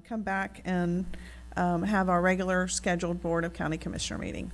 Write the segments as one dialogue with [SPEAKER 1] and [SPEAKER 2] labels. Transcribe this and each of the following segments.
[SPEAKER 1] come back and have our regular scheduled Board of County Commissioner meeting.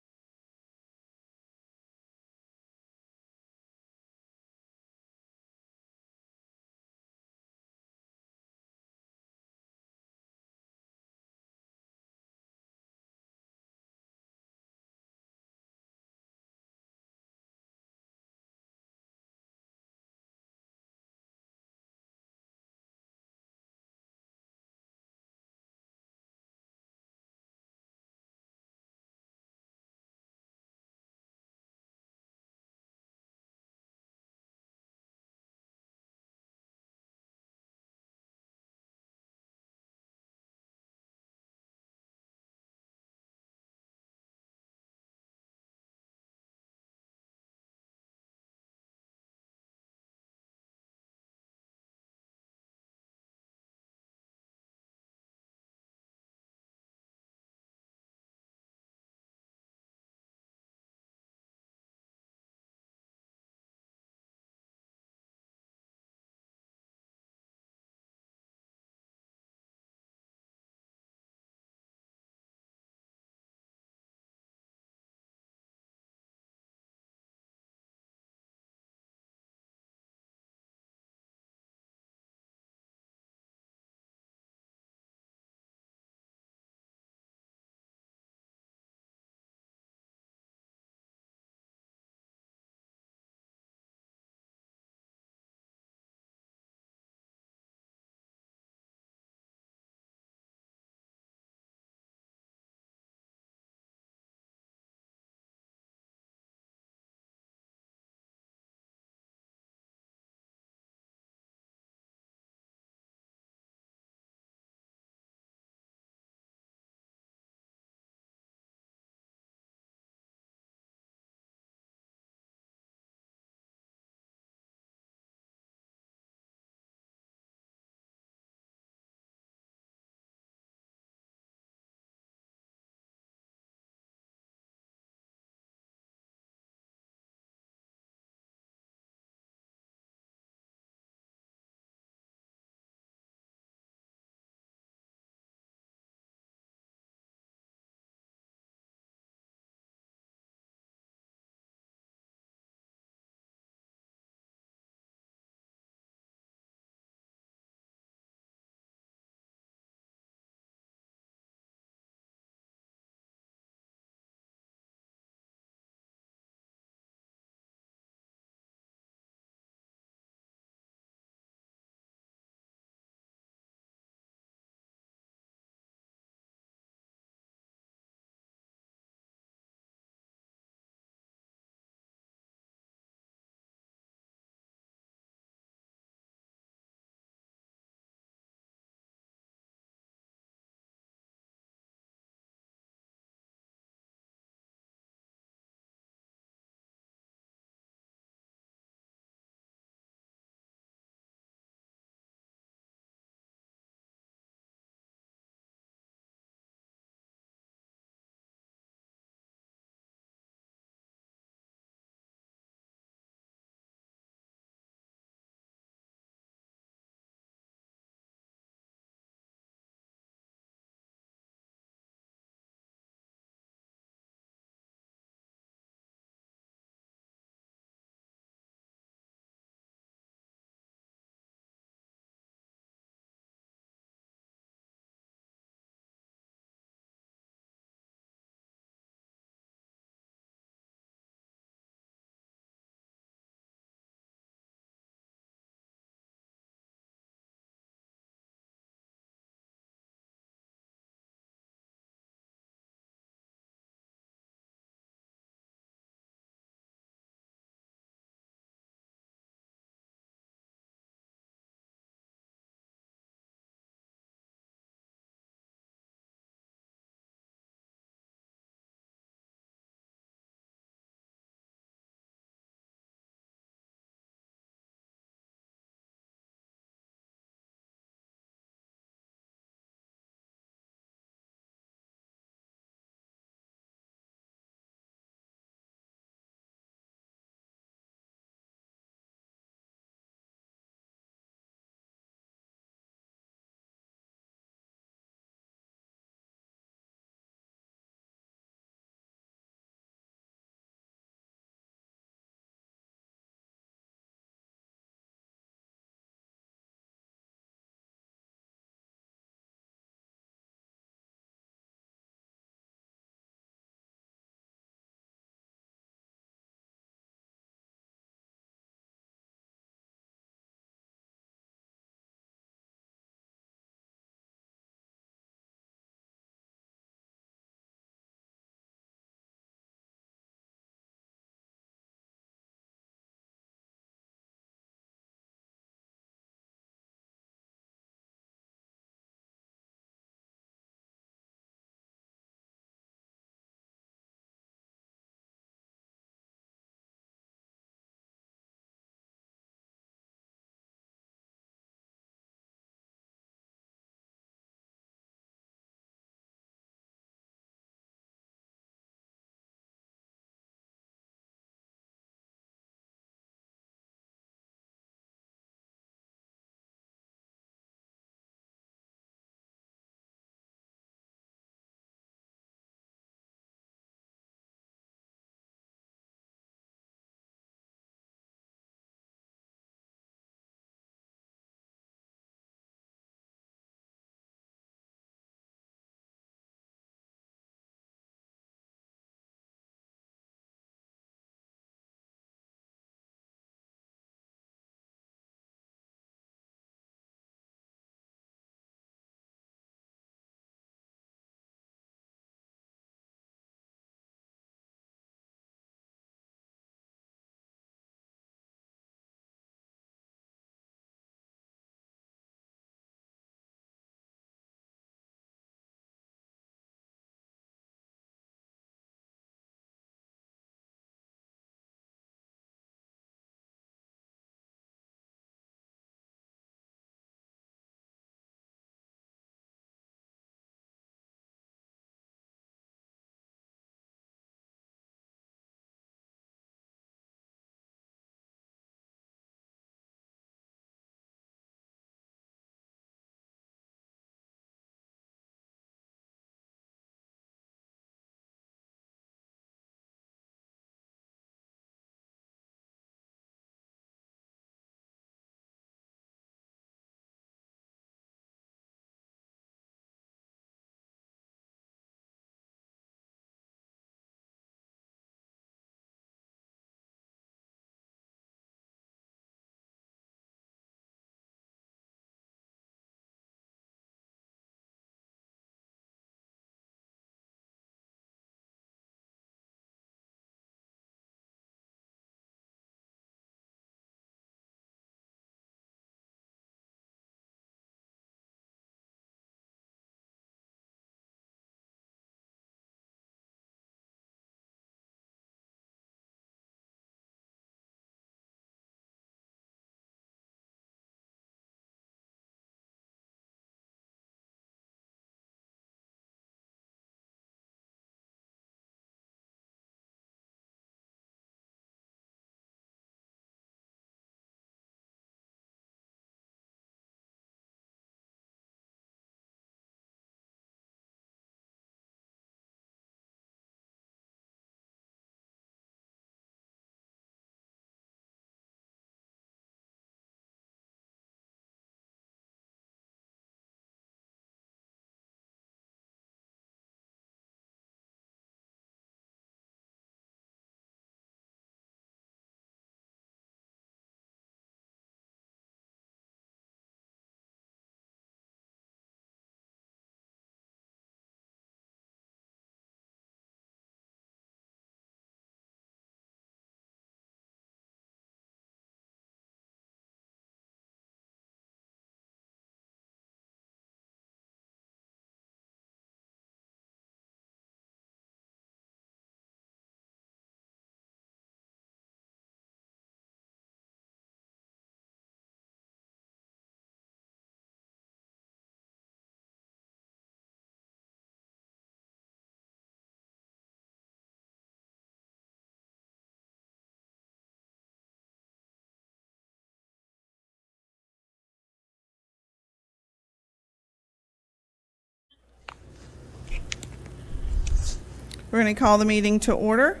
[SPEAKER 1] We're going to call the meeting to order.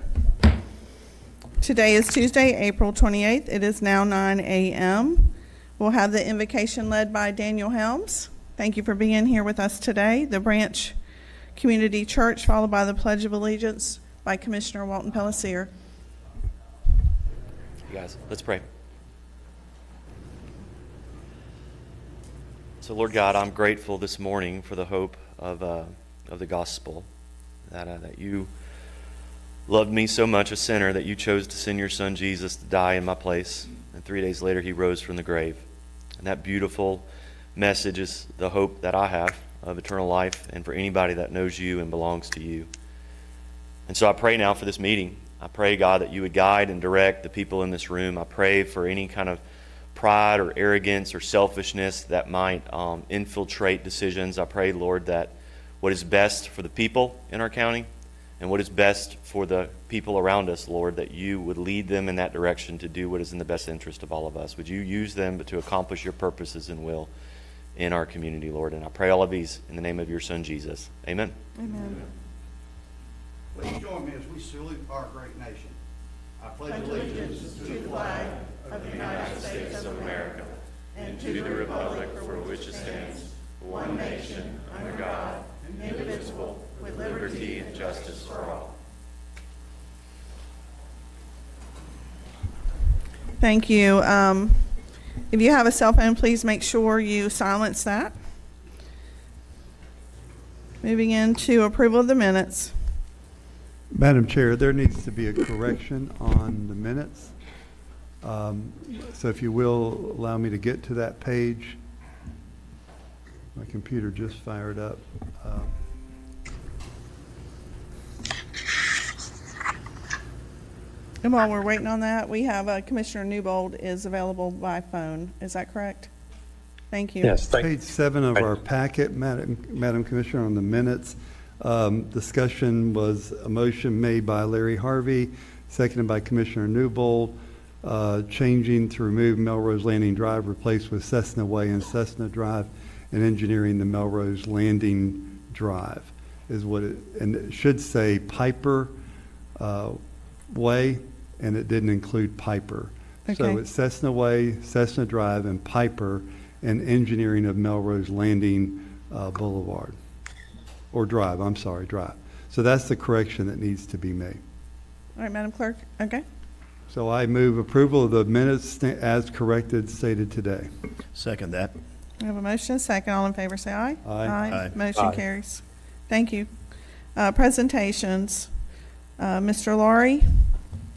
[SPEAKER 1] Today is Tuesday, April 28th. It is now 9 a.m. We'll have the invocation led by Daniel Helms. Thank you for being here with us today. The Branch Community Church, followed by the Pledge of Allegiance by Commissioner Walton Pellissier.
[SPEAKER 2] You guys, let's pray. So, Lord God, I'm grateful this morning for the hope of the gospel, that you loved me so much, a sinner, that you chose to send your son Jesus to die in my place, and 3 days later he rose from the grave. And that beautiful message is the hope that I have of eternal life and for anybody that knows you and belongs to you. And so I pray now for this meeting. I pray, God, that you would guide and direct the people in this room. I pray for any kind of pride or arrogance or selfishness that might infiltrate decisions. I pray, Lord, that what is best for the people in our county and what is best for the people around us, Lord, that you would lead them in that direction to do what is in the best interest of all of us. Would you use them to accomplish your purposes and will in our community, Lord? And I pray all of these in the name of your son, Jesus. Amen.
[SPEAKER 1] Amen.
[SPEAKER 3] Please join me as we salute our great nation. I pledge allegiance to the flag
[SPEAKER 1] of the United States of America
[SPEAKER 2] and to the republic for which it stands, one nation, under God, indivisible, with liberty and justice for all.
[SPEAKER 1] Thank you. If you have a cell phone, please make sure you silence that. Moving into approval of the minutes.
[SPEAKER 4] Madam Chair, there needs to be a correction on the minutes. So if you will allow me to get to that page. My computer just fired up.
[SPEAKER 1] And while we're waiting on that, we have Commissioner Newbold is available by phone. Is that correct? Thank you.
[SPEAKER 5] Yes, thank you.
[SPEAKER 4] Page 7 of our packet, Madam Commissioner, on the minutes. Discussion was a motion made by Larry Harvey, seconded by Commissioner Newbold, changing to remove Melrose Landing Drive, replaced with Cessna Way and Cessna Drive, and engineering the Melrose Landing Drive is what it, and it should say Piper Way, and it didn't include Piper.
[SPEAKER 1] Okay.
[SPEAKER 4] So it's Cessna Way, Cessna Drive, and Piper, and engineering of Melrose Landing Boulevard. Or Drive, I'm sorry, Drive. So that's the correction that needs to be made.
[SPEAKER 1] All right, Madam Clerk. Okay.
[SPEAKER 4] So I move approval of the minutes as corrected stated today.
[SPEAKER 5] Second that.
[SPEAKER 1] We have a motion, a second. All in favor, say aye.
[SPEAKER 4] Aye.
[SPEAKER 5] Aye.
[SPEAKER 1] Motion
[SPEAKER 5] Aye.
[SPEAKER 1] carries. Thank you. Presentations. Mr. Laurie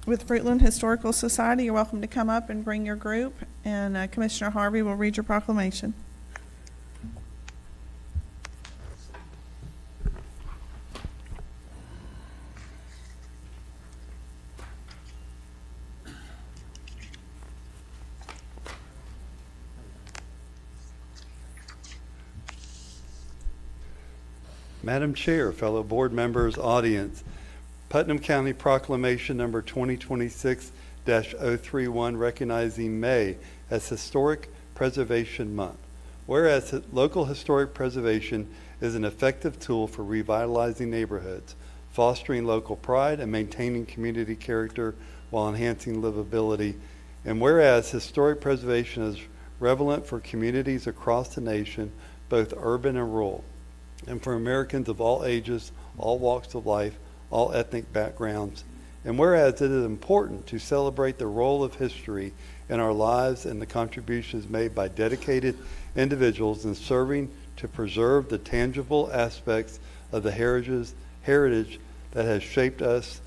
[SPEAKER 1] with Fruitland Historical Society, you're welcome to come up and bring your group. And Commissioner Harvey will read your proclamation.
[SPEAKER 4] Madam Chair, fellow board members, audience, Putnam County Proclamation number 2026-031 recognizing May as Historic Preservation Month. Whereas local historic preservation is an effective tool for revitalizing neighborhoods, fostering local pride, and maintaining community character while enhancing livability. And whereas historic preservation is relevant for communities across the nation, both urban and rural, and for Americans of all ages, all walks of life, all ethnic backgrounds. And whereas it is important to celebrate the role of history in our lives and the contributions made by dedicated individuals in serving to preserve the tangible aspects of the heritage that has shaped us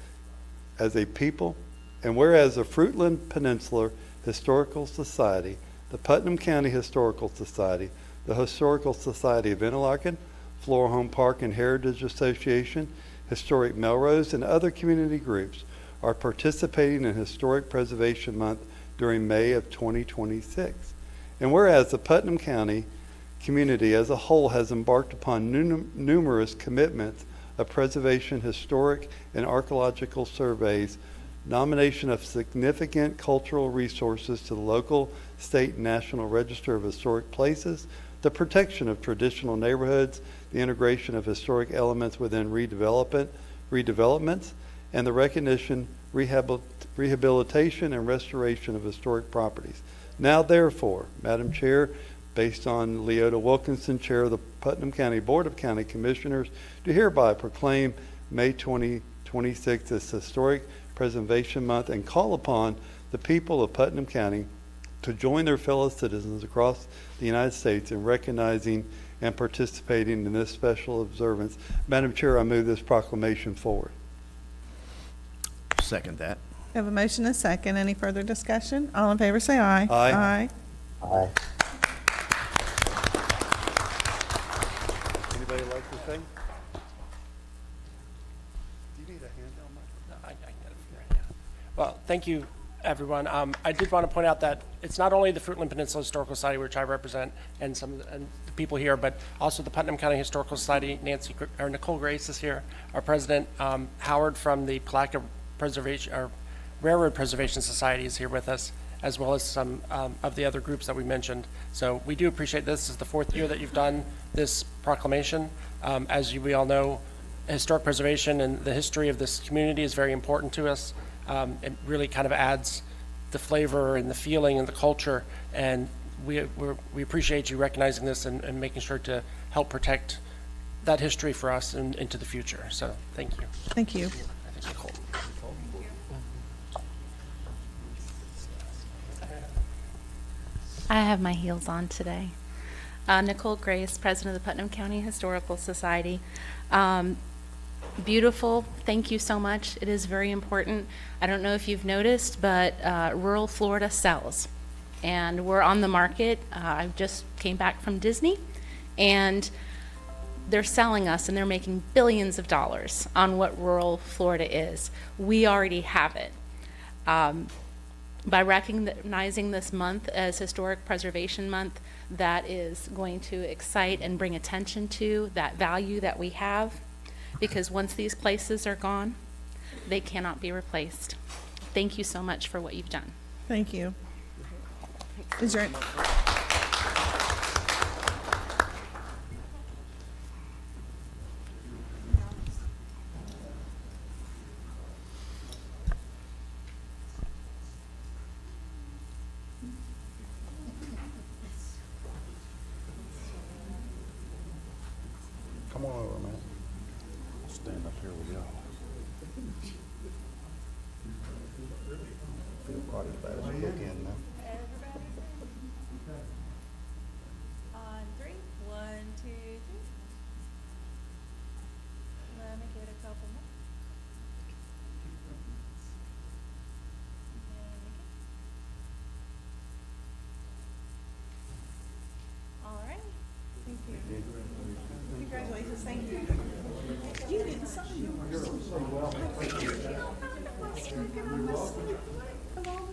[SPEAKER 4] as a people. And whereas the Fruitland Peninsula Historical Society, the Putnam County Historical Society, the Historical Society of Interlaken, Floral Home Park and Heritage Association, Historic Melrose, and other community groups are participating in Historic Preservation Month during May of 2026. And whereas the Putnam County community as a whole has embarked upon numerous commitments of preservation, historic, and archaeological surveys, nomination of significant cultural resources to the local, state, and national register of historic places, the protection of traditional neighborhoods, the integration of historic elements within redevelopment, redevelopments, and the recognition, rehabilitation, and restoration of historic properties. Now therefore, Madam Chair, based on Leota Wilkinson, Chair of the Putnam County Board of County Commissioners, do hereby proclaim May 2026 as Historic Preservation Month and call upon the people of Putnam County to join their fellow citizens across the United States in recognizing and participating in this special observance. Madam Chair, I move this proclamation forward.
[SPEAKER 5] Second that.
[SPEAKER 1] We have a motion and a second. Any further discussion? All in favor say aye.
[SPEAKER 4] Aye.
[SPEAKER 5] Aye.
[SPEAKER 4] Anybody like to say? Do you need a handheld mic?
[SPEAKER 6] I get it from right now. Well, thank you, everyone. I did want to point out that it's not only the Fruitland Peninsula Historical Society, which I represent, and the people here, but also the Putnam County Historical Society. Nicole Grace is here, our president. Howard from the Palatka Preservation, or Railroad Preservation Society is here with us, as well as some of the other groups that we mentioned. So we do appreciate this. This is the 4th year that you've done this proclamation. We all know, historic preservation and the history of this community is very important to us. It really kind of adds the flavor and the feeling and the culture, and we appreciate you recognizing this and making sure to help protect that history for us and into the future. So thank you.
[SPEAKER 1] Thank you.
[SPEAKER 6] I think Nicole.
[SPEAKER 7] I have my heels on today. Nicole Grace, President of the Putnam County Historical Society. Beautiful, thank you so much. It is very important. I don't know if you've noticed, but rural Florida sells. And we're on the market. I just came back from Disney, and they're selling us, and they're making billions of dollars on what rural Florida is. We already have it. By recognizing this month as Historic Preservation Month, that is going to excite and bring attention to that value that we have, because once these places are gone, they cannot be replaced. Thank you so much for what you've done.
[SPEAKER 1] Thank you. Is there?
[SPEAKER 3] Come on over, man.
[SPEAKER 5] Stand up here with y'all.
[SPEAKER 3] Feel quite as bad as you look in now.
[SPEAKER 8] On 3, 1, 2, 3. Let me get a couple more. All right.
[SPEAKER 1] Thank you. Congratulations, thank you. You didn't sign yours. Of all the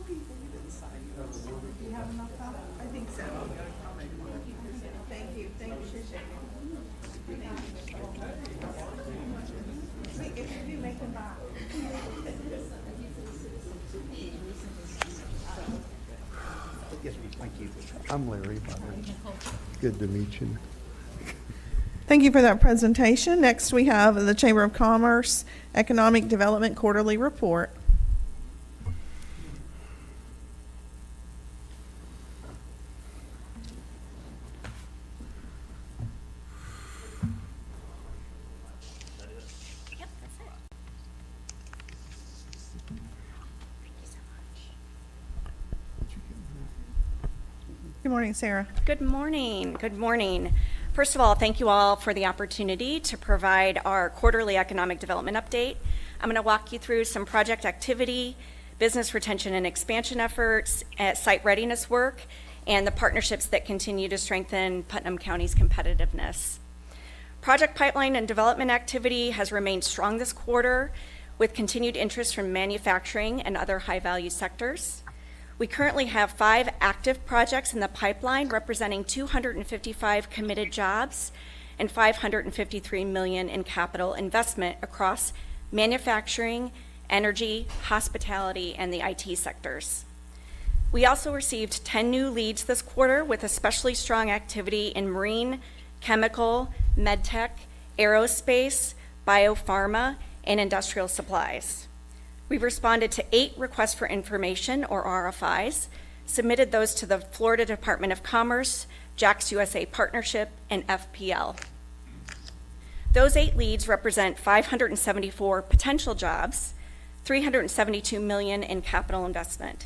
[SPEAKER 1] people, you didn't sign yours. Do you have enough time? I think so. Thank you, appreciate it. See, if you do, make them back.
[SPEAKER 3] Thank you.
[SPEAKER 4] I'm Larry. By the way. Good to meet you.
[SPEAKER 1] Thank you for that presentation. Next, we have the Chamber of Commerce Economic Development Quarterly Report.
[SPEAKER 7] Yep, that's it. Thank you so much.
[SPEAKER 1] Good morning, Sarah.
[SPEAKER 9] Good morning. Good morning. First of all, thank you all for the opportunity to provide our quarterly economic development update. I'm going to walk you through some project activity, business retention and expansion efforts, site readiness work, and the partnerships that continue to strengthen Putnam County's competitiveness. Project pipeline and development activity has remained strong this quarter, with continued interest from manufacturing and other high-value sectors. We currently have 5 active projects in the pipeline, representing 255 committed jobs and $553 million in capital investment across manufacturing, energy, hospitality, and the IT sectors. We also received 10 new leads this quarter, with especially strong activity in marine, chemical, medtech, aerospace, biopharma, and industrial supplies. We've responded to 8 requests for information, or RFIs, submitted those to the Florida Department of Commerce, JAX USA Partnership, and FPL. Those 8 leads represent 574 potential jobs, $372 million in capital investment.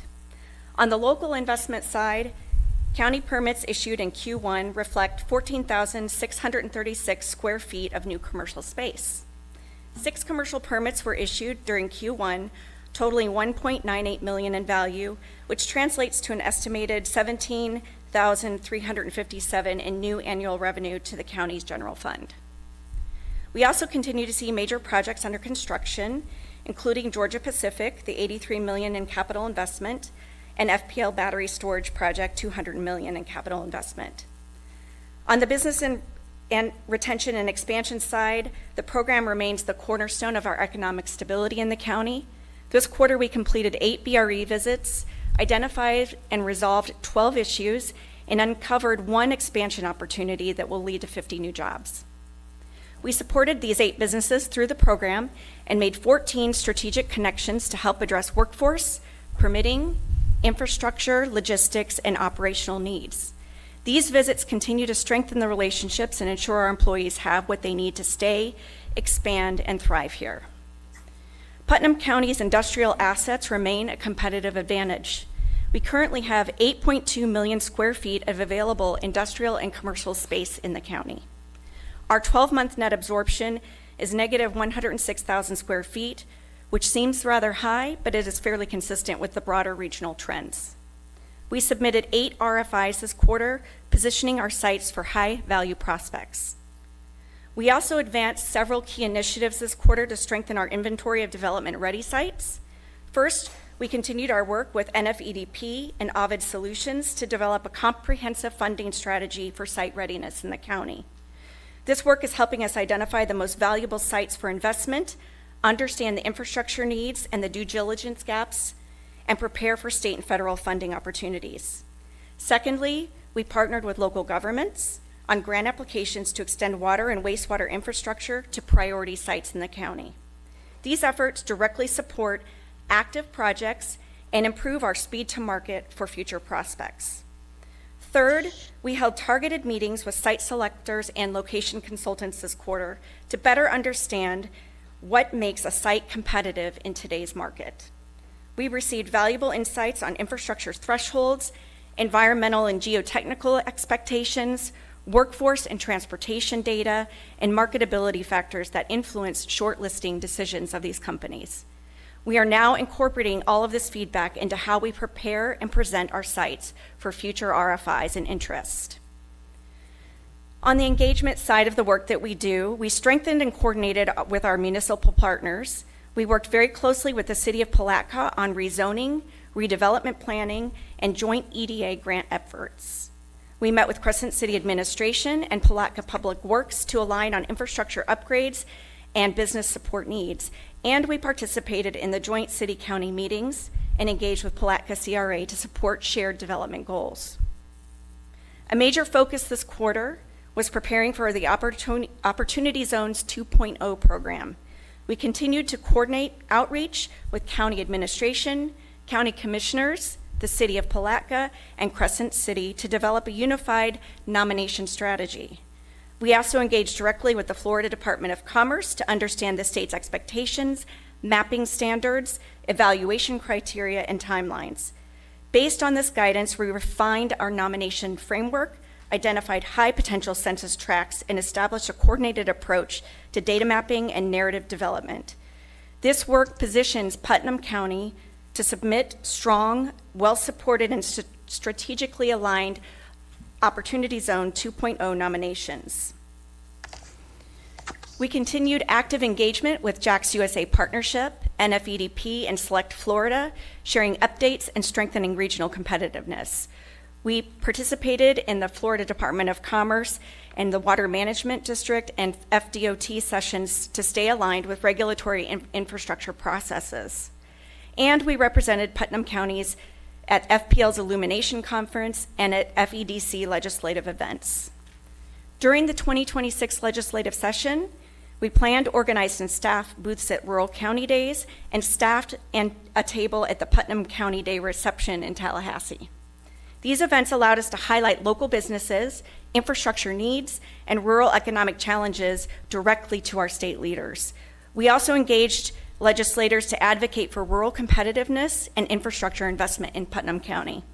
[SPEAKER 9] On the local investment side, county permits issued in Q1 reflect 14,636 square feet of new commercial space. 6 commercial permits were issued during Q1, totaling $1.98 million in value, which translates to an estimated $17,357 in new annual revenue to the county's general fund. We also continue to see major projects under construction, including Georgia Pacific, the $83 million in capital investment, and FPL battery storage project, $200 million in capital investment. On the business and retention and expansion side, the program remains the cornerstone of our economic stability in the county. This quarter, we completed 8 BRE visits, identified and resolved 12 issues, and uncovered 1 expansion opportunity that will lead to 50 new jobs. We supported these 8 businesses through the program and made 14 strategic connections to help address workforce, permitting, infrastructure, logistics, and operational needs. These visits continue to strengthen the relationships and ensure our employees have what they need to stay, expand, and thrive here. Putnam County's industrial assets remain a competitive advantage. We currently have 8.2 million square feet of available industrial and commercial space in the county. Our 12-month net absorption is negative 106,000 square feet, which seems rather high, but it is fairly consistent with the broader regional trends. We submitted 8 RFIs this quarter, positioning our sites for high-value prospects. We also advanced several key initiatives this quarter to strengthen our inventory of development-ready sites. First, we continued our work with NFEDP and Ovid Solutions to develop a comprehensive funding strategy for site readiness in the county. This work is helping us identify the most valuable sites for investment, understand the infrastructure needs and the due diligence gaps, and prepare for state and federal funding opportunities. Secondly, we partnered with local governments on grant applications to extend water and wastewater infrastructure to priority sites in the county. These efforts directly support active projects and improve our speed to market for future prospects. Third, we held targeted meetings with site selectors and location consultants this quarter to better understand what makes a site competitive in today's market. We received valuable insights on infrastructure thresholds, environmental and geotechnical expectations, workforce and transportation data, and marketability factors that influence shortlisting decisions of these companies. We are now incorporating all of this feedback into how we prepare and present our sites for future RFIs and interest. On the engagement side of the work that we do, we strengthened and coordinated with our municipal partners. We worked very closely with the City of Palatka on rezoning, redevelopment planning, and joint EDA grant efforts. We met with Crescent City Administration and Palatka Public Works to align on infrastructure upgrades and business support needs, and we participated in the joint city-county meetings and engaged with Palatka CRA to support shared development goals. A major focus this quarter was preparing for the Opportunity Zones 2.0 program. We continued to coordinate outreach with county administration, county commissioners, the City of Palatka, and Crescent City to develop a unified nomination strategy. We also engaged directly with the Florida Department of Commerce to understand the state's expectations, mapping standards, evaluation criteria, and timelines. Based on this guidance, we refined our nomination framework, identified high potential census tracts, and established a coordinated approach to data mapping and narrative development. This work positions Putnam County to submit strong, well-supported, and strategically aligned Opportunity Zone 2.0 nominations. We continued active engagement with JAX USA Partnership, NFEDP, and Select Florida, sharing updates and strengthening regional competitiveness. We participated in the Florida Department of Commerce and the Water Management District and FDOT sessions to stay aligned with regulatory infrastructure processes. And we represented Putnam counties at FPL's Illumination Conference and at FEDC legislative events. During the 2026 legislative session, We planned, organized, and staffed booths at Rural County Days and staffed a table at the Putnam County Day reception in Tallahassee. These events allowed us to highlight local businesses, infrastructure needs, and rural economic challenges directly to our state leaders. We also engaged legislators to advocate for rural competitiveness and infrastructure investment in Putnam County.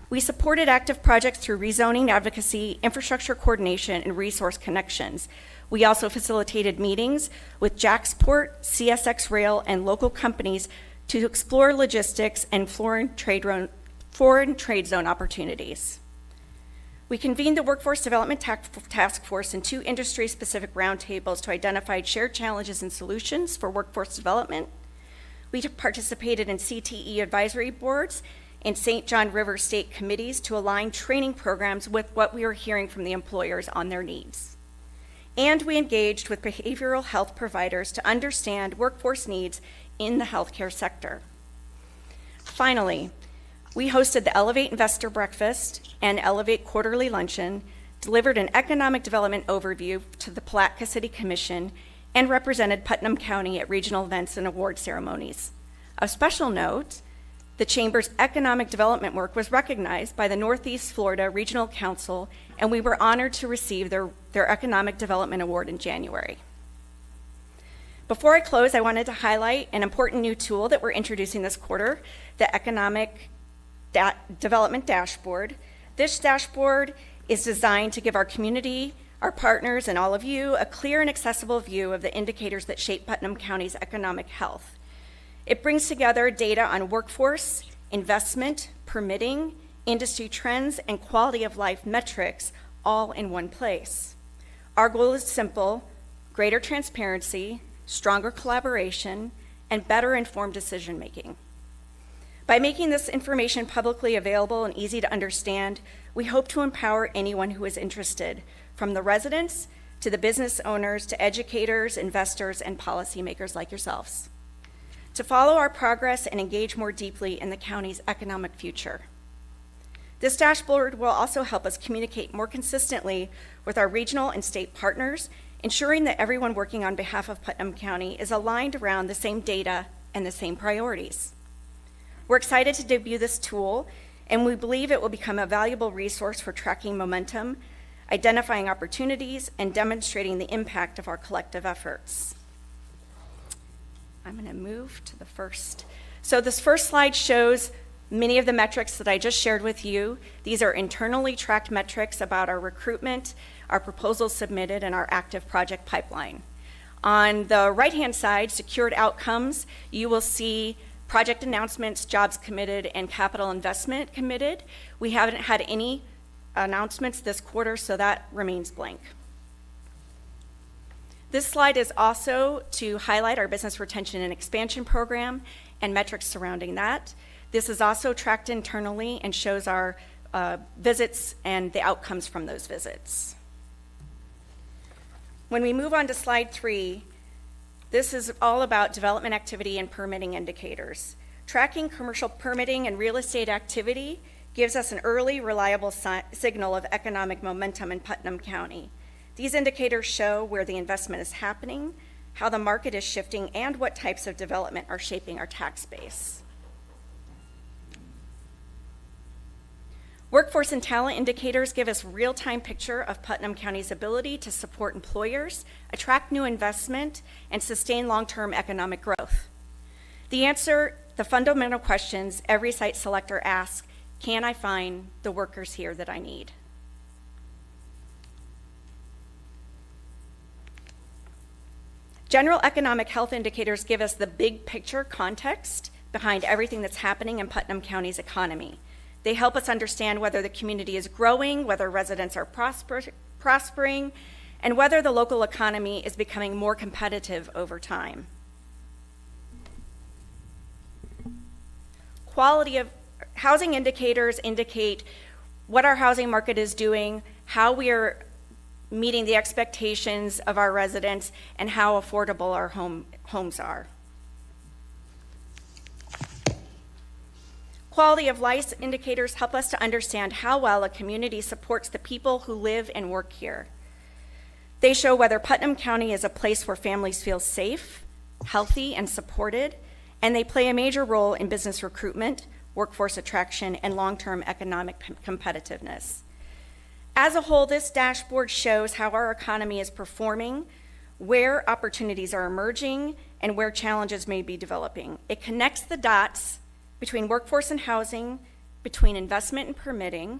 [SPEAKER 9] We supported active projects through rezoning advocacy, infrastructure coordination, and resource connections. We also facilitated meetings with Jacksport, CSX Rail, and local companies to explore logistics and foreign trade zone opportunities. We convened the Workforce Development Task Force in 2 industry-specific roundtables to identify shared challenges and solutions for workforce development. We participated in CTE advisory boards and St. John River State committees to align training programs with what we were hearing from the employers on their needs. And we engaged with behavioral health providers to understand workforce needs in the healthcare sector. Finally, we hosted the Elevate Investor Breakfast and Elevate Quarterly Luncheon, delivered an economic development overview to the Palatka City Commission, and represented Putnam County at regional events and award ceremonies. Of special note, the Chamber's economic development work was recognized by the Northeast Florida Regional Council, and we were honored to receive their Economic Development Award in January. Before I close, I wanted to highlight an important new tool that we're introducing this quarter, the Economic Development Dashboard. This dashboard is designed to give our community, our partners, and all of you a clear and accessible view of the indicators that shape Putnam County's economic health. It brings together data on workforce, investment, permitting, industry trends, and quality of life metrics all in one place. Our goal is simple: greater transparency, stronger collaboration, and better informed decision making. By making this information publicly available and easy to understand, we hope to empower anyone who is interested, from the residents to the business owners to educators, investors, and policymakers like yourselves, to follow our progress and engage more deeply in the county's economic future. This dashboard will also help us communicate more consistently with our regional and state partners, ensuring that everyone working on behalf of Putnam County is aligned around the same data and the same priorities. We're excited to debut this tool, and we believe it will become a valuable resource for tracking momentum, identifying opportunities, and demonstrating the impact of our collective efforts. I'm going to move to the first. So this first slide shows many of the metrics that I just shared with you. These are internally tracked metrics about our recruitment, our proposals submitted, and our active project pipeline. On the right-hand side, secured outcomes, you will see project announcements, jobs committed, and capital investment committed. We haven't had any announcements this quarter, so that remains blank. This slide is also to highlight our business retention and expansion program and metrics surrounding that. This is also tracked internally and shows our visits and the outcomes from those visits. When we move on to slide 3, this is all about development activity and permitting indicators. Tracking commercial permitting and real estate activity gives us an early, reliable signal of economic momentum in Putnam County. These indicators show where the investment is happening, how the market is shifting, and what types of development are shaping our tax base. Workforce and talent indicators give us a real-time picture of Putnam County's ability to support employers, attract new investment, and sustain long-term economic growth. The fundamental questions every site selector asks: can I find the workers here that I need? General economic health indicators give us the big picture context behind everything that's happening in Putnam County's economy. They help us understand whether the community is growing, whether residents are prospering, and whether the local economy is becoming more competitive over time. Quality of housing indicators indicate what our housing market is doing, how we are meeting the expectations of our residents, and how affordable our homes are. Quality of life indicators help us to understand how well a community supports the people who live and work here. They show whether Putnam County is a place where families feel safe, healthy, and supported, and they play a major role in business recruitment, workforce attraction, and long-term economic competitiveness. As a whole, this dashboard shows how our economy is performing, where opportunities are emerging, and where challenges may be developing. It connects the dots between workforce and housing, between investment and permitting,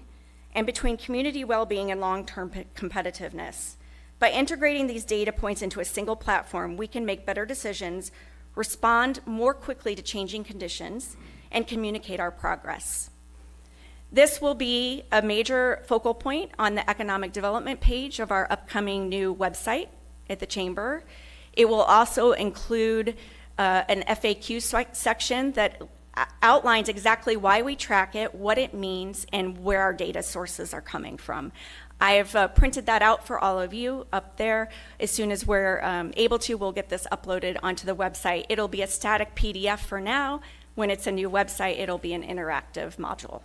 [SPEAKER 9] and between community well-being and long-term competitiveness. By integrating these data points into a single platform, we can make better decisions, respond more quickly to changing conditions, and communicate our progress. This will be a major focal point on the economic development page of our upcoming new website at the Chamber. It will also include an FAQ section that outlines exactly why we track it, what it means, and where our data sources are coming from. I have printed that out for all of you up there. As soon as we're able to, we'll get this uploaded onto the website. It'll be a static PDF for now. When it's a new website, it'll be an interactive module.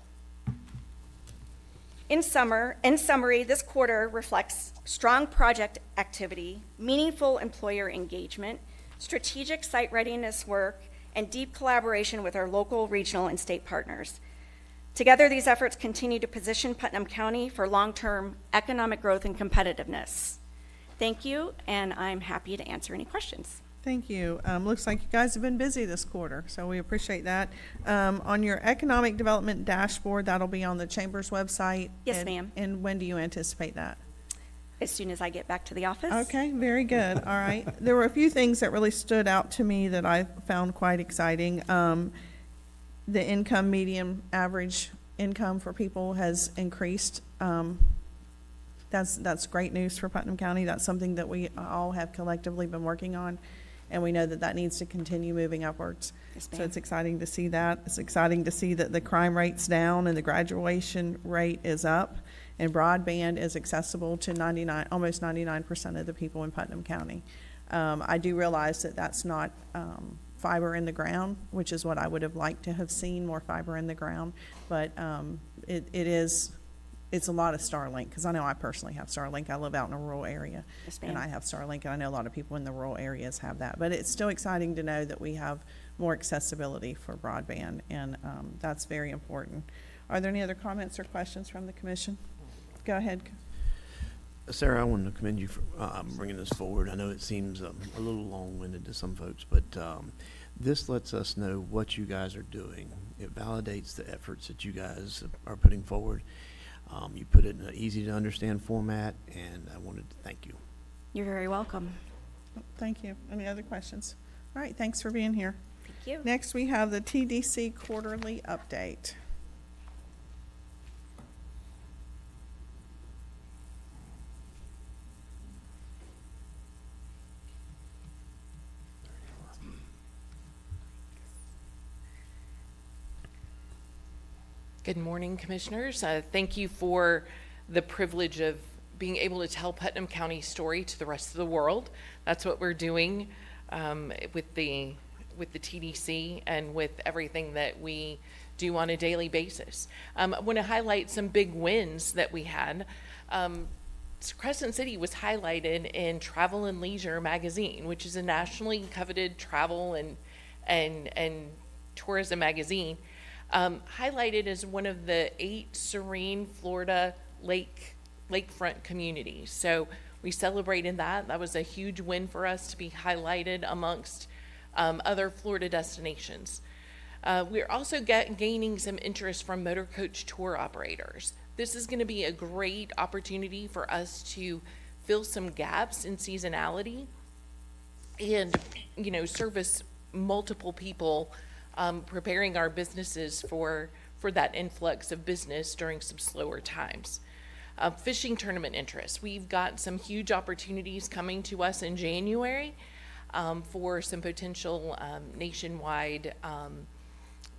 [SPEAKER 9] In summary, this quarter reflects strong project activity, meaningful employer engagement, strategic site readiness work, and deep collaboration with our local, regional, and state partners. Together, these efforts continue to position Putnam County for long-term economic growth and competitiveness. Thank you, and I'm happy to answer any questions.
[SPEAKER 1] Thank you. Looks like you guys have been busy this quarter, so we appreciate that. On your economic development dashboard, that'll be on the Chamber's website.
[SPEAKER 9] Yes, ma'am.
[SPEAKER 1] And when do you anticipate that?
[SPEAKER 9] As soon as I get back to the office.
[SPEAKER 1] Okay, very good. All right. There were a few things that really stood out to me that I found quite exciting. The income, median average income for people has increased. That's great news for Putnam County. That's something that we all have collectively been working on, and we know that that needs to continue moving upwards.
[SPEAKER 9] Yes,
[SPEAKER 1] So
[SPEAKER 9] ma'am.
[SPEAKER 1] it's exciting to see that. It's exciting to see that the crime rate's down and the graduation rate is up, and broadband is accessible to almost 99% of the people in Putnam County. I do realize that that's not fiber in the ground, which is what I would have liked to have seen, more fiber in the ground, but it's a lot of Starlink, because I know I personally have Starlink. I live out in a rural area,
[SPEAKER 9] Yes, ma'am.
[SPEAKER 1] and I have Starlink, and I know a lot of people in the rural areas have that. But it's still exciting to know that we have more accessibility for broadband, and that's very important. Are there any other comments or questions from the commission? Go ahead.
[SPEAKER 5] Sarah, I wanted to commend you for bringing this forward. I know it seems a little long-winded to some folks, but this lets us know what you guys are doing. It validates the efforts that you guys are putting forward. You put it in an easy-to-understand format, and I wanted to thank you.
[SPEAKER 9] You're very welcome.
[SPEAKER 1] Thank you. Any other questions? All right, thanks for being here.
[SPEAKER 9] Thank you.
[SPEAKER 1] Next, we have the TDC quarterly update.
[SPEAKER 10] Good morning, Commissioners. Thank you for the privilege of being able to tell Putnam County's story to the rest of the world. That's what we're doing with the TDC and with everything that we do on a daily basis. I want to highlight some big wins that we had. Crescent City was highlighted in Travel and Leisure magazine, which is a nationally coveted travel and tourism magazine. Highlighted as one of the 8 serene Florida lakefront communities. So we celebrated that. That was a huge win for us to be highlighted amongst other Florida destinations. We're also gaining some interest from motor coach tour operators. This is going to be a great opportunity for us to fill some gaps in seasonality and, service multiple people, preparing our businesses for that influx of business during some slower times. Fishing tournament interest. We've got some huge opportunities coming to us in January for some potential nationwide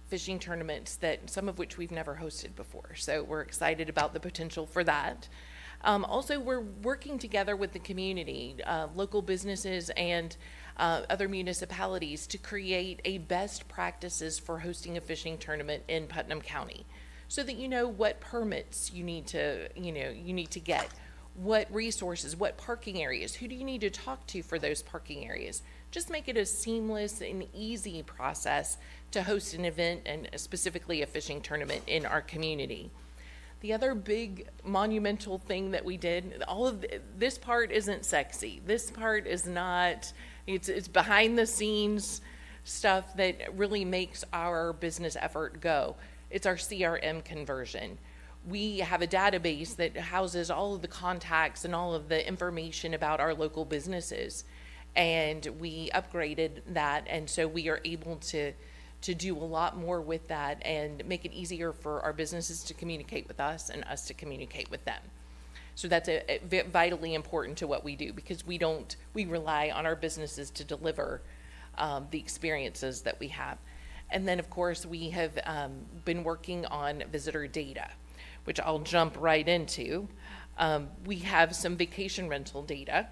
[SPEAKER 10] fishing tournaments, that some of which we've never hosted before. So we're excited about the potential for that. Also, we're working together with the community, local businesses, and other municipalities to create a best practices for hosting a fishing tournament in Putnam County, so that you know what permits you need to get, what resources, what parking areas, who do you need to talk to for those parking areas. Just make it a seamless and easy process to host an event, and specifically a fishing tournament in our community. The other big monumental thing that we did, this part isn't sexy. This part is not, it's behind the scenes stuff that really makes our business effort go. It's our CRM conversion. We have a database that houses all of the contacts and all of the information about our local businesses. And we upgraded that, and so we are able to do a lot more with that and make it easier for our businesses to communicate with us and us to communicate with them. So that's vitally important to what we do, because we rely on our businesses to deliver the experiences that we have. And then, of course, we have been working on visitor data, which I'll jump right into. We have some vacation rental data,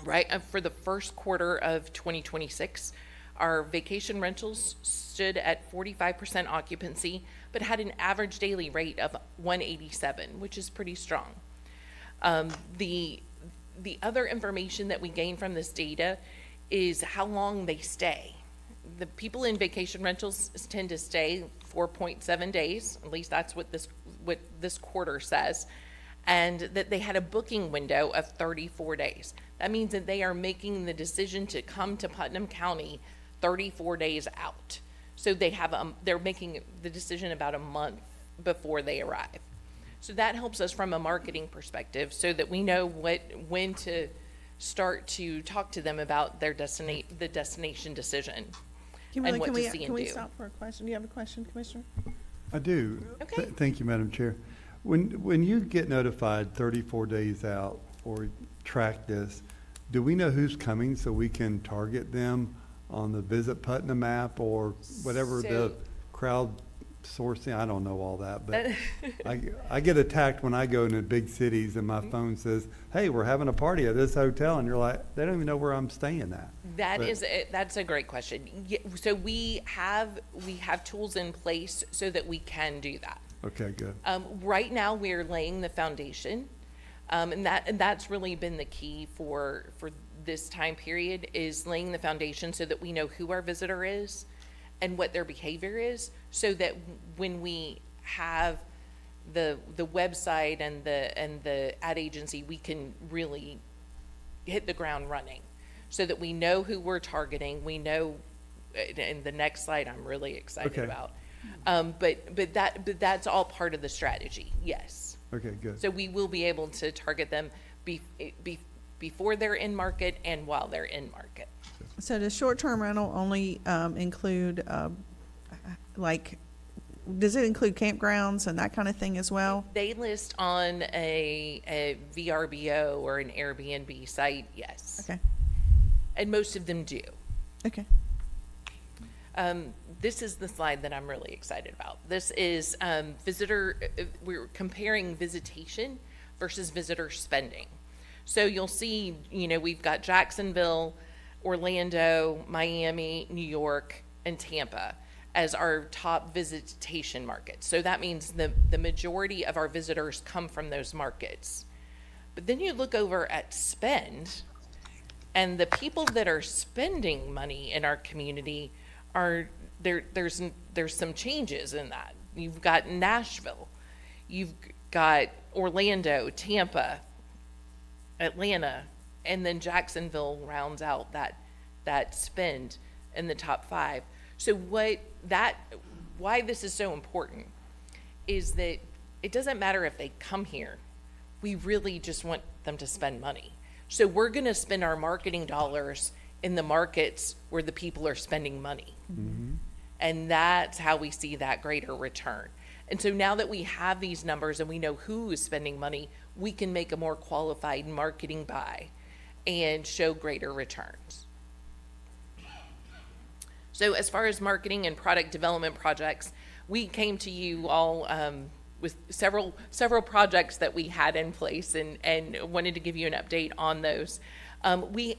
[SPEAKER 10] right? For the first quarter of 2026, our vacation rentals stood at 45% occupancy, but had an average daily rate of 187, which is pretty strong. The other information that we gain from this data is how long they stay. The people in vacation rentals tend to stay 4.7 days, at least that's what this quarter says, and that they had a booking window of 34 days. That means that they are making the decision to come to Putnam County 34 days out. So they're making the decision about a month before they arrive. So that helps us from a marketing perspective, so that we know when to start to talk to them about the destination decision.
[SPEAKER 1] Kimberly,
[SPEAKER 10] and what to see
[SPEAKER 1] can
[SPEAKER 10] and
[SPEAKER 1] we
[SPEAKER 10] do.
[SPEAKER 1] stop for a question? Do you have a question, Commissioner?
[SPEAKER 4] I do.
[SPEAKER 10] Okay.
[SPEAKER 4] Thank you, Madam Chair. When you get notified 34 days out or track this, do we know who's coming so we can target them on the Visit Putnam app or whatever the crowd sourcing? I don't know all that, but I get attacked when I go into big cities and my phone says, hey, we're having a party at this hotel, and you're like, they don't even know where I'm staying at.
[SPEAKER 10] That's a great question. So we have tools in place so that we can do that.
[SPEAKER 4] Okay, good.
[SPEAKER 10] Right now, we're laying the foundation, and that's really been the key for this time period, is laying the foundation so that we know who our visitor is and what their behavior is, so that when we have the website and the ad agency, we can really hit the ground running, so that we know who we're targeting. We know, and the next slide I'm really excited about. But that's all part of the strategy. Yes.
[SPEAKER 4] Okay, good.
[SPEAKER 10] So we will be able to target them before they're in market and while they're in market.
[SPEAKER 1] So does short-term rental only include, does it include campgrounds and that kind of thing as well?
[SPEAKER 10] They list on a VRBO or an Airbnb site, yes.
[SPEAKER 1] Okay.
[SPEAKER 10] And most of them do.
[SPEAKER 1] Okay.
[SPEAKER 10] This is the slide that I'm really excited about. This is we're comparing visitation versus visitor spending. So you'll see, we've got Jacksonville, Orlando, Miami, New York, and Tampa as our top visitation markets. So that means the majority of our visitors come from those markets. But then you look over at spend, and the people that are spending money in our community there's some changes in that. You've got Nashville, you've got Orlando, Tampa, Atlanta, and then Jacksonville rounds out that spend in the top 5. So why this is so important is that it doesn't matter if they come here. We really just want them to spend money. So we're going to spend our marketing dollars in the markets where the people are spending money. Mm-hmm. And that's how we see that greater return. And so now that we have these numbers and we know who is spending money, we can make a more qualified marketing buy and show greater returns. So as far as marketing and product development projects, we came to you all with several projects that we had in place, and wanted to give you an update on those. We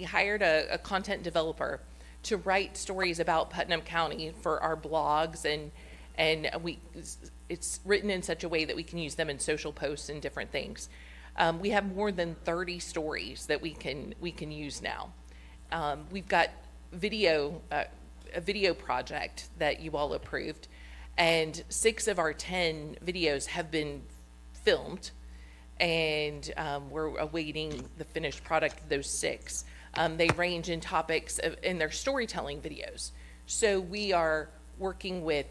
[SPEAKER 10] hired a content developer to write stories about Putnam County for our blogs, and it's written in such a way that we can use them in social posts and different things. We have more than 30 stories that we can use now. We've got a video project that you all approved, and 6 of our 10 videos have been filmed, and we're awaiting the finished product of those 6. They range in topics in their storytelling videos. So we are working with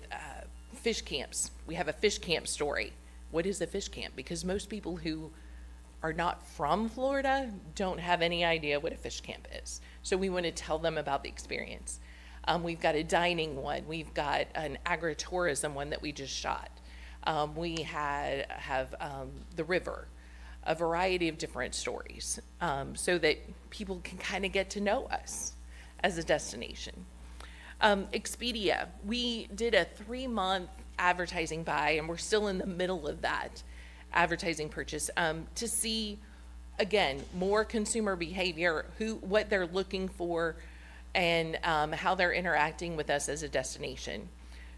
[SPEAKER 10] fish camps. We have a fish camp story. What is a fish camp? Because most people who are not from Florida don't have any idea what a fish camp is. So we want to tell them about the experience. We've got a dining one. We've got an agritourism one that we just shot. We have the river, a variety of different stories, so that people can kind of get to know us as a destination. Expedia, we did a 3-month advertising buy, and we're still in the middle of that advertising purchase, to see, again, more consumer behavior, what they're looking for, and how they're interacting with us as a destination.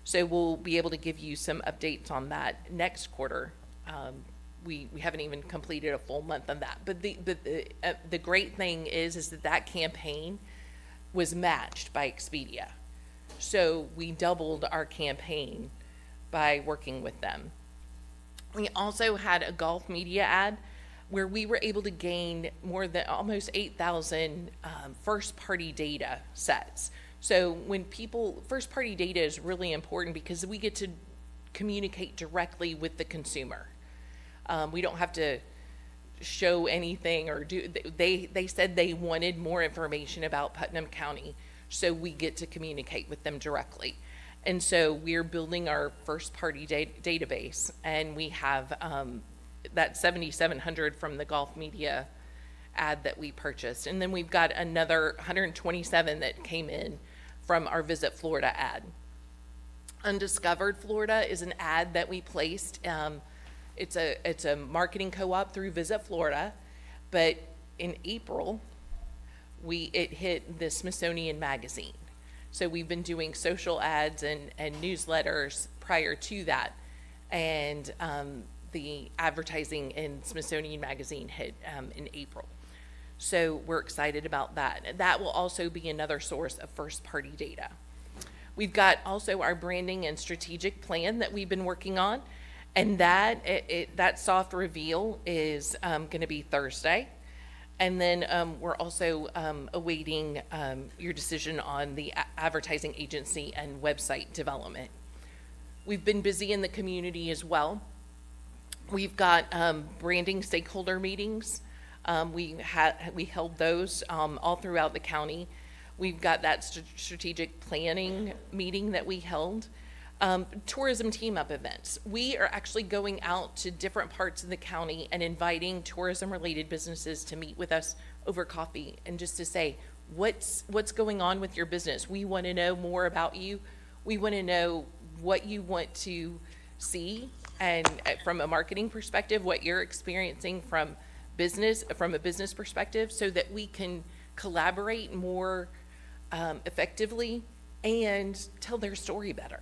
[SPEAKER 10] So we'll be able to give you some updates on that next quarter. We haven't even completed a full month on that. But the great thing is that campaign was matched by Expedia. So we doubled our campaign by working with them. We also had a golf media ad where we were able to gain more than almost 8,000 first-party data sets. So when first-party data is really important because we get to communicate directly with the consumer. We don't have to show anything or they said they wanted more information about Putnam County, so we get to communicate with them directly. And so we're building our first-party database, and we have that 7,700 from the golf media ad that we purchased. And then we've got another 127 that came in from our Visit Florida ad. Undiscovered Florida is an ad that we placed. It's a marketing co-op through Visit Florida, but in April, it hit the Smithsonian Magazine. So we've been doing social ads and newsletters prior to that, and the advertising in Smithsonian Magazine hit in April. So we're excited about that. That will also be another source of first-party data. We've got also our branding and strategic plan that we've been working on, and that soft reveal is going to be Thursday. And then we're also awaiting your decision on the advertising agency and website development. We've been busy in the community as well. We've got branding stakeholder meetings. We held those all throughout the county. We've got that strategic planning meeting that we held. Tourism team-up events. We are actually going out to different parts of the county and inviting tourism-related businesses to meet with us over coffee and just to say, what's going on with your business? We want to know more about you. We want to know what you want to see, and from a marketing perspective, what you're experiencing from a business perspective, so that we can collaborate more effectively and tell their story better.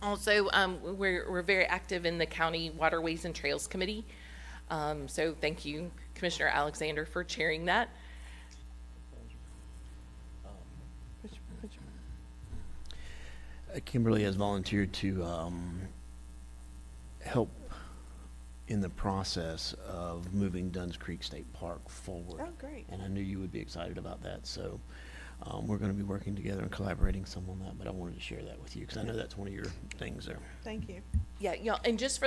[SPEAKER 10] Also, we're very active in the County Waterways and Trails Committee. So thank you, Commissioner Alexander, for chairing that.
[SPEAKER 5] Kimberly has volunteered to help in the process of moving Dunn's Creek State Park forward.
[SPEAKER 1] Oh, great.
[SPEAKER 5] And I knew you would be excited about that, so we're going to be working together and collaborating some on that, but I wanted to share that with you because I know that's one of your things there.
[SPEAKER 1] Thank you.
[SPEAKER 10] Yeah, and just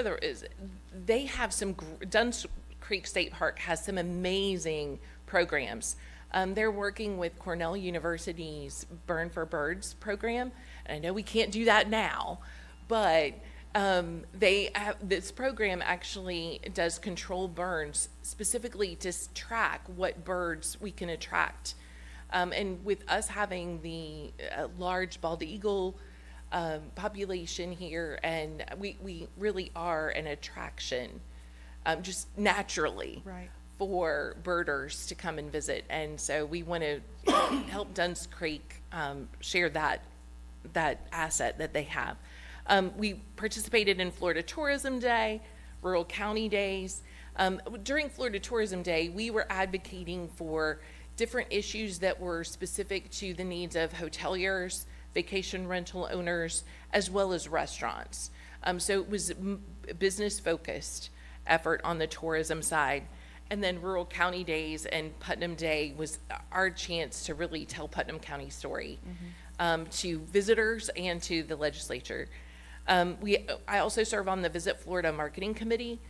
[SPEAKER 10] they have some, Dunn's Creek State Park has some amazing programs. They're working with Cornell University's Burn for Birds program. And I know we can't do that now, but this program actually does controlled burns specifically to track what birds we can attract. And with us having the large bald eagle population here, and we really are an attraction, just naturally,
[SPEAKER 1] Right.
[SPEAKER 10] for birders to come and visit. And so we want to help Dunn's Creek share that asset that they have. We participated in Florida Tourism Day, Rural County Days. During Florida Tourism Day, we were advocating for different issues that were specific to the needs of hoteliers, vacation rental owners, as well as restaurants. So it was a business-focused effort on the tourism side. And then Rural County Days and Putnam Day was our chance to really tell Putnam County story to visitors and to the legislature. I also serve on the Visit Florida Marketing Committee.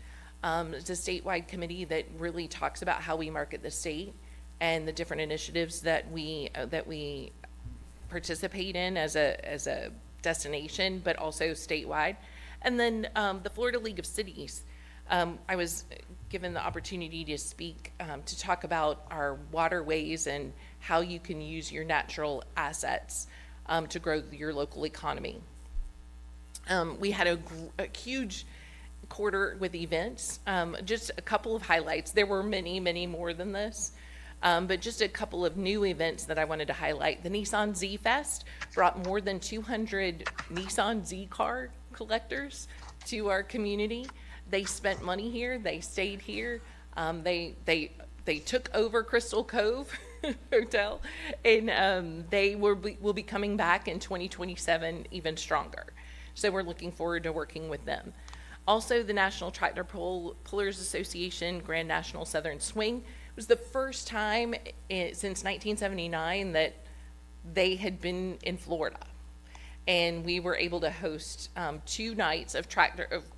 [SPEAKER 10] It's a statewide committee that really talks about how we market the state and the different initiatives that we participate in as a destination, but also statewide. And then the Florida League of Cities. I was given the opportunity to speak to talk about our waterways and how you can use your natural assets to grow your local economy. We had a huge quarter with events. Just a couple of highlights. There were many, many more than this. But just a couple of new events that I wanted to highlight. The Nissan Z Fest brought more than 200 Nissan Z car collectors to our community. They spent money here. They stayed here. They took over Crystal Cove Hotel, and they will be coming back in 2027 even stronger. So we're looking forward to working with them. Also, the National Tractor Pullers Association Grand National Southern Swing was the first time since 1979 that they had been in Florida. And we were able to host 2 nights of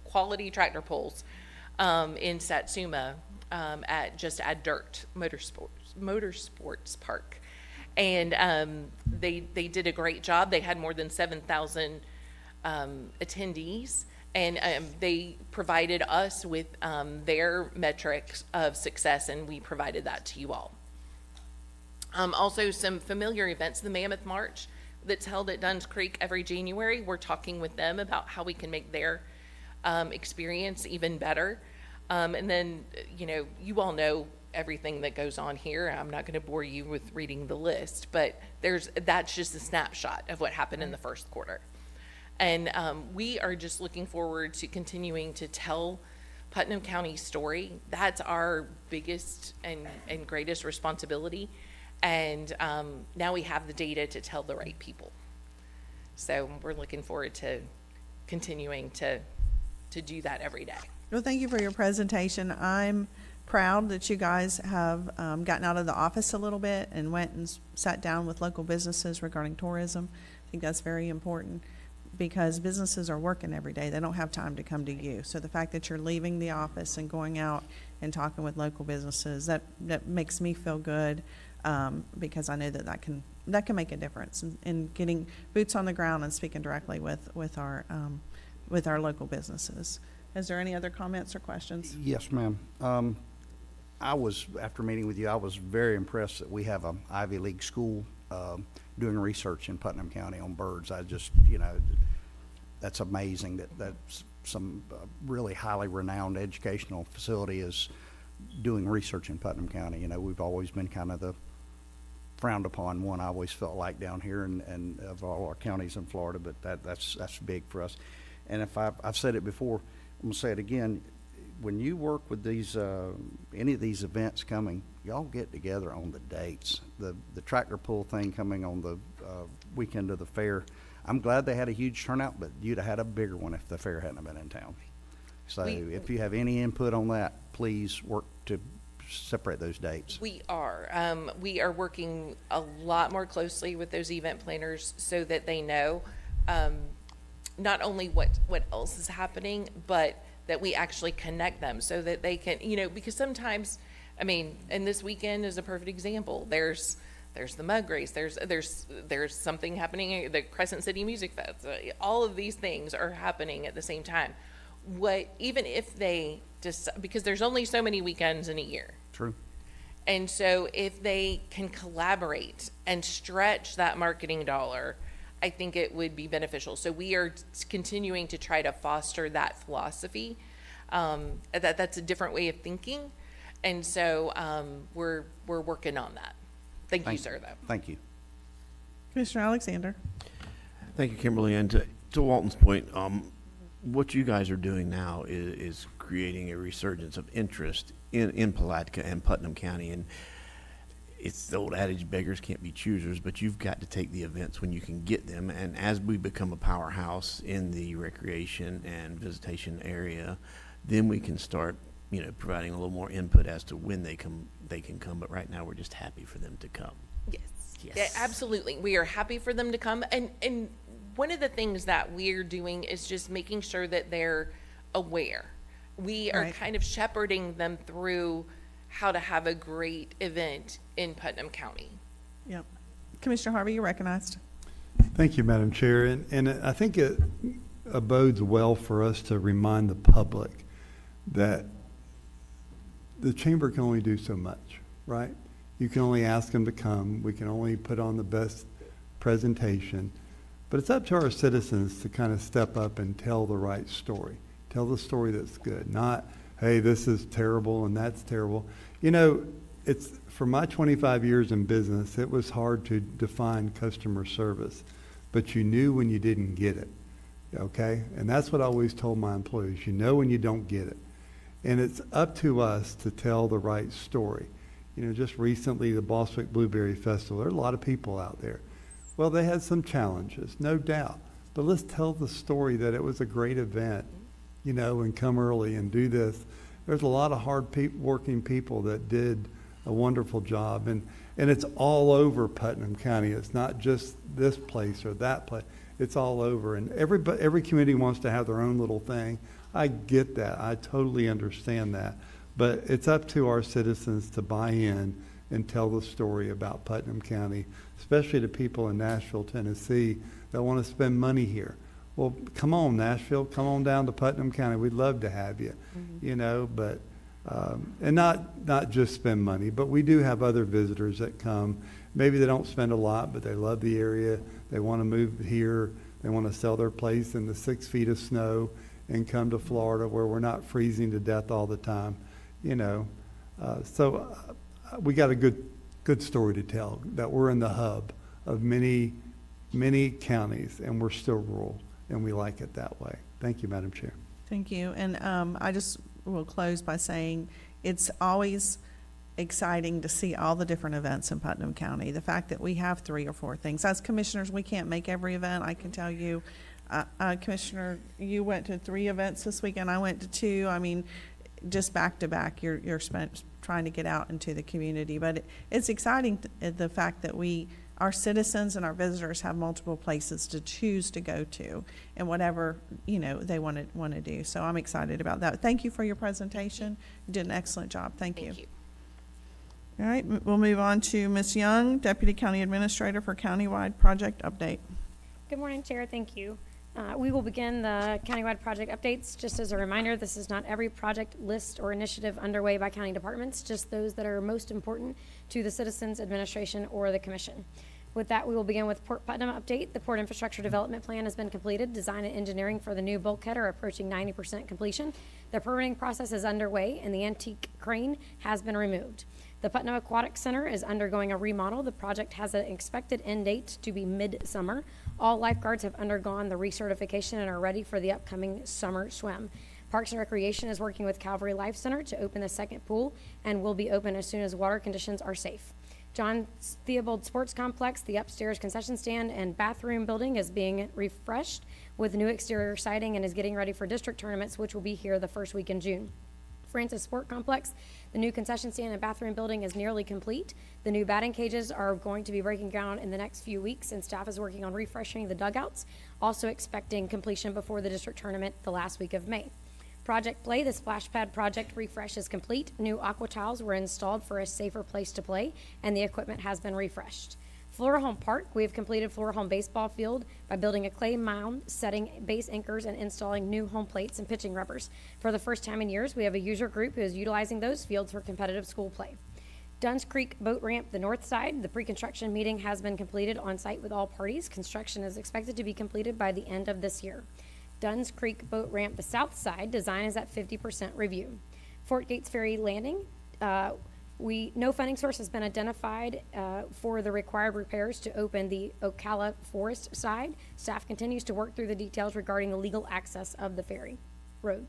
[SPEAKER 10] quality tractor pulls in Satsuma at Dirt Motorsports Park. And they did a great job. They had more than 7,000 attendees. And they provided us with their metrics of success, and we provided that to you all. Also, some familiar events, the Mammoth March that's held at Dunn's Creek every January. We're talking with them about how we can make their experience even better. And then, you all know everything that goes on here. I'm not going to bore you with reading the list, but that's just a snapshot of what happened in the first quarter. And we are just looking forward to continuing to tell Putnam County's story. That's our biggest and greatest responsibility. And now we have the data to tell the right people. So we're looking forward to continuing to do that every day.
[SPEAKER 1] Well, thank you for your presentation. I'm proud that you guys have gotten out of the office a little bit and went and sat down with local businesses regarding tourism. I think that's very important, because businesses are working every day. They don't have time to come to you. So the fact that you're leaving the office and going out and talking with local businesses, that makes me feel good, because I know that can make a difference in getting boots on the ground and speaking directly with our local businesses. Is there any other comments or questions?
[SPEAKER 3] Yes, ma'am. After meeting with you, I was very impressed that we have an Ivy League school doing research in Putnam County on birds. I just, that's amazing that's some really highly renowned educational facility is doing research in Putnam County. We've always been kind of the frowned upon one, I always felt like, down here and of all our counties in Florida, but that's big for us. And if I've said it before, I'm gonna say it again. When you work with these any of these events coming, y'all get together on the dates. The tractor pull thing coming on the weekend of the fair, I'm glad they had a huge turnout, but you'd have had a bigger one if the fair hadn't been in town. So if you have any input on that, please work to separate those dates.
[SPEAKER 10] We are working a lot more closely with those event planners so that they know not only what else is happening, but that we actually connect them so that they can, because sometimes, and this weekend is a perfect example. There's the mug race. There's something happening. The Crescent City Music Fest. All of these things are happening at the same time. Even if they just, because there's only so many weekends in a year.
[SPEAKER 3] True.
[SPEAKER 10] And so if they can collaborate and stretch that marketing dollar, I think it would be beneficial. So we are continuing to try to foster that philosophy. That's a different way of thinking. And so we're working on that. Thank you, sir, though.
[SPEAKER 3] Thank you.
[SPEAKER 1] Commissioner Alexander.
[SPEAKER 5] Thank you, Kimberly. And to Walton's point, what you guys are doing now is creating a resurgence of interest in Palatka and Putnam County. And it's the old adage, beggars can't be choosers, but you've got to take the events when you can get them. And as we become a powerhouse in the recreation and visitation area, then we can start, providing a little more input as to when they can come. But right now, we're just happy for them to come.
[SPEAKER 10] Yes.
[SPEAKER 5] Yes.
[SPEAKER 10] Yeah, absolutely. We are happy for them to come. And one of the things that we're doing is just making sure that they're aware. We are
[SPEAKER 1] Right.
[SPEAKER 10] kind of shepherding them through how to have a great event in Putnam County.
[SPEAKER 1] Yep. Commissioner Harvey, you're recognized.
[SPEAKER 4] Thank you, Madam Chair. And I think it abodes well for us to remind the public that the chamber can only do so much, right? You can only ask them to come. We can only put on the best presentation. But it's up to our citizens to kind of step up and tell the right story. Tell the story that's good, not, hey, this is terrible and that's terrible. It's for my 25 years in business, it was hard to define customer service, but you knew when you didn't get it, okay? And that's what I always told my employees. You know when you don't get it. And it's up to us to tell the right story. Just recently, the Boswick Blueberry Festival, there are a lot of people out there. Well, they had some challenges, no doubt. But let's tell the story that it was a great event, and come early and do this. There's a lot of working people that did a wonderful job. And it's all over Putnam County. It's not just this place or that place. It's all over. And every community wants to have their own little thing. I get that. I totally understand that. But it's up to our citizens to buy in and tell the story about Putnam County, especially to people in Nashville, Tennessee that want to spend money here. Well, come on, Nashville, come on down to Putnam County. We'd love to have you, but, and not just spend money, but we do have other visitors that come. Maybe they don't spend a lot, but they love the area. They want to move here. They want to sell their place in the 6 feet of snow and come to Florida where we're not freezing to death all the time, So we got a good story to tell, that we're in the hub of many counties, and we're still rural, and we like it that way. Thank you, Madam Chair.
[SPEAKER 1] Thank you. And I just will close by saying it's always exciting to see all the different events in Putnam County. The fact that we have 3 or 4 things. As commissioners, we can't make every event. I can tell you, Commissioner, you went to 3 events this weekend. I went to 2. I mean, just back to back, you're spent trying to get out into the community. But it's exciting, the fact that our citizens and our visitors have multiple places to choose to go to, and whatever they want to do. So I'm excited about that. Thank you for your presentation. You did an excellent job. Thank you. All right, we'll move on to Ms. Young, Deputy County Administrator for Countywide Project Update.
[SPEAKER 11] Good morning, Chair. Thank you. We will begin the countywide project updates. Just as a reminder, this is not every project list or initiative underway by county departments, just those that are most important to the citizens, administration, or the commission. With that, we will begin with Port Putnam update. The Port Infrastructure Development Plan has been completed. Design and engineering for the new bulkhead are approaching 90% completion. The permitting process is underway, and the antique crane has been removed. The Putnam Aquatic Center is undergoing a remodel. The project has an expected end date to be mid-summer. All lifeguards have undergone the recertification and are ready for the upcoming summer swim. Parks and Recreation is working with Calvary Life Center to open the second pool and will be open as soon as water conditions are safe. John Theobald Sports Complex, the upstairs concession stand and bathroom building is being refreshed with new exterior siding and is getting ready for district tournaments, which will be here the first week in June. Francis Sport Complex, the new concession stand and bathroom building is nearly complete. The new batting cages are going to be breaking ground in the next few weeks, and staff is working on refreshing the dugouts, also expecting completion before the district tournament the last week of May. Project Play, the splash pad project refresh is complete. New aqua tiles were installed for a safer place to play, and the equipment has been refreshed. Flora Home Park, we have completed Flora Home Baseball Field by building a clay mound, setting base anchors, and installing new home plates and pitching rubbers. For the first time in years, we have a user group who is utilizing those fields for competitive school play. Dunn's Creek Boat Ramp, the north side, the pre-construction meeting has been completed on site with all parties. Construction is expected to be completed by the end of this year. Dunn's Creek Boat Ramp, the south side, design is at 50% review. Fort Gates Ferry Landing, no funding source has been identified for the required repairs to open the Ocala Forest side. Staff continues to work through the details regarding the legal access of the ferry road.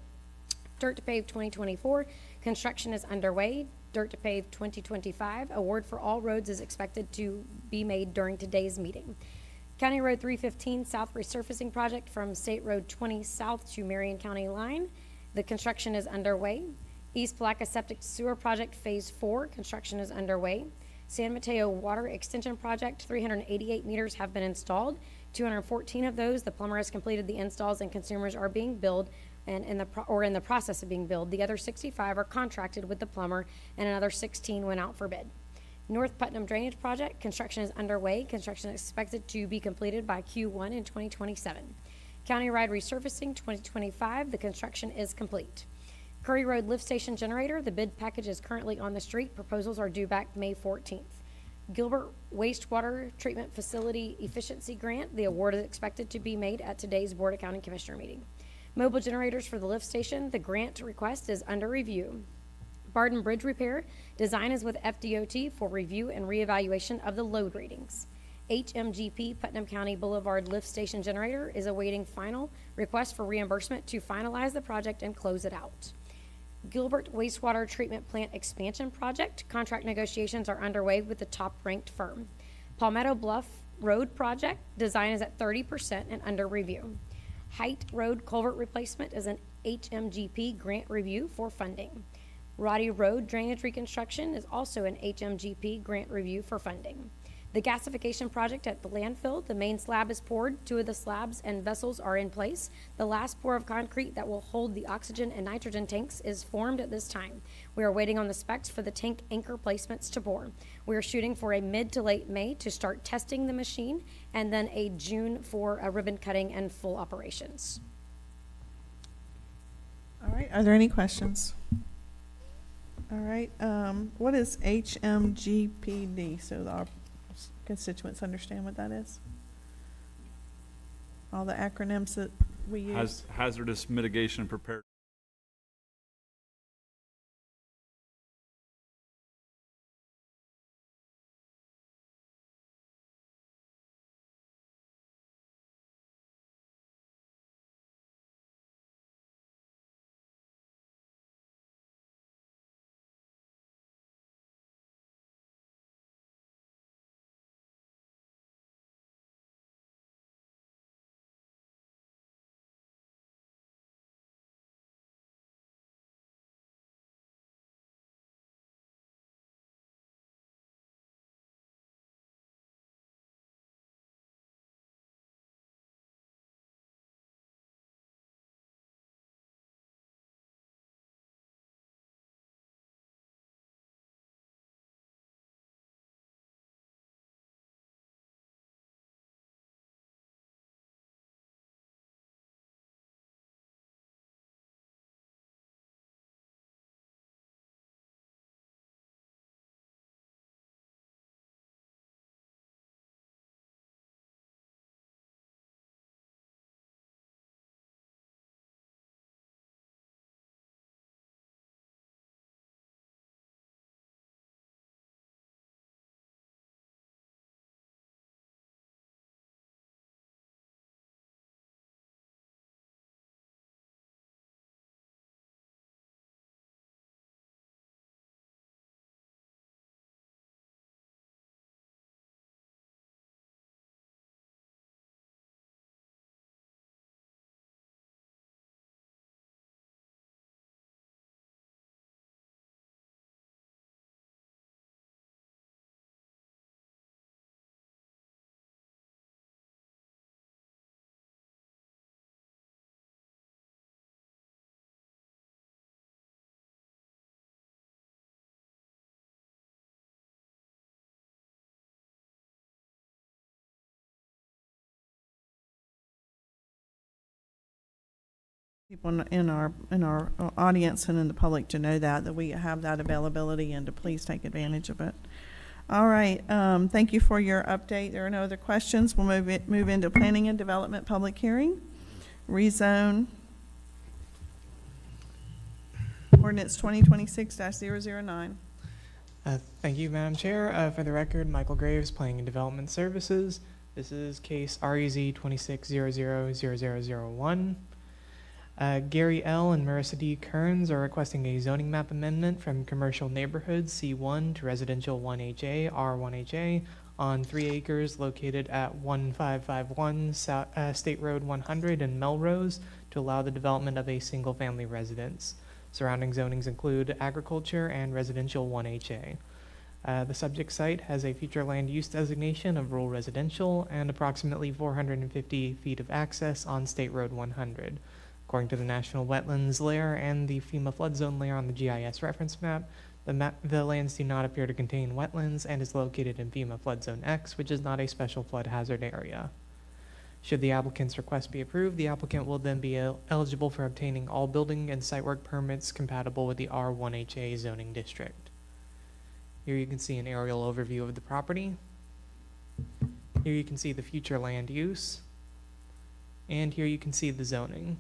[SPEAKER 11] Dirt to pave 2024, construction is underway. Dirt to pave 2025, award for all roads is expected to be made during today's meeting. County Road 315 South resurfacing project from State Road 20 South to Marion County line. The construction is underway. East Palatka Septic Sewer Project Phase 4, construction is underway. San Mateo Water Extension Project, 388 meters have been installed. 214 of those, the plumber has completed the installs and consumers are being billed and in the process of being billed. The other 65 are contracted with the plumber and another 16 went out for bid. North Putnam Drainage Project, construction is underway. Construction is expected to be completed by Q1 in 2027. County Ride Resurfacing 2025, the construction is complete. Curry Road Lift Station Generator, the bid package is currently on the street. Proposals are due back May 14th. Gilbert Wastewater Treatment Facility Efficiency Grant, the award is expected to be made at today's Board of County Commissioner meeting. Mobile generators for the lift station, the grant request is under review. Barden Bridge Repair, design is with FDOT for review and reevaluation of the load ratings. HMGP Putnam County Boulevard Lift Station Generator is awaiting final request for reimbursement to finalize the project and close it out. Gilbert Wastewater Treatment Plant Expansion Project, contract negotiations are underway with the top-ranked firm. Palmetto Bluff Road Project, design is at 30% and under review. Height Road Culvert Replacement is an HMGP grant review for funding. Roddy Road Drainage Reconstruction is also an HMGP grant review for funding. The gasification project at the landfill, the main slab is poured, 2 of the slabs and vessels are in place. The last pour of concrete that will hold the oxygen and nitrogen tanks is formed at this time. We are waiting on the specs for the tank anchor placements to pour. We are shooting for a mid to late May to start testing the machine, and then a June for a ribbon cutting and full operations.
[SPEAKER 1] All right, are there any questions? All right, what is HMGPD, so our constituents understand what that is? All the acronyms that we use.
[SPEAKER 12] Hazardous mitigation and preparedness.
[SPEAKER 1] People in our audience and in the public to know that we have that availability and to please take advantage of it. All right, thank you for your update. There are no other questions. We'll move into planning and development public hearing. Rezone ordinance 2026-009.
[SPEAKER 13] Thank you, Madam Chair. For the record, Michael Graves, Planning and Development Services. This is case REZ 26000001. Gary L. and Marissa D. Kearns are requesting a zoning map amendment from commercial neighborhood C1 to residential 1HA, R1HA on 3 acres located at 1551 State Road 100 in Melrose to allow the development of a single-family residence. Surrounding zonings include agriculture and residential 1HA. The subject site has a future land use designation of rural residential and approximately 450 feet of access on State Road 100. According to the National Wetlands Layer and the FEMA flood zone layer on the GIS reference map, the lands do not appear to contain wetlands and is located in FEMA flood zone X, which is not a special flood hazard area. Should the applicant's request be approved, the applicant will then be eligible for obtaining all building and site work permits compatible with the R1HA zoning district. Here you can see an aerial overview of the property. Here you can see the future land use. And here you can see the zoning.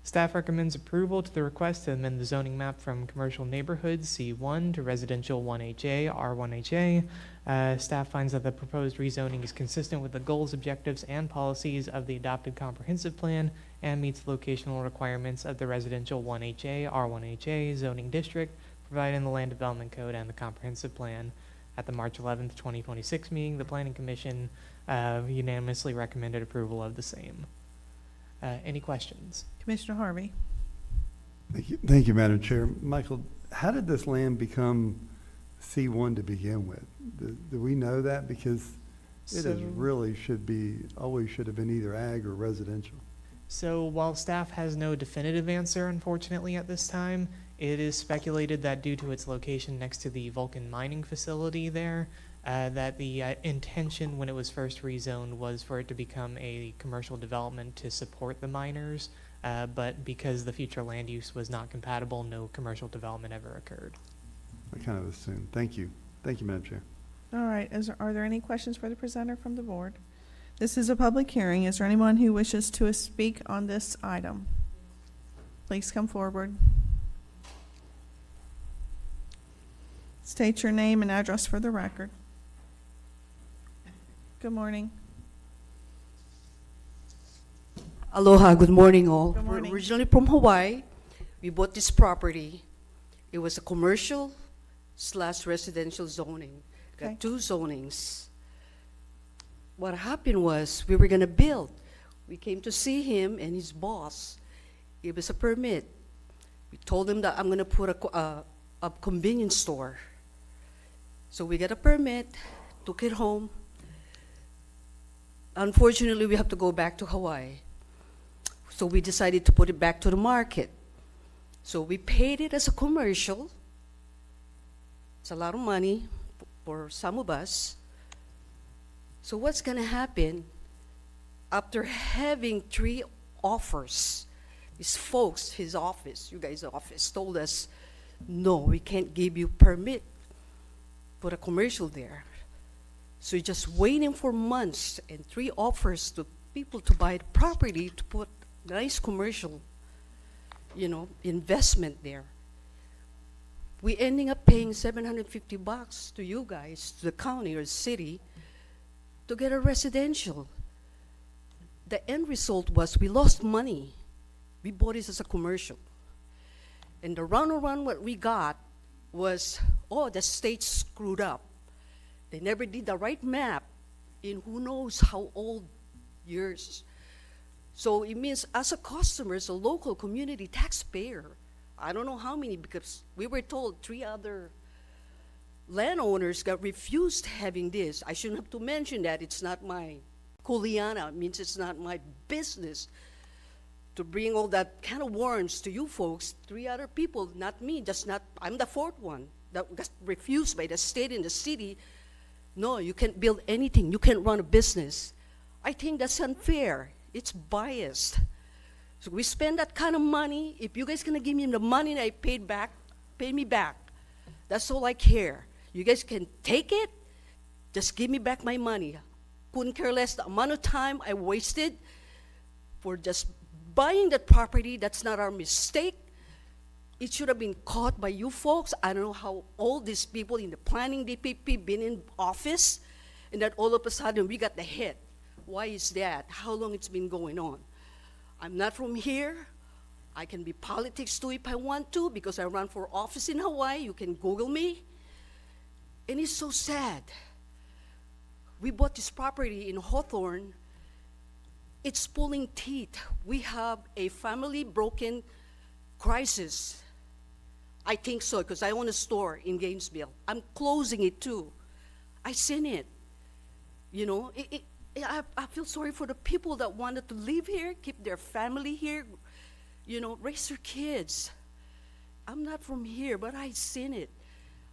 [SPEAKER 13] Staff recommends approval to the request to amend the zoning map from commercial neighborhood C1 to residential 1HA, R1HA. Staff finds that the proposed rezoning is consistent with the goals, objectives, and policies of the adopted comprehensive plan and meets the locational requirements of the residential 1HA, R1HA zoning district provided in the Land Development Code and the comprehensive plan. At the March 11th, 2026 meeting, the Planning Commission unanimously recommended approval of the same. Any questions?
[SPEAKER 1] Commissioner Harvey.
[SPEAKER 4] Thank you, Madam Chair. Michael, how did this land become C1 to begin with? Do we know that? Because it is really always should have been either ag or residential.
[SPEAKER 13] So while staff has no definitive answer, unfortunately, at this time, it is speculated that due to its location next to the Vulcan mining facility there, that the intention when it was first rezoned was for it to become a commercial development to support the miners, but because the future land use was not compatible, no commercial development ever occurred.
[SPEAKER 4] I kind of assumed. Thank you. Thank you, Madam Chair.
[SPEAKER 1] All right, are there any questions for the presenter from the board? This is a public hearing. Is there anyone who wishes to speak on this item? Please come forward. State your name and address for the record. Good morning.
[SPEAKER 14] Aloha, good morning all.
[SPEAKER 1] Good morning.
[SPEAKER 14] We're originally from Hawaii. We bought this property. It was a commercial/residential zoning.
[SPEAKER 1] Okay.
[SPEAKER 14] Got 2 zonings. What happened was we were gonna build. We came to see him and his boss gave us a permit. We told him that I'm gonna put a convenience store. So we got a permit, took it home. Unfortunately, we have to go back to Hawaii. So we decided to put it back to the market. So we paid it as a commercial. It's a lot of money for some of us. So what's gonna happen after having 3 offers? These folks, his office, you guys' office, told us, no, we can't give you permit, put a commercial there. So you're just waiting for months and 3 offers to people to buy the property to put nice commercial, investment there. We ending up paying $750 to you guys, to the county or the city, to get a residential. The end result was we lost money. We bought this as a commercial. And the runaround what we got was, the state screwed up. They never did the right map in who knows how old years. So it means as a customer, as a local community taxpayer, I don't know how many, because we were told 3 other landowners got refused having this. I shouldn't have to mention that. It's not my kuleana. It means it's not my business to bring all that kind of worms to you folks. 3 other people, not me, I'm the 4th one that got refused by the state and the city. No, you can't build anything. You can't run a business. I think that's unfair. It's biased. So we spend that kind of money. If you guys gonna give me the money I paid back, pay me back. That's all I care. You guys can take it, just give me back my money. Couldn't care less the amount of time I wasted for just buying that property. That's not our mistake. It should have been caught by you folks. I don't know how old these people in the planning DPP been in office, and that all of a sudden we got the hit. Why is that? How long it's been going on? I'm not from here. I can be politics too if I want to, because I run for office in Hawaii. You can Google me. And it's so sad. We bought this property in Hawthorne. It's pulling teeth. We have a family broken crisis. I think so, because I own a store in Gainesville. I'm closing it too. I seen it. You know, I feel sorry for the people that wanted to live here, keep their family here, you know, raise their kids. I'm not from here, but I seen it.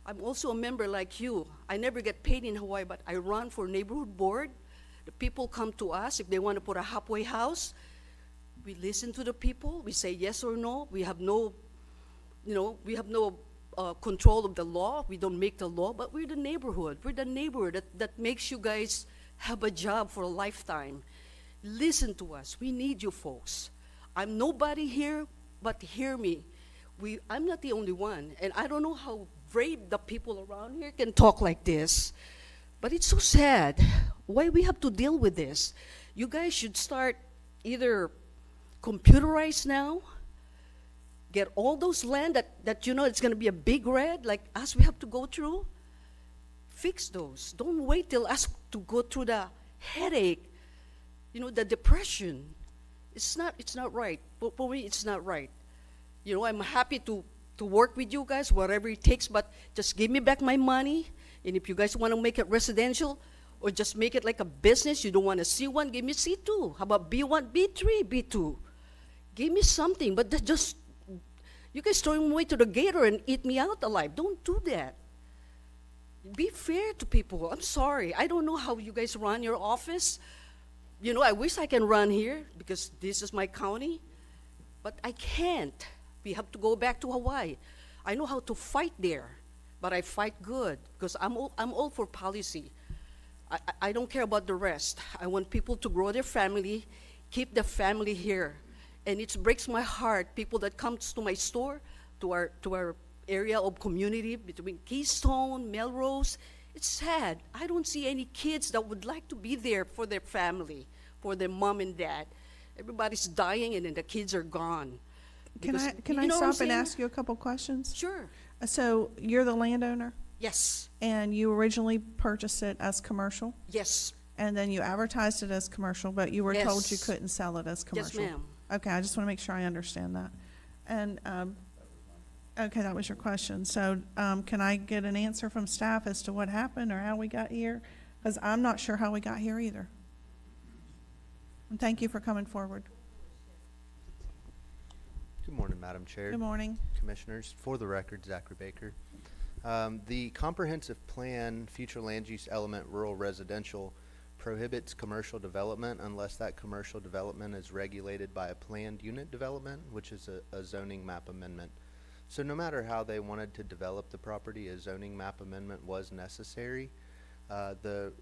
[SPEAKER 14] I'm also a member like you. I never get paid in Hawaii, but I run for neighborhood board. The people come to us if they want to put a halfway house. We listen to the people. We say yes or no. We have no, you know, we have no control of the law. We don't make the law, but we're the neighborhood. We're the neighborhood that makes you guys have a job for a lifetime. Listen to us. We need you folks. I'm nobody here, but hear me. I'm not the only one, and I don't know how brave the people around here can talk like this, but it's so sad. Why we have to deal with this? You guys should start either computerized now, get all those land that you know it's going to be a big red, like us we have to go through. Fix those. Don't wait till us to go through the headache, you know, the depression. It's not right. For me, it's not right. You know, I'm happy to work with you guys, whatever it takes, but just give me back my money. And if you guys want to make it residential or just make it like a business, you don't want a C1, give me C2. How about B1, B3, B2? Give me something, but just, you guys throw me away to the gator and eat me out alive. Don't do that. Be fair to people. I'm sorry. I don't know how you guys run your office. You know, I wish I can run here because this is my county, but I can't. We have to go back to Hawaii. I know how to fight there, but I fight good because I'm all for policy. I don't care about the rest. I want people to grow their family, keep the family here. And it breaks my heart, people that come to my store, to our area of community between Keystone, Melrose. It's sad. I don't see any kids that would like to be there for their family, for their mom and dad. Everybody's dying and then the kids are gone.
[SPEAKER 1] Can
[SPEAKER 14] Because-
[SPEAKER 1] I
[SPEAKER 14] you know what I'm
[SPEAKER 1] stop and
[SPEAKER 14] saying?
[SPEAKER 1] ask you a couple questions?
[SPEAKER 14] Sure.
[SPEAKER 1] So you're the landowner,
[SPEAKER 14] Yes.
[SPEAKER 1] and you originally purchased it as commercial,
[SPEAKER 14] Yes.
[SPEAKER 1] and then you advertised it as commercial, but you were told you
[SPEAKER 14] Yes.
[SPEAKER 1] couldn't sell it as commercial.
[SPEAKER 14] Yes, ma'am.
[SPEAKER 1] Okay, I just want to make sure I understand that. And, okay, that was your question. So, can I get an answer from staff as to what happened or how we got here? Because I'm not sure how we got here either. And thank you for coming forward.
[SPEAKER 15] Good morning, Madam Chair.
[SPEAKER 1] Good morning.
[SPEAKER 15] Commissioners. For the record, Zachary Baker. The comprehensive plan, future land use element, rural residential, prohibits commercial development unless that commercial development is regulated by a planned unit development, which is a zoning map amendment. So no matter how they wanted to develop the property, a zoning map amendment was necessary. The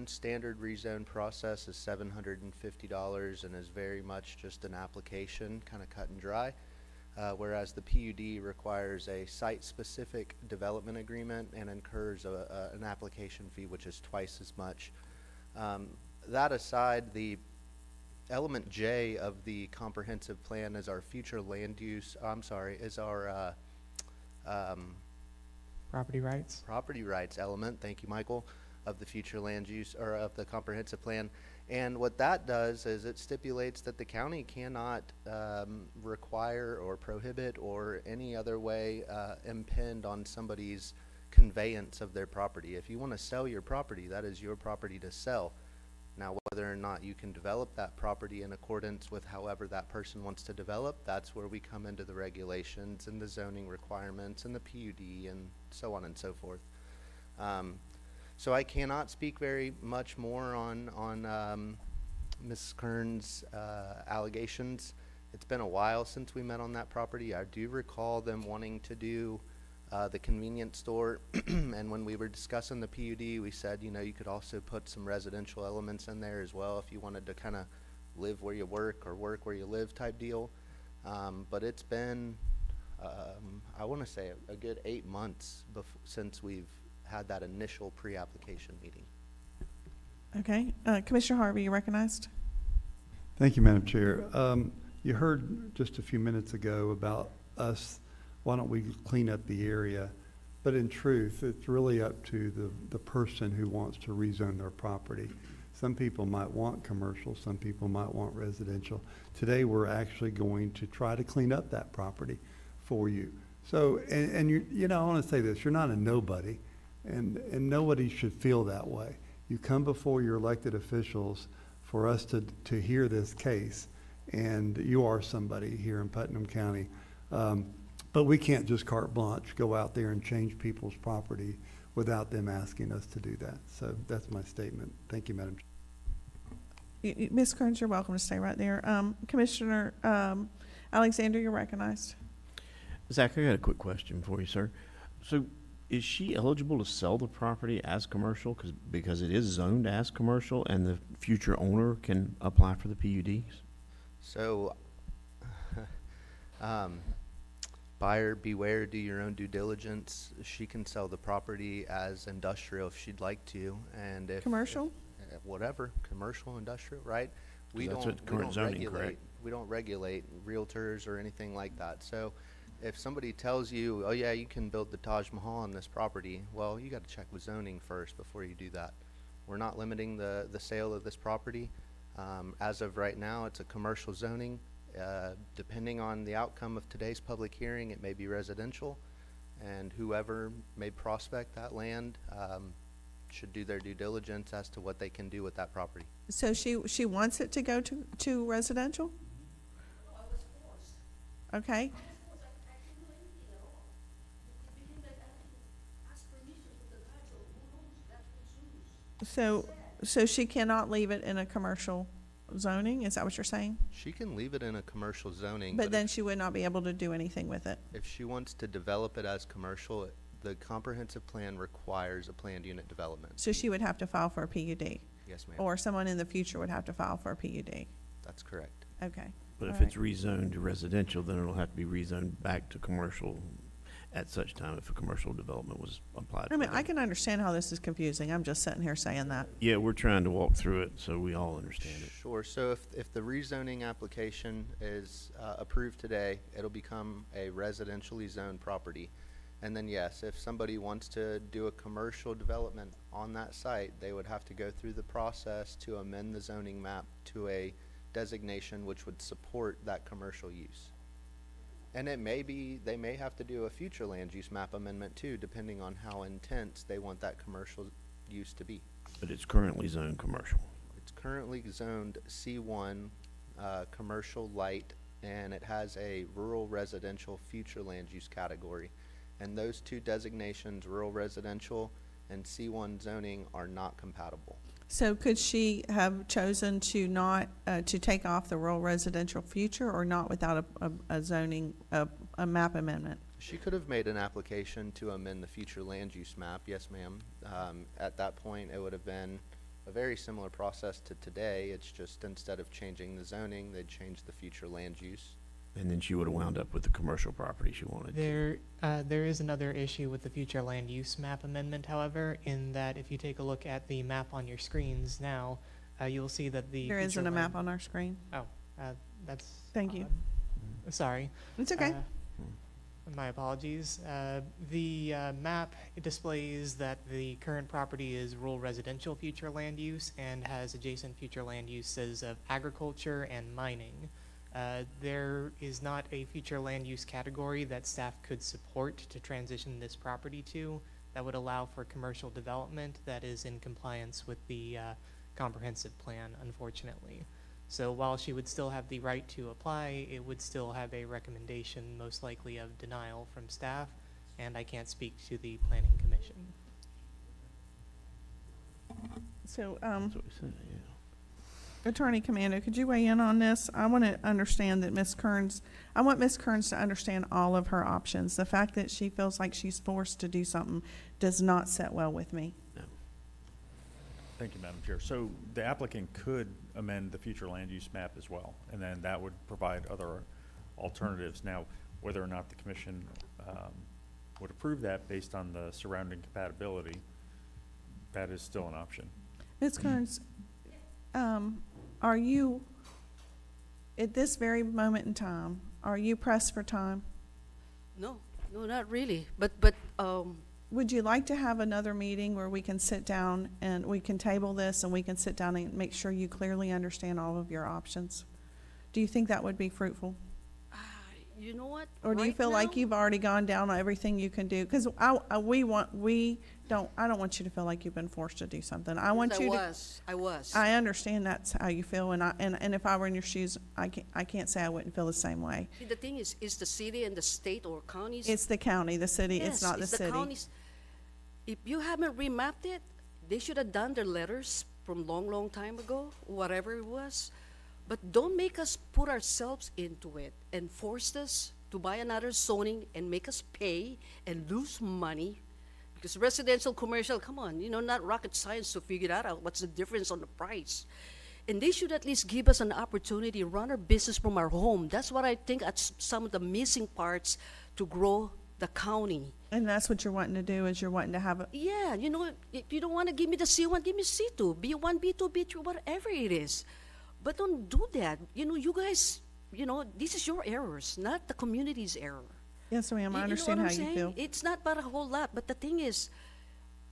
[SPEAKER 15] standard rezone process is $750 and is very much just an application, kind of cut and dry. Whereas the PUD requires a site-specific development agreement and incurs an application fee, which is twice as much. That aside, the element J of the comprehensive plan is our future land use, is our
[SPEAKER 13] Property rights.
[SPEAKER 15] property rights element, thank you, Michael, of the future land use, or of the comprehensive plan. And what that does is it stipulates that the county cannot require or prohibit or any other way impede on somebody's conveyance of their property. If you want to sell your property, that is your property to sell. Now, whether or not you can develop that property in accordance with however that person wants to develop, that's where we come into the regulations and the zoning requirements and the PUD and so on and so forth. So I cannot speak very much more on Ms. Kern's allegations. It's been a while since we met on that property. I do recall them wanting to do the convenience store, and when we were discussing the PUD, we said, you know, you could also put some residential elements in there as well if you wanted to kind of live where you work or work where you live type deal. But it's been, I want to say, a good 8 months since we've had that initial pre-application meeting.
[SPEAKER 1] Okay, Commissioner Harvey, you recognized?
[SPEAKER 4] Thank you, Madam Chair. You heard just a few minutes ago about us, why don't we clean up the area? But in truth, it's really up to the person who wants to rezone their property. Some people might want commercial, some people might want residential. Today, we're actually going to try to clean up that property for you. So, and you know, I want to say this, you're not a nobody, and nobody should feel that way. You come before your elected officials for us to hear this case, and you are somebody here in Putnam County. But we can't just carte blanche go out there and change people's property without them asking us to do that. So that's my statement. Thank you, Madam Chair.
[SPEAKER 1] Ms. Kearns, you're welcome to stay right there. Commissioner Alexander, you're recognized.
[SPEAKER 5] Zach, I got a quick question for you, sir. So is she eligible to sell the property as commercial because it is zoned as commercial and the future owner can apply for the PUDs?
[SPEAKER 15] So, buyer beware, do your own due diligence. She can sell the property as industrial if she'd like to, and if
[SPEAKER 1] Commercial?
[SPEAKER 15] whatever, commercial, industrial, right?
[SPEAKER 5] That's what current zoning,
[SPEAKER 15] regulate.
[SPEAKER 5] correct?
[SPEAKER 15] We don't regulate realtors or anything like that. So, if somebody tells you, oh yeah, you can build the Taj Mahal on this property, well, you got to check with zoning first before you do that. We're not limiting the sale of this property. As of right now, it's a commercial zoning. Depending on the outcome of today's public hearing, it may be residential, and whoever may prospect that land should do their due diligence as to what they can do with that property.
[SPEAKER 1] So she wants it to go to residential? Okay. So she cannot leave it in a commercial zoning? Is that what you're saying?
[SPEAKER 15] She can leave it in a commercial zoning,
[SPEAKER 1] But then she would not be able to do anything with it?
[SPEAKER 15] if she wants to develop it as commercial, the comprehensive plan requires a planned unit development.
[SPEAKER 1] So she would have to file for a PUD?
[SPEAKER 15] Yes, ma'am.
[SPEAKER 1] Or someone in the future would have to file for a PUD?
[SPEAKER 15] That's correct.
[SPEAKER 1] Okay.
[SPEAKER 5] But if
[SPEAKER 1] All
[SPEAKER 5] it's rezoned to residential, then it'll have to be rezoned back to commercial at such time if a commercial development was applied.
[SPEAKER 1] I mean,
[SPEAKER 5] for.
[SPEAKER 1] I can understand how this is confusing. I'm just sitting here saying that.
[SPEAKER 5] Yeah, we're trying to walk through it so we all understand it.
[SPEAKER 15] Sure. So if the rezoning application is approved today, it'll become a residentially zoned property. And then yes, if somebody wants to do a commercial development on that site, they would have to go through the process to amend the zoning map to a designation which would support that commercial use. And it may be, they may have to do a future land use map amendment too, depending on how intense they want that commercial use to be.
[SPEAKER 5] But it's currently zoned commercial.
[SPEAKER 15] It's currently zoned C1, commercial light, and it has a rural residential future land use category. And those two designations, rural residential and C1 zoning, are not compatible.
[SPEAKER 1] So could she have chosen to not, to take off the rural residential future or not without a zoning, a map amendment?
[SPEAKER 15] She could have made an application to amend the future land use map, yes ma'am. At that point, it would have been a very similar process to today. It's just instead of changing the zoning, they'd change the future land use.
[SPEAKER 5] And then she would have wound up with the commercial property she wanted.
[SPEAKER 13] There is another issue with the future land use map amendment, however, in that if you take a look at the map on your screens now, you'll see that the
[SPEAKER 1] There isn't
[SPEAKER 13] future
[SPEAKER 1] a map
[SPEAKER 13] land-
[SPEAKER 1] on our screen.
[SPEAKER 13] Oh, that's.
[SPEAKER 1] Thank you.
[SPEAKER 13] Sorry.
[SPEAKER 1] It's okay.
[SPEAKER 13] My apologies. The map displays that the current property is rural residential future land use and has adjacent future land uses of agriculture and mining. There is not a future land use category that staff could support to transition this property to that would allow for commercial development that is in compliance with the comprehensive plan, unfortunately. So while she would still have the right to apply, it would still have a recommendation, most likely of denial from staff, and I can't speak to the planning commission.
[SPEAKER 1] So,
[SPEAKER 5] That's what we said, yeah.
[SPEAKER 1] Attorney Commando, could you weigh in on this? I want to understand that I want Ms. Kearns to understand all of her options. The fact that she feels like she's forced to do something does not sit well with me.
[SPEAKER 5] No.
[SPEAKER 12] Thank you, Madam Chair. So the applicant could amend the future land use map as well, and then that would provide other alternatives. Now, whether or not the commission would approve that based on the surrounding compatibility, that is still an option.
[SPEAKER 1] Ms. Kearns, are you at this very moment in time, are you pressed for time?
[SPEAKER 14] No, no, not really. But
[SPEAKER 1] Would you like to have another meeting where we can sit down and we can table this and we can sit down and make sure you clearly understand all of your options? Do you think that would be fruitful?
[SPEAKER 14] you know what?
[SPEAKER 1] Or do you
[SPEAKER 14] Right
[SPEAKER 1] feel like
[SPEAKER 14] now-
[SPEAKER 1] you've already gone down on everything you can do? Because I don't want you to feel like you've been forced to do something. I want you to.
[SPEAKER 14] I was.
[SPEAKER 1] I understand that's how you feel, and if I were in your shoes, I can't say I wouldn't feel the same way.
[SPEAKER 14] See, the thing is the city and the state or counties.
[SPEAKER 1] It's the county, the city, it's
[SPEAKER 14] Yes,
[SPEAKER 1] not the
[SPEAKER 14] it's
[SPEAKER 1] city.
[SPEAKER 14] counties. If you haven't remapped it, they should have done their letters from long time ago, whatever it was. But don't make us put ourselves into it and force us to buy another zoning and make us pay and lose money. Because residential, commercial, come on, not rocket science to figure that out. What's the difference on the price? And they should at least give us an opportunity to run our business from our home. That's what I think that's some of the missing parts to grow the county.
[SPEAKER 1] And that's what you're wanting to do, is you're wanting to have a,
[SPEAKER 14] Yeah, if you don't want to give me the C1, give me C2, B1, B2, B3, whatever it is. But don't do that. You guys, this is your errors, not the community's error.
[SPEAKER 1] yes, ma'am, I
[SPEAKER 14] You know
[SPEAKER 1] understand
[SPEAKER 14] what
[SPEAKER 1] how
[SPEAKER 14] I'm
[SPEAKER 1] you
[SPEAKER 14] saying?
[SPEAKER 1] feel.
[SPEAKER 14] It's not about a whole lot, but the thing is,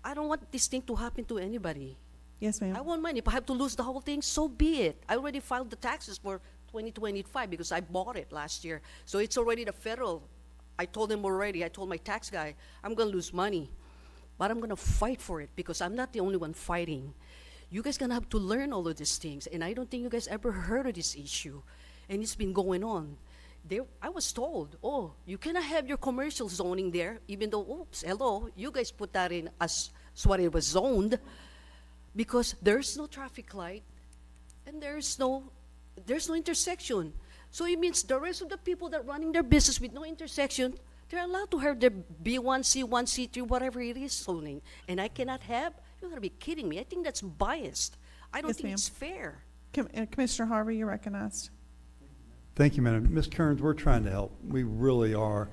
[SPEAKER 14] I don't want this thing to happen to anybody.
[SPEAKER 1] Yes,
[SPEAKER 14] I
[SPEAKER 1] ma'am.
[SPEAKER 14] won't mind. If I have to lose the whole thing, so be it. I already filed the taxes for 2025 because I bought it last year. So it's already the federal. I told him already, I told my tax guy, I'm going to lose money. But I'm going to fight for it because I'm not the only one fighting. You guys going to have to learn all of these things. And I don't think you guys ever heard of this issue. And it's been going on. I was told, oh, you cannot have your commercial zoning there, even though, oops, hello, you guys put that in as what it was zoned, because there's no traffic light and there's no intersection. So it means the rest of the people that running their business with no intersection, they're allowed to have their B1, C1, C3, whatever it is zoning. And I cannot have? You're going to be kidding me. I think that's biased. I don't
[SPEAKER 1] Yes,
[SPEAKER 14] think
[SPEAKER 1] ma'am.
[SPEAKER 14] it's fair.
[SPEAKER 1] Commissioner Harvey, you're recognized.
[SPEAKER 4] Thank you, Madam. Ms. Kearns, we're trying to help. We really are.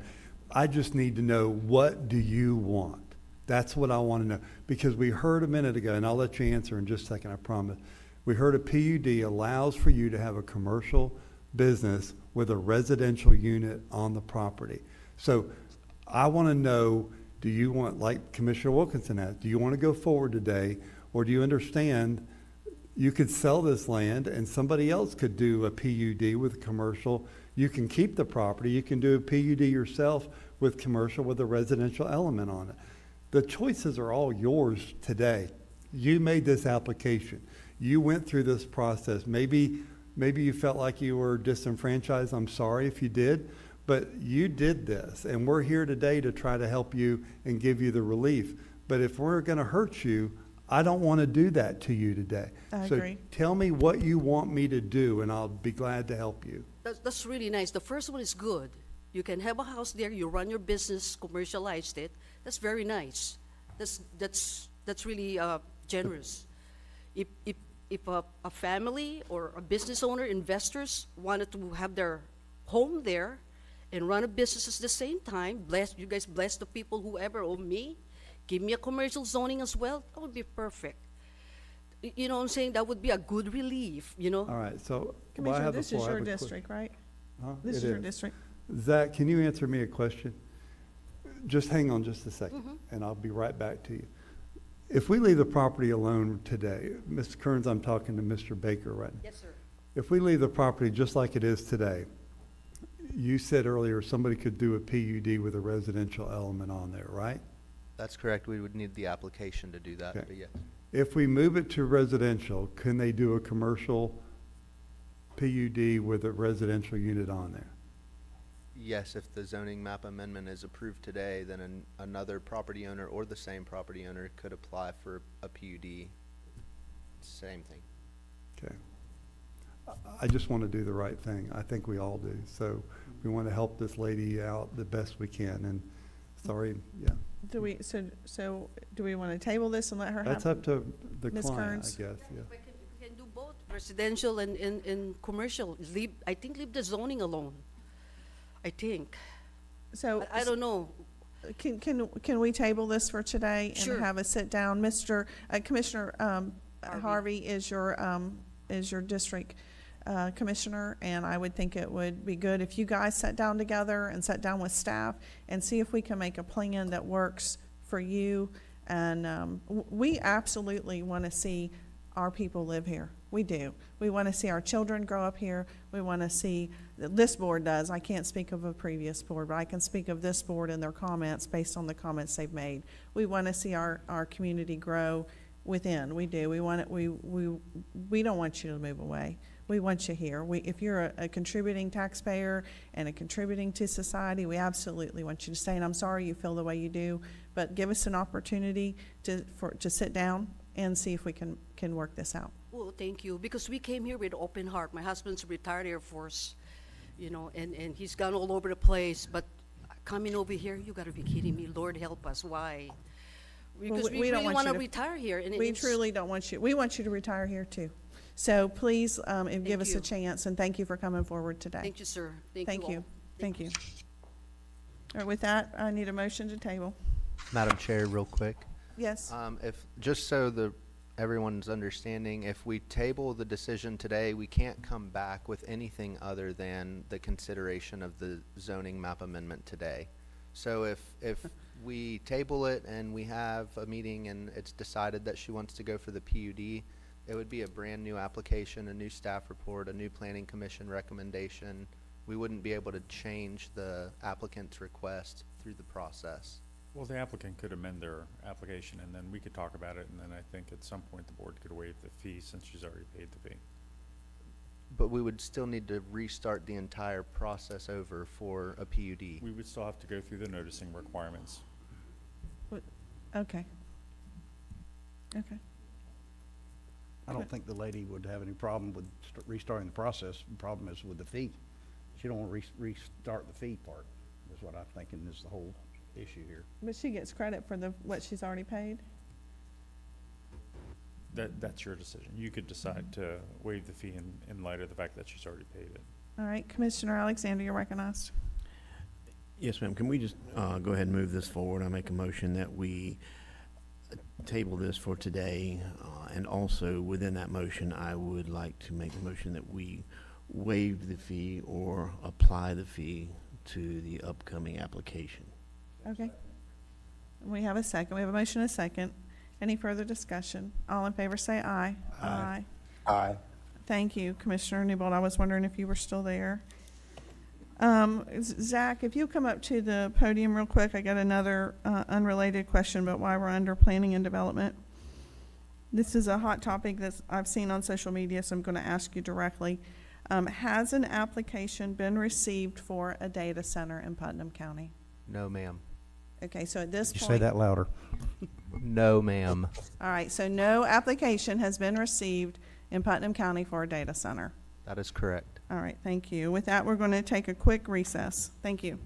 [SPEAKER 4] I just need to know, what do you want? That's what I want to know. Because we heard a minute ago, and I'll let you answer in just a second, I promise. We heard a PUD allows for you to have a commercial business with a residential unit on the property. So I want to know, do you want, like Commissioner Wilkinson asked, do you want to go forward today, or do you understand you could sell this land and somebody else could do a PUD with commercial? You can keep the property. You can do a PUD yourself with commercial with a residential element on it. The choices are all yours today. You made this application. You went through this process. Maybe you felt like you were disenfranchised. I'm sorry if you did, but you did this, and we're here today to try to help you and give you the relief. But if we're going to hurt you, I don't want to do that to you today.
[SPEAKER 1] I
[SPEAKER 4] So
[SPEAKER 1] agree.
[SPEAKER 4] tell me what you want me to do, and I'll be glad to help you.
[SPEAKER 14] That's really nice. The first one is good. You can have a house there, you run your business, commercialized it. That's very nice. That's really generous. If a family or a business owner, investors wanted to have their home there and run a business at the same time, you guys bless the people, whoever, or me, give me a commercial zoning as well, that would be perfect. You know what I'm saying? That would be a good relief,
[SPEAKER 4] All right, so well, I
[SPEAKER 1] Commissioner,
[SPEAKER 4] have the
[SPEAKER 1] this
[SPEAKER 4] floor.
[SPEAKER 1] is
[SPEAKER 4] I have
[SPEAKER 1] your
[SPEAKER 4] a quick-
[SPEAKER 1] district, right?
[SPEAKER 4] Huh?
[SPEAKER 1] This
[SPEAKER 4] It
[SPEAKER 1] is your district.
[SPEAKER 4] Zach, can you answer me a question? Just hang on just a second, and I'll be right back to you. If we leave the property alone today, Mr. Kearns, I'm talking to Mr. Baker right now.
[SPEAKER 14] Yes, sir.
[SPEAKER 4] If we leave the property just like it is today, you said earlier somebody could do a PUD with a residential element on there, right?
[SPEAKER 15] That's correct. We would need the application to do that,
[SPEAKER 4] Okay.
[SPEAKER 15] but yes.
[SPEAKER 4] If we move it to residential, can they do a commercial PUD with a residential unit on there?
[SPEAKER 15] Yes, if the zoning map amendment is approved today, then another property owner or the same property owner could apply for a PUD. Same thing.
[SPEAKER 4] Okay. I just want to do the right thing. I think we all do. So we want to help this lady out the best we can. And sorry, yeah.
[SPEAKER 1] Do we want to table this and let her have?
[SPEAKER 4] That's up to the
[SPEAKER 1] Ms.
[SPEAKER 4] client, I
[SPEAKER 1] Kearns?
[SPEAKER 4] guess, yeah.
[SPEAKER 14] We can do both, residential and commercial. I think leave the zoning alone. I think.
[SPEAKER 1] So
[SPEAKER 14] I don't know.
[SPEAKER 1] Can we table this for today
[SPEAKER 14] Sure.
[SPEAKER 1] and have a sit down? Commissioner Harvey is your district. Commissioner, and I would think it would be good if you guys sat down together and sat down with staff and see if we can make a plan that works for you. And we absolutely want to see our people live here. We do. We want to see our children grow up here. We want to see, this board does. I can't speak of a previous board, but I can speak of this board and their comments based on the comments they've made. We want to see our community grow within. We do. We want it. We don't want you to move away. We want you here. If you're a contributing taxpayer and a contributing to society, we absolutely want you to stay. And I'm sorry you feel the way you do, but give us an opportunity to sit down and see if we can work this out.
[SPEAKER 14] Well, thank you, because we came here with open heart. My husband's a retired Air Force, you know, and he's gone all over the place, but coming over here, you gotta be kidding me. Lord help us, why? Because we
[SPEAKER 1] don't
[SPEAKER 14] really
[SPEAKER 1] want
[SPEAKER 14] wanna
[SPEAKER 1] you to-
[SPEAKER 14] retire here. And
[SPEAKER 1] We
[SPEAKER 14] it's-
[SPEAKER 1] truly don't want you. We want you to retire here too. So please, give us a
[SPEAKER 14] you.
[SPEAKER 1] chance, and thank you for coming forward today.
[SPEAKER 14] Thank you, sir.
[SPEAKER 1] Thank you.
[SPEAKER 14] all.
[SPEAKER 1] Thank you. All right, with that, I need a motion to table.
[SPEAKER 15] Madam Chair, real quick.
[SPEAKER 1] Yes.
[SPEAKER 15] If, just so everyone's understanding, if we table the decision today, we can't come back with anything other than the consideration of the zoning map amendment today. So if we table it and we have a meeting and it's decided that she wants to go for the PUD, it would be a brand new application, a new staff report, a new planning commission recommendation. We wouldn't be able to change the applicant's request through the process.
[SPEAKER 12] Well, the applicant could amend their application, and then we could talk about it, and then I think at some point the board could waive the fee since she's already paid the fee.
[SPEAKER 15] But we would still need to restart the entire process over for a PUD.
[SPEAKER 12] We would still have to go through the noticing requirements.
[SPEAKER 1] Okay. Okay.
[SPEAKER 3] I don't think the lady would have any problem with restarting the process. The problem is with the fee. She don't want to restart the fee part, is what I'm thinking is the whole issue here.
[SPEAKER 1] But she gets credit for what she's already paid?
[SPEAKER 12] That's your decision. You could decide to waive the fee in light of the fact that she's already paid it.
[SPEAKER 1] All right, Commissioner Alexander, you're recognized.
[SPEAKER 5] Yes, ma'am. Can we just go ahead and move this forward? I make a motion that we table this for today. And also within that motion, I would like to make a motion that we waive the fee or apply the fee to the upcoming application.
[SPEAKER 1] Okay. We have a second. We have a motion and a second. Any further discussion? All in favor say aye. Aye.
[SPEAKER 16] Aye.
[SPEAKER 1] Thank you, Commissioner Newbold. I was wondering if you were still there. Zach, if you come up to the podium real quick, I got another unrelated question, but while we're under planning and development. This is a hot topic that I've seen on social media, so I'm going to ask you directly. Has an application been received for a data center in Putnam County?
[SPEAKER 15] No, ma'am.
[SPEAKER 1] Okay, so at this
[SPEAKER 3] You
[SPEAKER 1] point.
[SPEAKER 3] say that louder.
[SPEAKER 15] No, ma'am.
[SPEAKER 1] All right, so no application has been received in Putnam County for a data center.
[SPEAKER 15] That is correct.
[SPEAKER 1] All right, thank you. With that, we're going to take a quick recess. Thank you.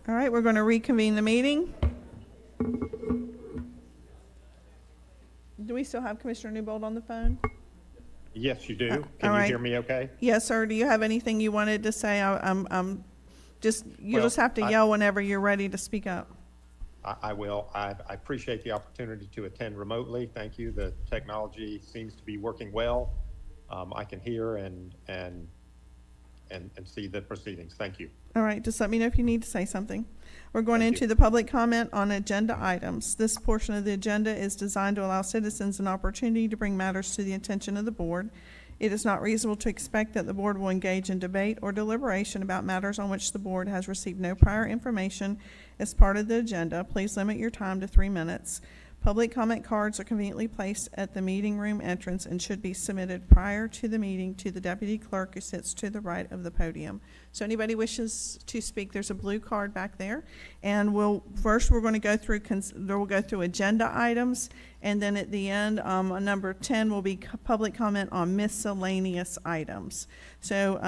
[SPEAKER 1] All right, we're going to reconvene the meeting. Do we still have Commissioner Newbold on the phone?
[SPEAKER 16] Yes, you do.
[SPEAKER 1] all
[SPEAKER 16] Can you
[SPEAKER 1] right.
[SPEAKER 16] hear me okay?
[SPEAKER 1] Yes, sir. Do you have anything you wanted to say? You'll
[SPEAKER 16] Well,
[SPEAKER 1] just have to yell whenever you're ready to speak up.
[SPEAKER 16] I will. I appreciate the opportunity to attend remotely. Thank you. The technology seems to be working well. I can hear and see the proceedings. Thank you.
[SPEAKER 1] All right, just let me know if you need to say something. We're going into the public comment on agenda items. This portion of the agenda is designed to allow citizens an opportunity to bring matters to the attention of the board. It is not reasonable to expect that the board will engage in debate or deliberation about matters on which the board has received no prior information as part of the agenda. Please limit your time to 3 minutes. Public comment cards are conveniently placed at the meeting room entrance and should be submitted prior to the meeting to the deputy clerk who sits to the right of the podium. So anybody wishes to speak, there's a blue card back there. And we're going to go through, we'll go through agenda items, and then at the end, number 10 will be public comment on miscellaneous items. So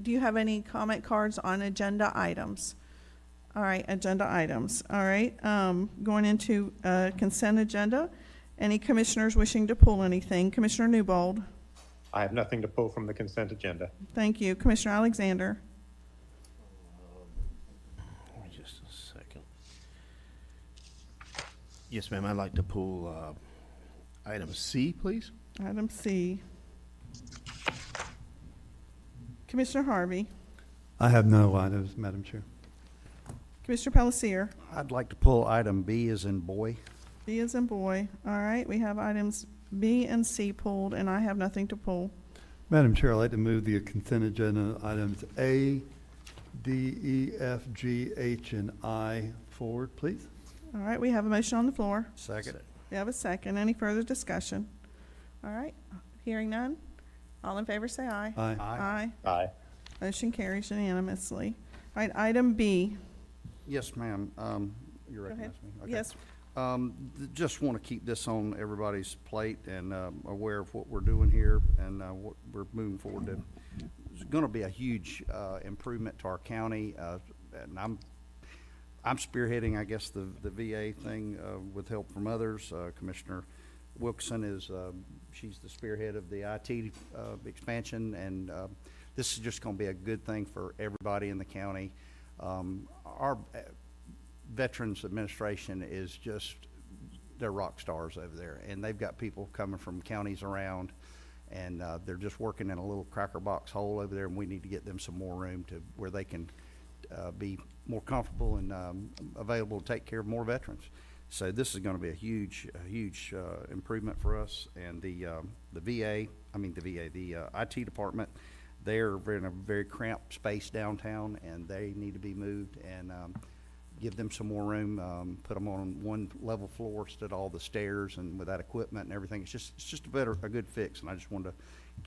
[SPEAKER 1] do you have any comment cards on agenda items? All right, agenda items. All right, going into consent agenda. Any commissioners wishing to pull anything? Commissioner Newbold.
[SPEAKER 16] I have nothing to pull from the consent agenda.
[SPEAKER 1] Thank you. Commissioner Alexander.
[SPEAKER 5] Just a second. Yes, ma'am. I'd like to pull item C, please.
[SPEAKER 1] Item C. Commissioner Harvey.
[SPEAKER 4] I have no items, Madam Chair.
[SPEAKER 1] Commissioner Palacier.
[SPEAKER 3] I'd like to pull item B as in boy.
[SPEAKER 1] B as in boy. All right, we have items B and C pulled, and I have nothing to pull.
[SPEAKER 4] Madam Chair, I'd like to move the consent agenda items A, D, E, F, G, H, and I forward, please.
[SPEAKER 1] All right, we have a motion on the floor.
[SPEAKER 3] Second.
[SPEAKER 1] We have a second. Any further discussion? All right, hearing none. All in favor say aye.
[SPEAKER 4] Aye.
[SPEAKER 1] Aye.
[SPEAKER 16] Aye.
[SPEAKER 1] Motion carries unanimously. All right, item B.
[SPEAKER 3] Yes, ma'am. You
[SPEAKER 1] Go
[SPEAKER 3] recognize
[SPEAKER 1] ahead.
[SPEAKER 3] me? Okay.
[SPEAKER 1] Yes.
[SPEAKER 3] Just want to keep this on everybody's plate and aware of what we're doing here and what we're moving forward to. It's going to be a huge improvement to our county, and I'm spearheading, I guess, the VA thing with help from others. Commissioner Wilkerson is she's the spearhead of the IT expansion, and this is just going to be a good thing for everybody in the county. Our Veterans Administration is just, they're rock stars over there, and they've got people coming from counties around, and they're just working in a little cracker box hole over there, and we need to get them some more room to where they can be more comfortable and available to take care of more veterans. So this is going to be a huge improvement for us, and the IT department. They're in a very cramped space downtown, and they need to be moved and give them some more room. Put them on one level floor instead of all the stairs and with that equipment and everything. It's just a good fix, and I just wanted to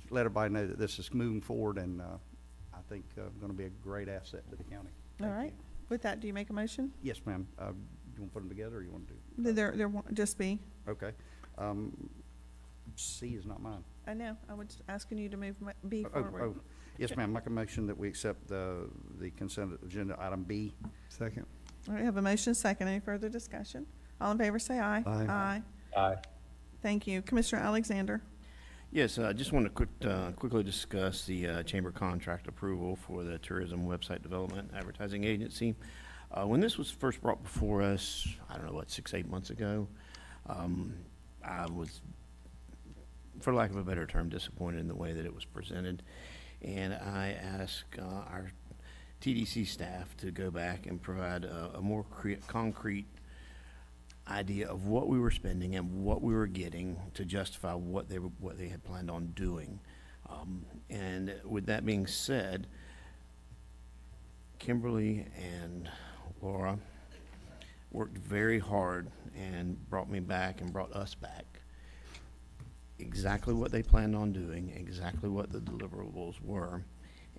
[SPEAKER 3] let everybody know that this is moving forward, and I think going to be a great asset to the county.
[SPEAKER 1] All right. With that, do you make a motion?
[SPEAKER 3] Yes, ma'am. You want to put them together, or you want to do?
[SPEAKER 1] They're just B.
[SPEAKER 3] Okay. C is not mine.
[SPEAKER 1] I know. I was asking you to move B forward.
[SPEAKER 3] Yes, ma'am. Make a motion that we accept the consent agenda item B.
[SPEAKER 4] Second.
[SPEAKER 1] All right, I have a motion second. Any further discussion? All in favor say aye.
[SPEAKER 4] Aye.
[SPEAKER 1] Aye.
[SPEAKER 16] Aye.
[SPEAKER 1] Thank you. Commissioner Alexander.
[SPEAKER 5] Yes, I just want to quickly discuss the chamber contract approval for the Tourism Website Development Advertising Agency. When this was first brought before us, I don't know, 6-8 months ago, I was, for lack of a better term, disappointed in the way that it was presented. And I asked our TDC staff to go back and provide a more concrete idea of what we were spending and what we were getting to justify what they had planned on doing. And with that being said, Kimberly and Laura worked very hard and brought me back and brought us back exactly what they planned on doing, exactly what the deliverables were.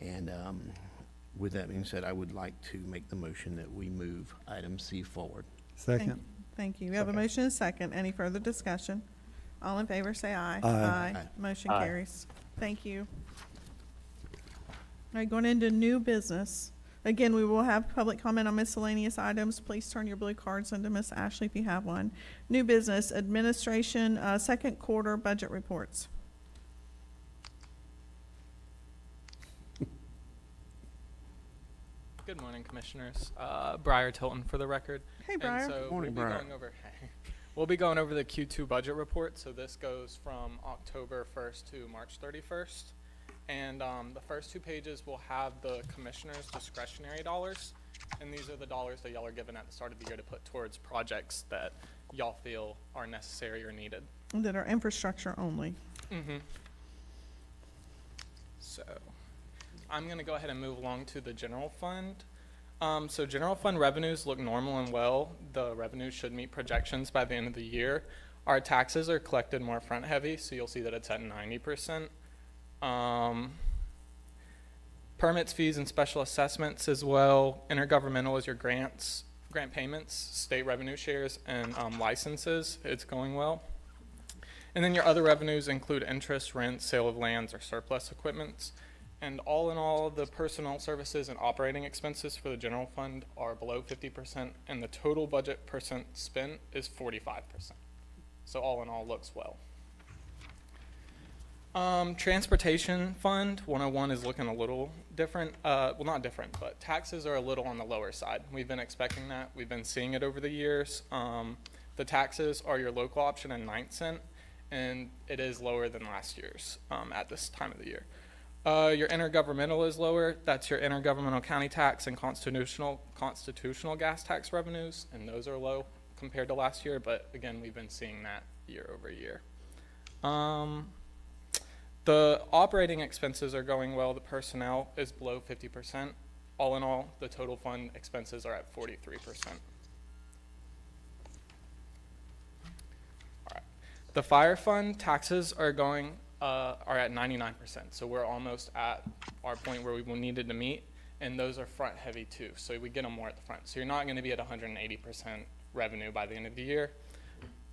[SPEAKER 5] And with that being said, I would like to make the motion that we move item C forward.
[SPEAKER 4] Second.
[SPEAKER 1] Thank you. We have a motion and a second. Any further discussion? All in favor say aye.
[SPEAKER 4] Aye.
[SPEAKER 1] Motion
[SPEAKER 16] Aye.
[SPEAKER 1] carries. Thank you. All right, going into new business. Again, we will have public comment on miscellaneous items. Please turn your blue cards into Miss Ashley if you have one. New business, administration, second quarter budget reports.
[SPEAKER 17] Good morning, Commissioners. Briar Tilton for the record.
[SPEAKER 1] Hey, Briar.
[SPEAKER 17] And so
[SPEAKER 5] Morning,
[SPEAKER 17] we'll be
[SPEAKER 5] Briar.
[SPEAKER 17] going over, we'll be going over the Q2 budget report. So this goes from October 1st to March 31st. And the first 2 pages will have the Commissioners' discretionary dollars. And these are the dollars that y'all are given at the start of the year to put towards projects that y'all feel are necessary or needed.
[SPEAKER 1] That are infrastructure only.
[SPEAKER 17] Mm-hmm. So I'm going to go ahead and move along to the general fund. So general fund revenues look normal and well. The revenues should meet projections by the end of the year. Our taxes are collected more front heavy, so you'll see that it's at 90%. Permits, fees, and special assessments as well. Intergovernmental is your grant payments, state revenue shares, and licenses. It's going well. And then your other revenues include interest, rent, sale of lands, or surplus equipments. And all in all, the personnel services and operating expenses for the general fund are below 50%, and the total budget percent spent is 45%. So all in all, looks well. Transportation fund 101 is looking a little different. Well, not different, but taxes are a little on the lower side. We've been expecting that. We've been seeing it over the years. The taxes are your local option and 9 cent, and it is lower than last year's at this time of the year. Your intergovernmental is lower. That's your intergovernmental county tax and constitutional gas tax revenues, and those are low compared to last year, but again, we've been seeing that year over year. The operating expenses are going well. The personnel is below 50%. All in all, the total fund expenses are at 43%. All right. The fire fund taxes are at 99%. So we're almost at our point where we needed to meet, and those are front heavy too. So we get them more at the front. So you're not going to be at 180% revenue by the end of the year.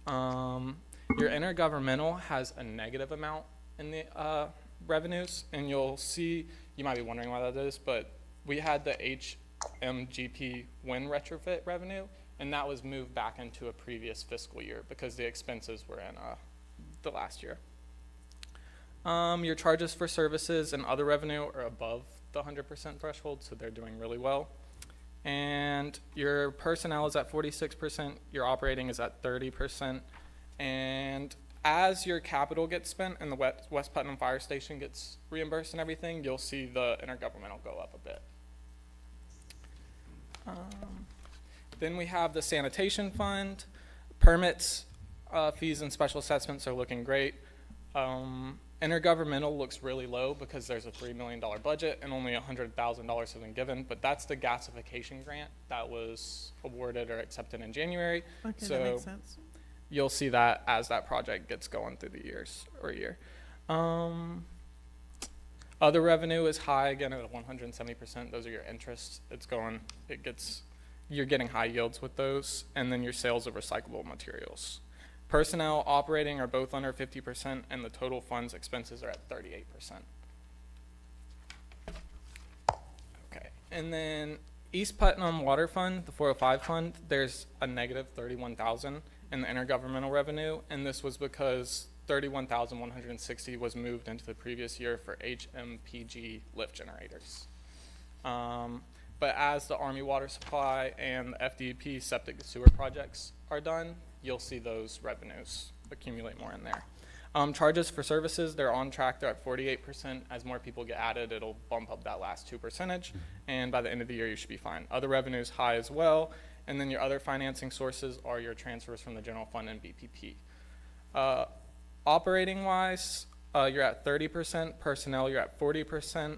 [SPEAKER 17] Your intergovernmental has a negative amount in the revenues, and you'll see, you might be wondering why that is, but we had the HMGP wind retrofit revenue, and that was moved back into a previous fiscal year because the expenses were in the last year. Your charges for services and other revenue are above the 100% threshold, so they're doing really well. And your personnel is at 46%, your operating is at 30%, and as your capital gets spent and the West Putnam Fire Station gets reimbursed and everything, you'll see the intergovernmental go up a bit. Then we have the sanitation fund. Permits, fees, and special assessments are looking great. Intergovernmental looks really low because there's a $3 million budget and only $100,000 has been given, but that's the gasification grant that was awarded or accepted in January.
[SPEAKER 1] Okay,
[SPEAKER 17] so
[SPEAKER 1] that makes sense.
[SPEAKER 17] You'll see that as that project gets going through the years or year. Other revenue is high again at 170%. Those are your interests. You're getting high yields with those, and then your sales of recyclable materials. Personnel, operating are both under 50%, and the total funds expenses are at 38%. Okay, and then East Putnam Water Fund, the 405 fund, there's a negative 31,000 in the intergovernmental revenue, and this was because 31,160 was moved into the previous year for HMPG lift generators. But as the Army water supply and the FDP septic sewer projects are done, you'll see those revenues accumulate more in there. Charges for services, they're on track. They're at 48%. As more people get added, it'll bump up that last 2%, and by the end of the year, you should be fine. Other revenues high as well, and then your other financing sources are your transfers from the general fund and BPP. Operating-wise, you're at 30%. Personnel, you're at 40%.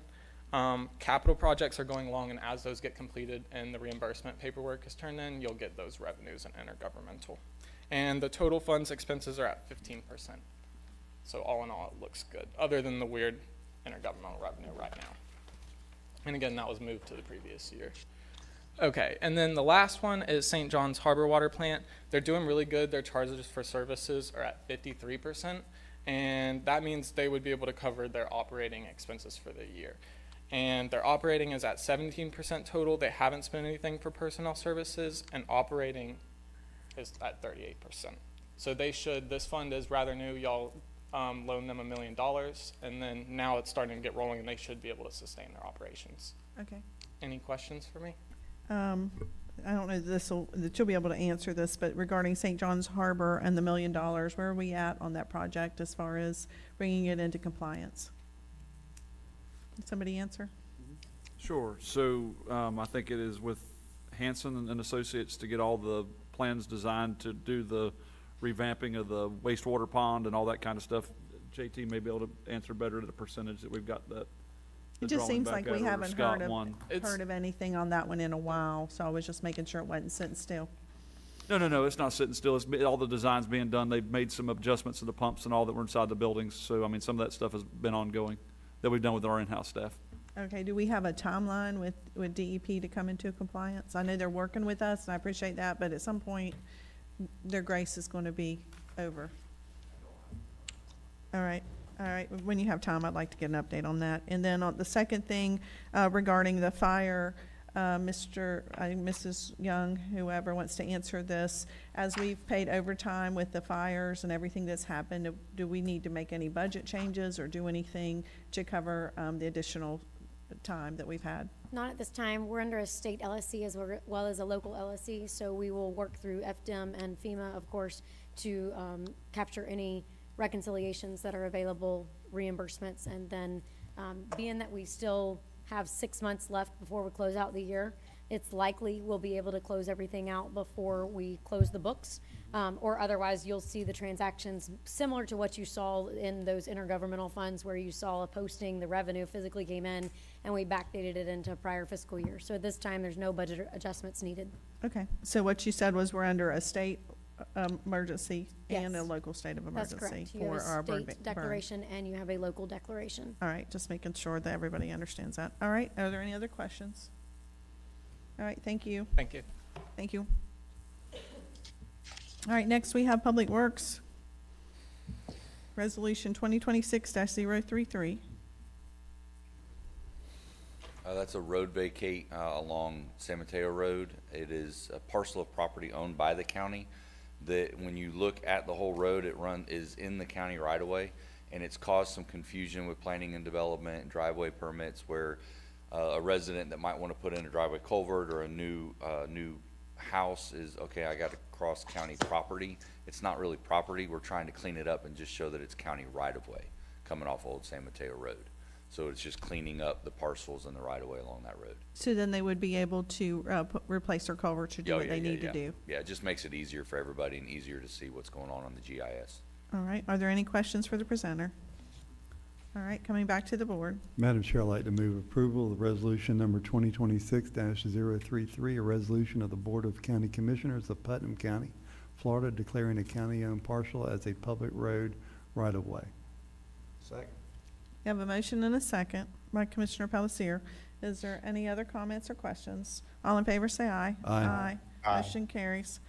[SPEAKER 17] Capital projects are going along, and as those get completed and the reimbursement paperwork is turned in, you'll get those revenues in intergovernmental. And the total funds expenses are at 15%. So all in all, it looks good, other than the weird intergovernmental revenue right now. And again, that was moved to the previous year. Okay, and then the last one is St. John's Harbor Water Plant. They're doing really good. Their charges for services are at 53%, and that means they would be able to cover their operating expenses for the year. and their operating is at 17% total. They haven't spent anything for personnel services, and operating is at 38%. So this fund is rather new. Y'all loaned them $1 million, and then now it's starting to get rolling, and they should be able to sustain their operations.
[SPEAKER 1] Okay.
[SPEAKER 17] Any questions for me?
[SPEAKER 1] I don't know that you'll be able to answer this, but regarding St. John's Harbor and the $1 million, where are we at on that project as far as bringing it into compliance? Can somebody answer?
[SPEAKER 18] Sure. So I think it is with Hanson and Associates to get all the plans designed to do the revamping of the wastewater pond and all that kind of stuff. JT may be able to answer better the percentage that we've got that.
[SPEAKER 1] It just seems like we haven't heard of anything on that one in a while, so I was just making sure it wasn't sitting still.
[SPEAKER 18] No, it's not sitting still. All the design's being done. They've made some adjustments to the pumps and all that were inside the buildings. So, I mean, some of that stuff has been ongoing that we've done with our in-house staff.
[SPEAKER 1] Okay, do we have a timeline with DEP to come into compliance? I know they're working with us, and I appreciate that, but at some point, their grace is going to be over. All right. When you have time, I'd like to get an update on that. And then on the second thing regarding the fire, Mrs. Young, whoever wants to answer this, as we've paid overtime with the fires and everything that's happened, do we need to make any budget changes or do anything to cover the additional time that we've had?
[SPEAKER 11] Not at this time. We're under a state LSC as well as a local LSC, so we will work through FDM and FEMA, of course, to capture any reconciliations that are available, reimbursements, and then being that we still have 6 months left before we close out the year, it's likely we'll be able to close everything out before we close the books, or otherwise you'll see the transactions similar to what you saw in those intergovernmental funds where you saw a posting, the revenue physically came in, and we backdated it into prior fiscal year. So at this time, there's no budget adjustments needed.
[SPEAKER 1] Okay, so what you said was we're under a state emergency and a
[SPEAKER 11] Yes.
[SPEAKER 1] local state of
[SPEAKER 11] That's
[SPEAKER 1] emergency
[SPEAKER 11] correct. You have
[SPEAKER 1] for our
[SPEAKER 11] a
[SPEAKER 1] burn.
[SPEAKER 11] state declaration and you have a local declaration.
[SPEAKER 1] All right, just making sure that everybody understands that. All right, are there any other questions? All right, thank you.
[SPEAKER 17] Thank you.
[SPEAKER 1] Thank you. All right, next we have Public Works. Resolution 2026-033.
[SPEAKER 19] That's a road vacate along San Mateo Road. It is a parcel of property owned by the county that when you look at the whole road, is in the county right away, and it's caused some confusion with planning and development and driveway permits where a resident that might want to put in a driveway culvert or a new house is, okay, I got to cross county property. It's not really property. We're trying to clean it up and just show that it's county right of way coming off Old San Mateo Road. So it's just cleaning up the parcels and the right of way along that road.
[SPEAKER 1] So then they would be able to replace their culvert to do what they need to do.
[SPEAKER 19] Yeah, it just makes it easier for everybody and easier to see what's going on the GIS.
[SPEAKER 1] All right, are there any questions for the presenter? All right, coming back to the board.
[SPEAKER 4] Madam Chair, I'd like to move approval of resolution number 2026-033, a resolution of the Board of County Commissioners of Putnam County, Florida, declaring a county-owned parcel as a public road right-of-way.
[SPEAKER 3] Second.
[SPEAKER 1] You have a motion and a second by Commissioner Palacier. Is there any other comments or questions? All in favor say aye.
[SPEAKER 4] Aye.
[SPEAKER 1] Aye. Motion carries.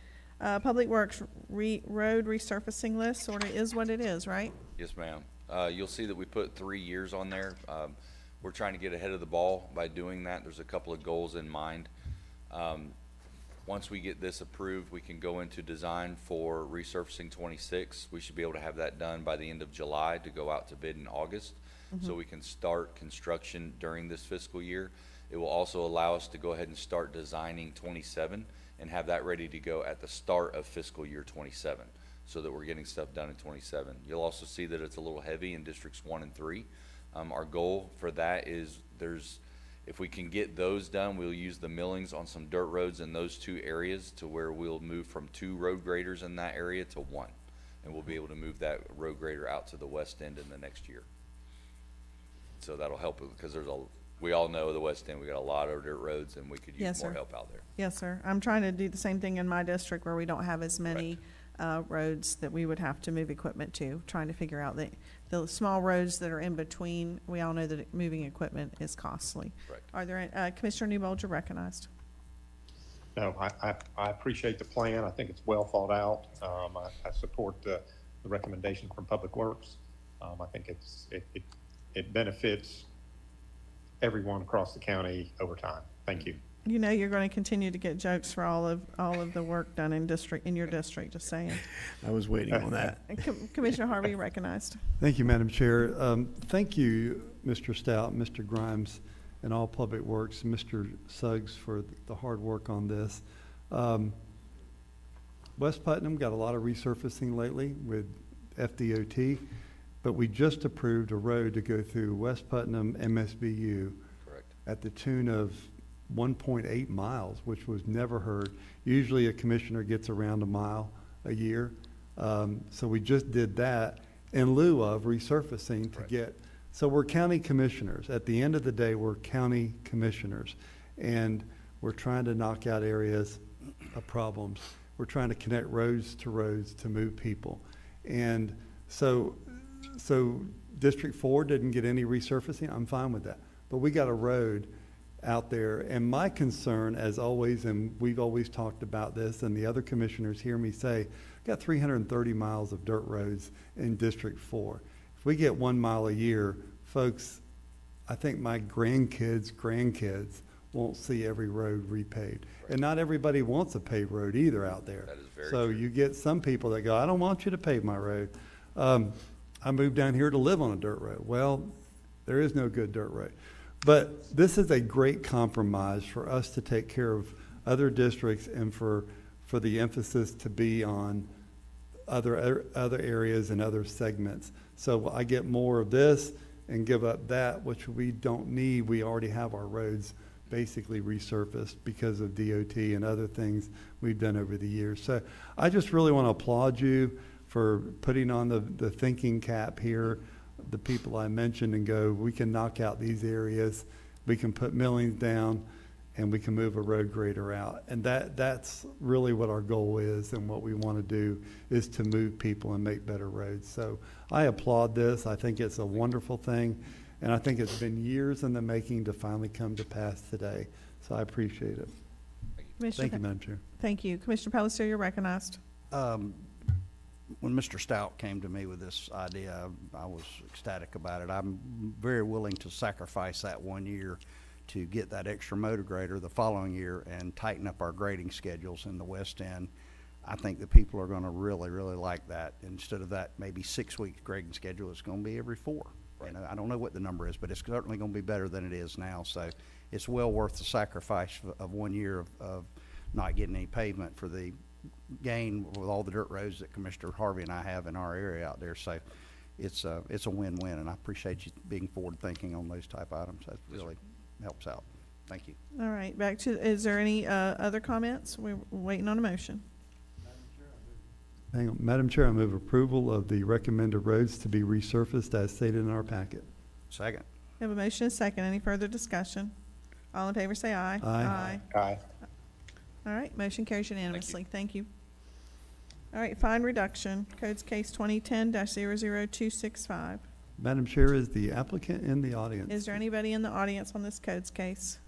[SPEAKER 1] Public Works road resurfacing list sort of is what it is, right?
[SPEAKER 19] Yes, ma'am. You'll see that we put 3 years on there. We're trying to get ahead of the ball by doing that. There's a couple of goals in mind. Once we get this approved, we can go into design for resurfacing 26. We should be able to have that done by the end of July to go out to bid in August. So we can start construction during this fiscal year. It will also allow us to go ahead and start designing 27 and have that ready to go at the start of fiscal year 27 so that we're getting stuff done in 27. You'll also see that it's a little heavy in districts 1 and 3. Our goal for that is if we can get those done, we'll use the millings on some dirt roads in those 2 areas to where we'll move from 2 road graders in that area to 1. And we'll be able to move that road grader out to the west end in the next year. So that'll help because we all know the west end, we got a lot of dirt roads and we could use
[SPEAKER 1] Yes,
[SPEAKER 19] more
[SPEAKER 1] sir.
[SPEAKER 19] help out there.
[SPEAKER 1] Yes, sir. I'm trying to do the same thing in my district where we don't have as many roads that we would have to move equipment to, trying to figure out the small roads that are in between. We all know that moving equipment is costly.
[SPEAKER 19] Right.
[SPEAKER 1] Are there, Commissioner Newbold, you're recognized.
[SPEAKER 16] No, I appreciate the plan. I think it's well thought out. I support the recommendation from Public Works. I think it benefits everyone across the county over time. Thank you.
[SPEAKER 1] You know you're going to continue to get jokes for all of the work done in your district, just saying.
[SPEAKER 5] I was waiting on that.
[SPEAKER 1] Commissioner Harvey, you're recognized.
[SPEAKER 4] Thank you, Madam Chair. Thank you, Mr. Stout, Mr. Grimes, and all Public Works, Mr. Suggs for the hard work on this. West Putnam got a lot of resurfacing lately with FDOT, but we just approved a road to go through West Putnam MSBU.
[SPEAKER 19] Correct.
[SPEAKER 4] At the tune of 1.8 miles, which was never heard. Usually a commissioner gets around a mile a year. So we just did that in lieu of resurfacing to get, so we're county commissioners. At the end of the day, we're county commissioners, and we're trying to knock out areas of problems. We're trying to connect roads to move people. And so District 4 didn't get any resurfacing. I'm fine with that. But we got a road out there, and my concern, as always, and we've always talked about this, and the other commissioners hear me say, got 330 miles of dirt roads in District 4. If we get 1 mile a year, folks, I think my grandkids won't see every road repaved. And not everybody wants a paved road either out there.
[SPEAKER 19] That is very
[SPEAKER 4] So
[SPEAKER 19] true.
[SPEAKER 4] you get some people that go, I don't want you to pave my road. I moved down here to live on a dirt road. Well, there is no good dirt road. But this is a great compromise for us to take care of other districts and for the emphasis to be on other areas and other segments. So I get more of this and give up that, which we don't need. We already have our roads basically resurfaced because of DOT and other things we've done over the years. So I just really want to applaud you for putting on the thinking cap here, the people I mentioned, and go, we can knock out these areas, we can put millings down, and we can move a road grader out. And that's really what our goal is, and what we want to do is to move people and make better roads. So I applaud this. I think it's a wonderful thing, and I think it's been years in the making to finally come to pass today. So I appreciate it. Thank you, Madam Chair.
[SPEAKER 1] Thank you. Commissioner Palacio, you're recognized.
[SPEAKER 3] When Mr. Stout came to me with this idea, I was ecstatic about it. I'm very willing to sacrifice that 1 year to get that extra motor grader the following year and tighten up our grading schedules in the West End. I think the people are going to really, really like that. Instead of that maybe 6 week grading schedule, it's going to be every 4. You know, I don't know what the number is, but it's certainly going to be better than it is now. So it's well worth the sacrifice of 1 year of not getting any pavement for the gain with all the dirt roads that Commissioner Harvey and I have in our area out there. So it's a win-win, and I appreciate you being forward-thinking on those type items. That really helps out. Thank you.
[SPEAKER 1] All right, back to, is there any other comments? We're waiting on a motion.
[SPEAKER 4] Hang on. Madam Chair, I move approval of the recommended roads to be resurfaced as stated in our packet.
[SPEAKER 3] Second.
[SPEAKER 1] We have a motion and a second. Any further discussion? All in favor say aye.
[SPEAKER 4] Aye.
[SPEAKER 16] Aye.
[SPEAKER 1] All right, motion carries unanimously. Thank you. All right, fine reduction, codes case 2010-00265.
[SPEAKER 4] Madam Chair, is the applicant in the audience?
[SPEAKER 1] Is there anybody in the audience on this codes case?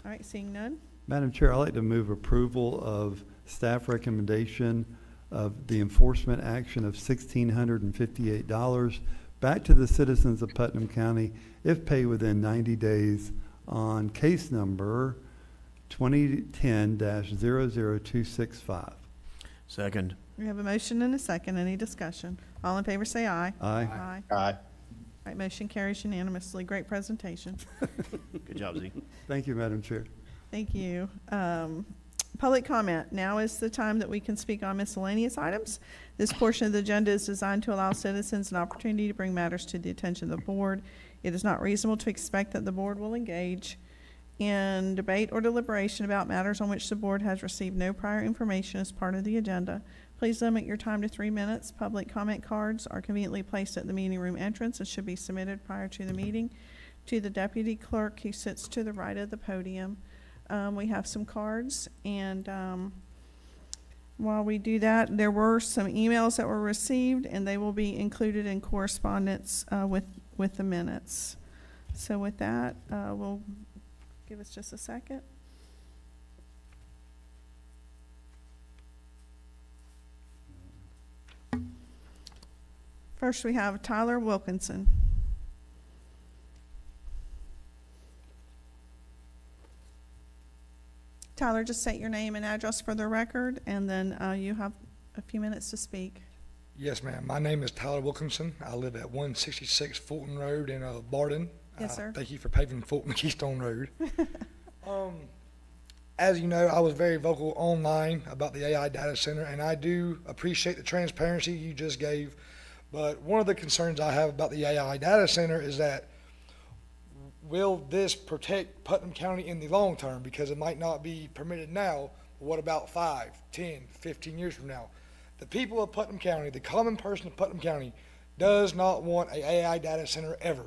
[SPEAKER 1] All right, seeing none.
[SPEAKER 4] Madam Chair, I'd like to move approval of staff recommendation of the enforcement action of $1,658 back to the citizens of Putnam County if paid within 90 days on case number 2010-00265.
[SPEAKER 5] Second.
[SPEAKER 1] We have a motion and a second. Any discussion? All in favor say aye.
[SPEAKER 4] Aye.
[SPEAKER 1] Aye.
[SPEAKER 16] Aye.
[SPEAKER 1] All right, motion carries unanimously. Great presentation.
[SPEAKER 5] Good job, Z.
[SPEAKER 4] Thank you, Madam Chair.
[SPEAKER 1] Thank you. Public comment. Now is the time that we can speak on miscellaneous items. This portion of the agenda is designed to allow citizens an opportunity to bring matters to the attention of the board. It is not reasonable to expect that the board will engage in debate or deliberation about matters on which the board has received no prior information as part of the agenda. Please limit your time to 3 minutes. Public comment cards are conveniently placed at the meeting room entrance and should be submitted prior to the meeting to the deputy clerk who sits to the right of the podium. We have some cards, and while we do that, there were some emails that were received, and they will be included in correspondence with the minutes. So with that, we'll give us just a second. First, we have Tyler Wilkinson. Tyler, just state your name and address for the record, and then you have a few minutes to speak.
[SPEAKER 20] Yes, ma'am. My name is Tyler Wilkinson. I live at 166 Fulton Road in Barden.
[SPEAKER 1] Yes, sir.
[SPEAKER 20] Thank you for paving Fulton Keystone Road. As you know, I was very vocal online about the AI data center, and I do appreciate the transparency you just gave. But one of the concerns I have about the AI data center is that will this protect Putnam County in the long term? Because it might not be permitted now, but what about 5, 10, 15 years from now? The people of Putnam County, the common person of Putnam County, does not want an AI data center ever.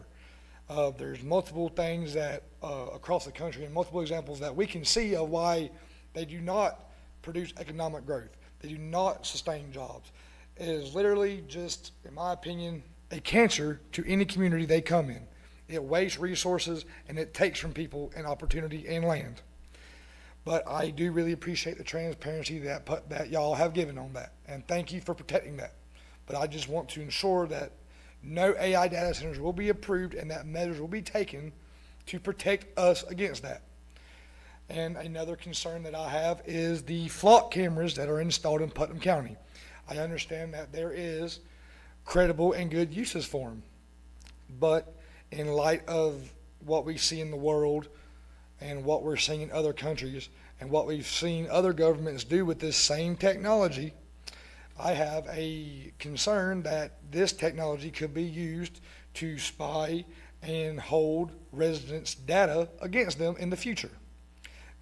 [SPEAKER 20] There's multiple things that across the country and multiple examples that we can see of why they do not produce economic growth. They do not sustain jobs. It is literally just, in my opinion, a cancer to any community they come in. It wastes resources and it takes from people an opportunity and land. But I do really appreciate the transparency that y'all have given on that, and thank you for protecting that. But I just want to ensure that no AI data centers will be approved and that measures will be taken to protect us against that. And another concern that I have is the flock cameras that are installed in Putnam County. I understand that there is credible and good uses for them, but in light of what we see in the world and what we're seeing in other countries and what we've seen other governments do with this same technology, I have a concern that this technology could be used to spy and hold residents' data against them in the future.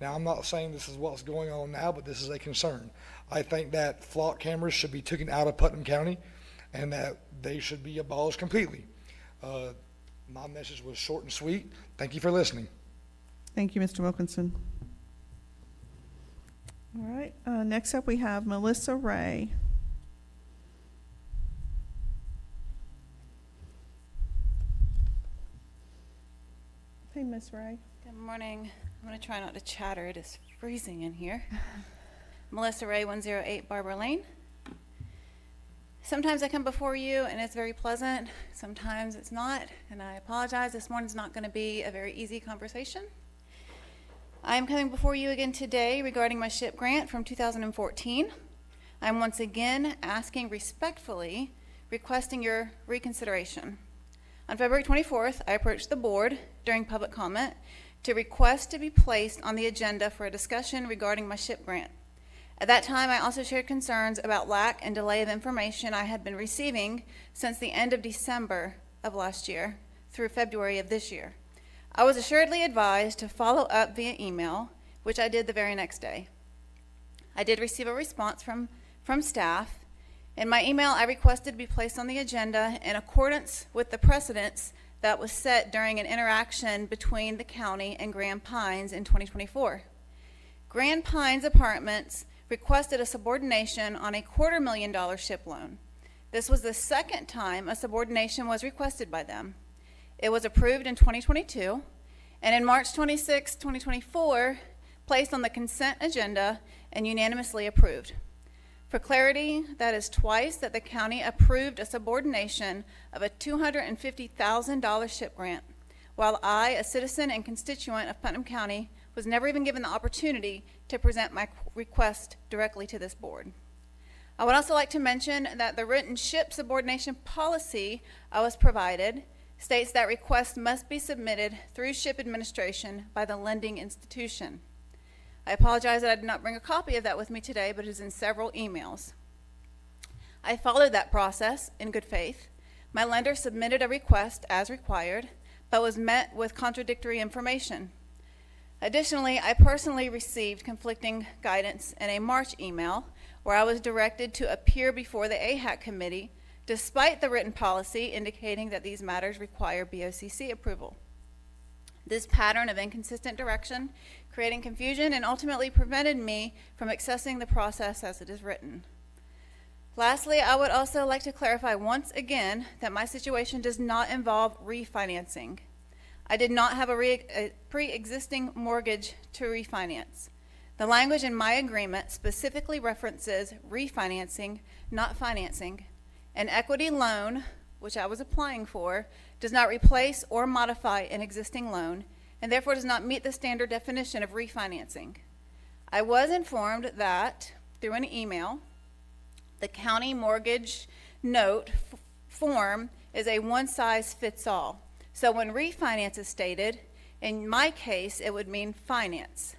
[SPEAKER 20] Now, I'm not saying this is what's going on now, but this is a concern. I think that flock cameras should be taken out of Putnam County and that they should be abolished completely. My message was short and sweet. Thank you for listening.
[SPEAKER 1] Thank you, Mr. Wilkinson. All right, next up we have Melissa Ray. Hey, Miss Ray.
[SPEAKER 8] Good morning. I'm going to try not to chatter. It is freezing in here. Melissa Ray, 108 Barber Lane. Sometimes I come before you and it's very pleasant. Sometimes it's not, and I apologize. This morning's not going to be a very easy conversation. I am coming before you again today regarding my SHIP grant from 2014. I'm once again asking respectfully, requesting your reconsideration. On February 24th, I approached the board during public comment to request to be placed on the agenda for a discussion regarding my SHIP grant. At that time, I also shared concerns about lack and delay of information I had been receiving since the end of December of last year through February of this year. I was assuredly advised to follow up via email, which I did the very next day. I did receive a response from staff. In my email, I requested to be placed on the agenda in accordance with the precedents that was set during an interaction between the county and Grand Pines in 2024. Grand Pines Apartments requested a subordination on a $250,000 SHIP loan. This was the second time a subordination was requested by them. It was approved in 2022, and in March 26, 2024, placed on the consent agenda and unanimously approved. For clarity, that is twice that the county approved a subordination of a $250,000 SHIP grant, while I, a citizen and constituent of Putnam County, was never even given the opportunity to present my request directly to this board. I would also like to mention that the written SHIP subordination policy I was provided states that requests must be submitted through SHIP administration by the lending institution. I apologize that I did not bring a copy of that with me today, but it is in several emails. I followed that process in good faith. My lender submitted a request as required, but was met with contradictory information. Additionally, I personally received conflicting guidance in a March email where I was directed to appear before the AHAC committee despite the written policy indicating that these matters require BOCC approval. This pattern of inconsistent direction creating confusion and ultimately prevented me from accessing the process as it is written. Lastly, I would also like to clarify once again that my situation does not involve refinancing. I did not have a pre-existing mortgage to refinance. The language in my agreement specifically references refinancing, not financing. An equity loan, which I was applying for, does not replace or modify an existing loan, and therefore does not meet the standard definition of refinancing. I was informed that through an email, the county mortgage note form is a one-size-fits-all. So when refinance is stated, in my case, it would mean finance.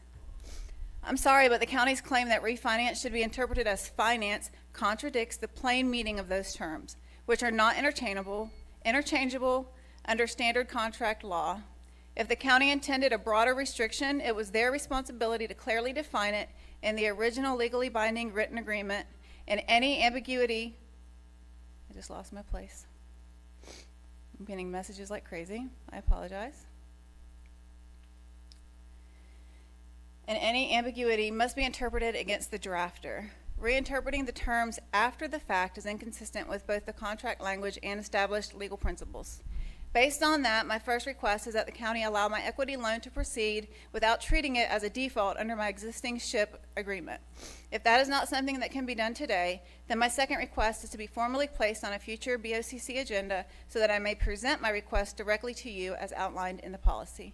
[SPEAKER 8] I'm sorry, but the county's claim that refinance should be interpreted as finance contradicts the plain meaning of those terms, which are not interchangeable under standard contract law. If the county intended a broader restriction, it was their responsibility to clearly define it in the original legally binding written agreement, and any ambiguity, I just lost my place. I'm getting messages like crazy. I apologize. And any ambiguity must be interpreted against the drafter. Reinterpreting the terms after the fact is inconsistent with both the contract language and established legal principles. Based on that, my first request is that the county allow my equity loan to proceed without treating it as a default under my existing SHIP agreement. If that is not something that can be done today, then my second request is to be formally placed on a future BOCC agenda so that I may present my request directly to you as outlined in the policy.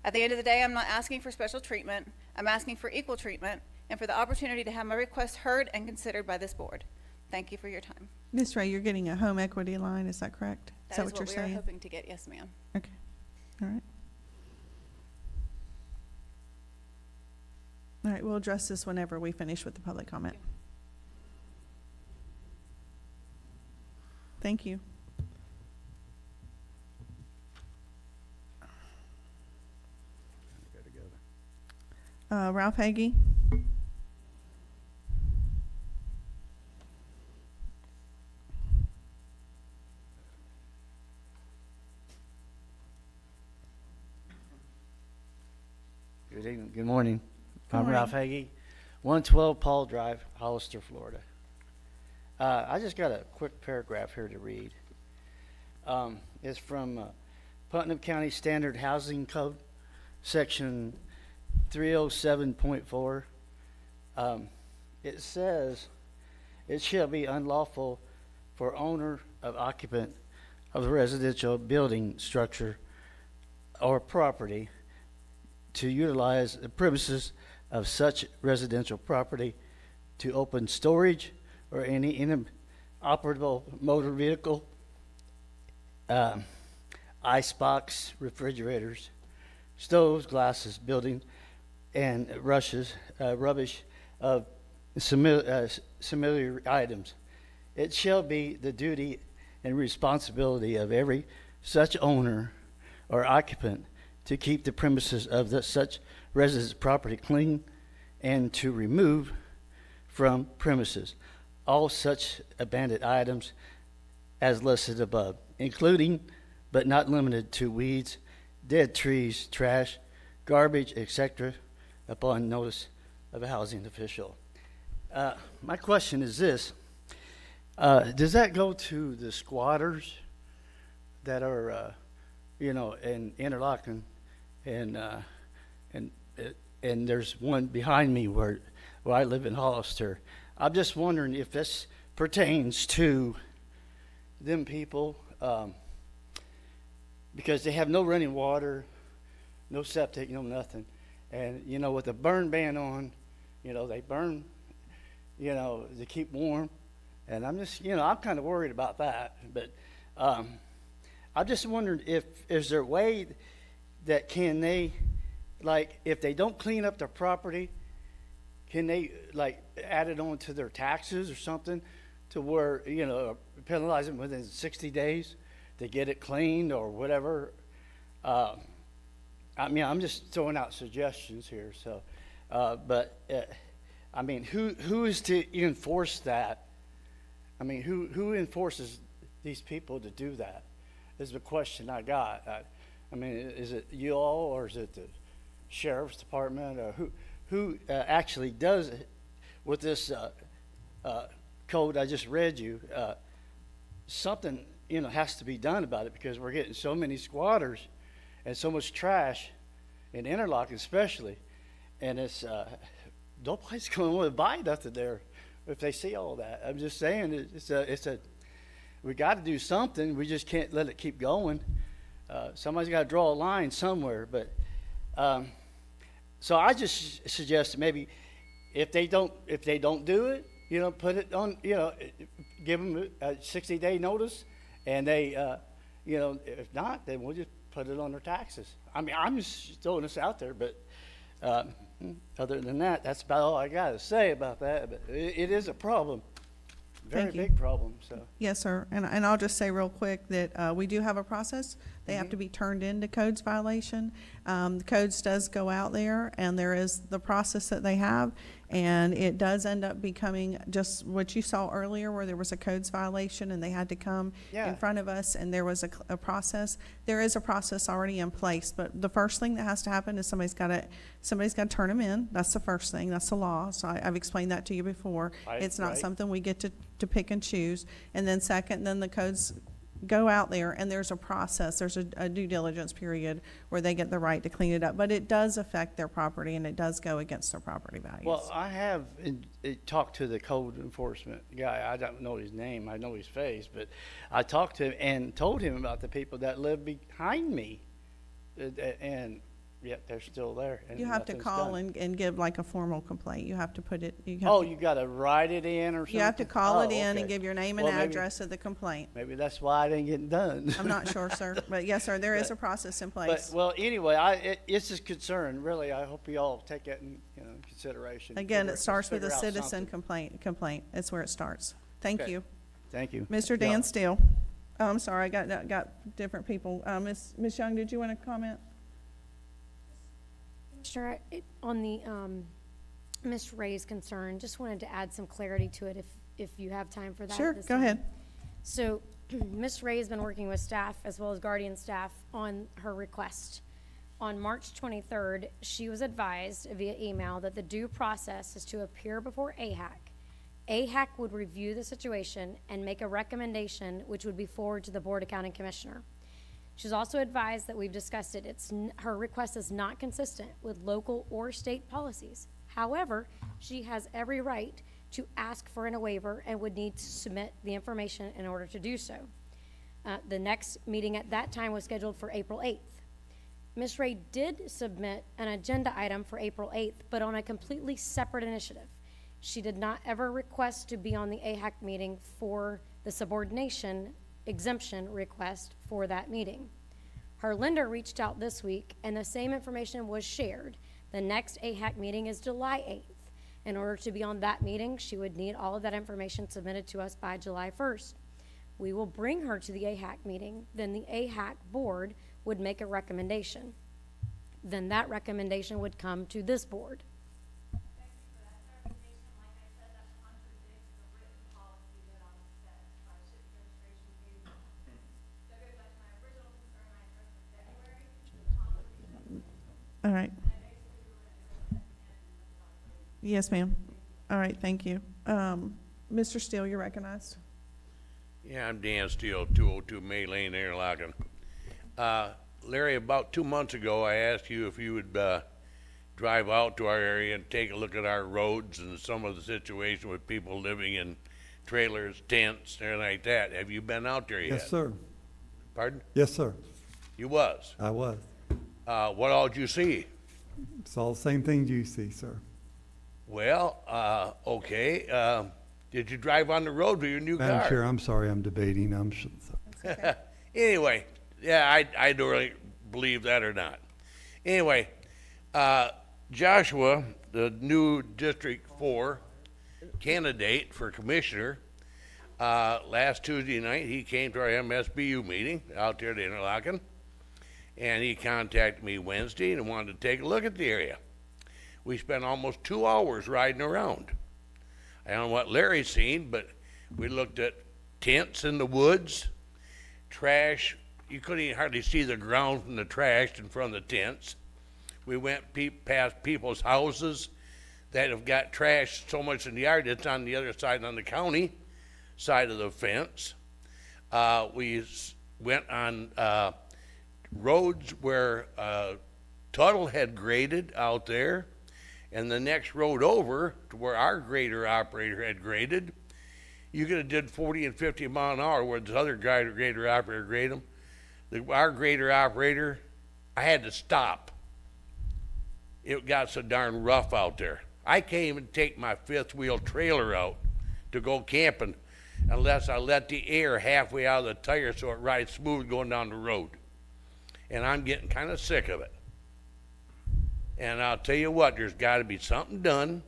[SPEAKER 8] At the end of the day, I'm not asking for special treatment. I'm asking for equal treatment and for the opportunity to have my request heard and considered by this board. Thank you for your time.
[SPEAKER 1] Ms. Ray, you're getting a home equity line, is that correct?
[SPEAKER 8] That is
[SPEAKER 1] what you're
[SPEAKER 8] we
[SPEAKER 1] saying?
[SPEAKER 8] are hoping to get, yes, ma'am.
[SPEAKER 1] Okay, all right. All right, we'll address this whenever we finish with the public comment. Thank you. Ralph Hagee.
[SPEAKER 21] Good evening. Good morning.
[SPEAKER 1] Good
[SPEAKER 21] I'm
[SPEAKER 1] morning.
[SPEAKER 21] Ralph Hagee, 112 Paul Drive, Hollister, Florida. I just got a quick paragraph here to read. It's from Putnam County Standard Housing Code, section 307.4. It says, it shall be unlawful for owner of occupant of a residential building, structure, or property to utilize the premises of such residential property to open storage or any inoperable motor vehicle, icebox, refrigerators, stoves, glasses, building, and rubbish of similar items. It shall be the duty and responsibility of every such owner or occupant to keep the premises of such residence property clean and to remove from premises all such abandoned items as listed above, including but not limited to weeds, dead trees, trash, garbage, etc., upon notice of a housing official. My question is this. Does that go to the squatters that are, in Interlochen, and there's one behind me where I live in Hollister? I'm just wondering if this pertains to them people, because they have no running water, no septic, nothing. And, with the burn ban on, they burn, to keep warm. And I'm just, I'm kind of worried about that. But I'm just wondering is there a way that can they, if they don't clean up their property, can they, add it on to their taxes or something to where, penalize them within 60 days to get it cleaned or whatever? I'm just throwing out suggestions here. So, who is to enforce that? Who enforces these people to do that? Is the question I got. Is it you all, or is it the sheriff's department, or who actually does it with this code I just read you? Something has to be done about it, because we're getting so many squatters and so much trash in Interlochen especially, and it's nobody's going to want to buy nothing there if they see all that. I'm just saying we got to do something. We just can't let it keep going. Somebody's got to draw a line somewhere. But so I just suggest maybe if they don't do it, you know, put it on, you know, give them a 60-day notice, and they, you know, if not, then we'll just put it on their taxes. I mean, I'm just throwing this out there, but other than that, that's about all I got to say about that. But it is a problem, very
[SPEAKER 1] Thank you.
[SPEAKER 21] big problem. So
[SPEAKER 1] Yes, sir. And I'll just say real quick that we do have a process. They have to be turned into codes violation. The codes does go out there, and there is the process that they have, and it does end up becoming just what you saw earlier, where there was a codes violation and they had to come
[SPEAKER 21] Yeah.
[SPEAKER 1] in front of us, and there was a process. There is a process already in place, but the first thing that has to happen is somebody's got to turn them in. That's the first thing. That's the law. So I've explained that to you before.
[SPEAKER 21] Right,
[SPEAKER 1] It's not
[SPEAKER 21] right.
[SPEAKER 1] something we get to pick and choose. And then second, then the codes go out there, and there's a process, there's a due diligence period where they get the right to clean it up, but it does affect their property, and it does go against their property values.
[SPEAKER 21] well, I have talked to the code enforcement guy. I don't know his name. I know his face, but I talked to him and told him about the people that live behind me, and yet they're still there. And
[SPEAKER 1] You have to
[SPEAKER 21] nothing's
[SPEAKER 1] call
[SPEAKER 21] done.
[SPEAKER 1] and give like a formal complaint. You have to put it,
[SPEAKER 21] Oh, you got to write it in or something?
[SPEAKER 1] you have to call
[SPEAKER 21] Oh,
[SPEAKER 1] it in
[SPEAKER 21] okay.
[SPEAKER 1] and give your name and
[SPEAKER 21] Well, maybe-
[SPEAKER 1] address of the complaint.
[SPEAKER 21] Maybe that's why I didn't get it done.
[SPEAKER 1] I'm not sure, sir, but yes, sir, there is a process in
[SPEAKER 21] But,
[SPEAKER 1] place.
[SPEAKER 21] well, anyway, it's a concern, really. I hope you all take that in, consideration.
[SPEAKER 1] Again,
[SPEAKER 21] Figure-
[SPEAKER 1] it starts with a
[SPEAKER 21] figure out
[SPEAKER 1] citizen
[SPEAKER 21] something.
[SPEAKER 1] complaint. That's where it starts. Thank
[SPEAKER 21] Okay.
[SPEAKER 1] you.
[SPEAKER 21] Thank you.
[SPEAKER 1] Mr.
[SPEAKER 21] Yeah.
[SPEAKER 1] Dan Steele. Oh, I'm sorry, I got different people. Ms. Young, did you want to comment?
[SPEAKER 11] Sure. On the Ms. Ray's concern, just wanted to add some clarity to it if you have time for that.
[SPEAKER 1] Sure,
[SPEAKER 11] this
[SPEAKER 1] go
[SPEAKER 11] time.
[SPEAKER 1] ahead.
[SPEAKER 11] So Ms. Ray has been working with staff as well as Guardian staff on her request. On March 23rd, she was advised via email that the due process is to appear before AHAC. AHAC would review the situation and make a recommendation, which would be forwarded to the Board of County Commissioner. She's also advised that we've discussed it. Her request is not consistent with local or state policies. However, she has every right to ask for a waiver and would need to submit the information in order to do so. The next meeting at that time was scheduled for April 8th. Ms. Ray did submit an agenda item for April 8th, but on a completely separate initiative. She did not ever request to be on the AHAC meeting for the subordination exemption request for that meeting. Her lender reached out this week, and the same information was shared. The next AHAC meeting is July 8th. In order to be on that meeting, she would need all of that information submitted to us by July 1st. We will bring her to the AHAC meeting, then the AHAC board would make a recommendation. Then that recommendation would come to this board.
[SPEAKER 1] All right. Yes, ma'am. All right, thank you. Mr. Steele, you're recognized.
[SPEAKER 2] Yeah, I'm Dan Steele, 202 May Lane, Interlochen. Larry, about 2 months ago, I asked you if you would drive out to our area and take a look at our roads and some of the situation with people living in trailers, tents, and everything like that. Have you been out there yet?
[SPEAKER 22] Yes, sir.
[SPEAKER 2] Pardon?
[SPEAKER 22] Yes, sir.
[SPEAKER 2] You was?
[SPEAKER 22] I was.
[SPEAKER 2] What all did you see?
[SPEAKER 22] Saw the same things you see, sir.
[SPEAKER 2] Well, okay. Did you drive on the road with your new
[SPEAKER 22] Madam
[SPEAKER 2] car?
[SPEAKER 22] Chair, I'm sorry, I'm debating.
[SPEAKER 2] Anyway, yeah, I don't really believe that or not. Anyway, Joshua, the new District 4 candidate for commissioner, last Tuesday night, he came to our MSBU meeting out there at Interlochen, and he contacted me Wednesday and wanted to take a look at the area. We spent almost 2 hours riding around. I don't know what Larry's seen, but we looked at tents in the woods, trash. You couldn't even hardly see the ground from the trash in front of the tents. We went past people's houses that have got trash so much in the yard, it's on the other side, on the county side of the fence. We went on roads where Tuttle had graded out there, and the next road over to where our grader operator had graded, you could have did 40 and 50 mile an hour where this other grader operator graded them. Our grader operator, I had to stop. It got so darn rough out there. I can't even take my fifth wheel trailer out to go camping unless I let the air halfway out of the tire so it rides smooth going down the road. And I'm getting kind of sick of it. And I'll tell you what, there's got to be something done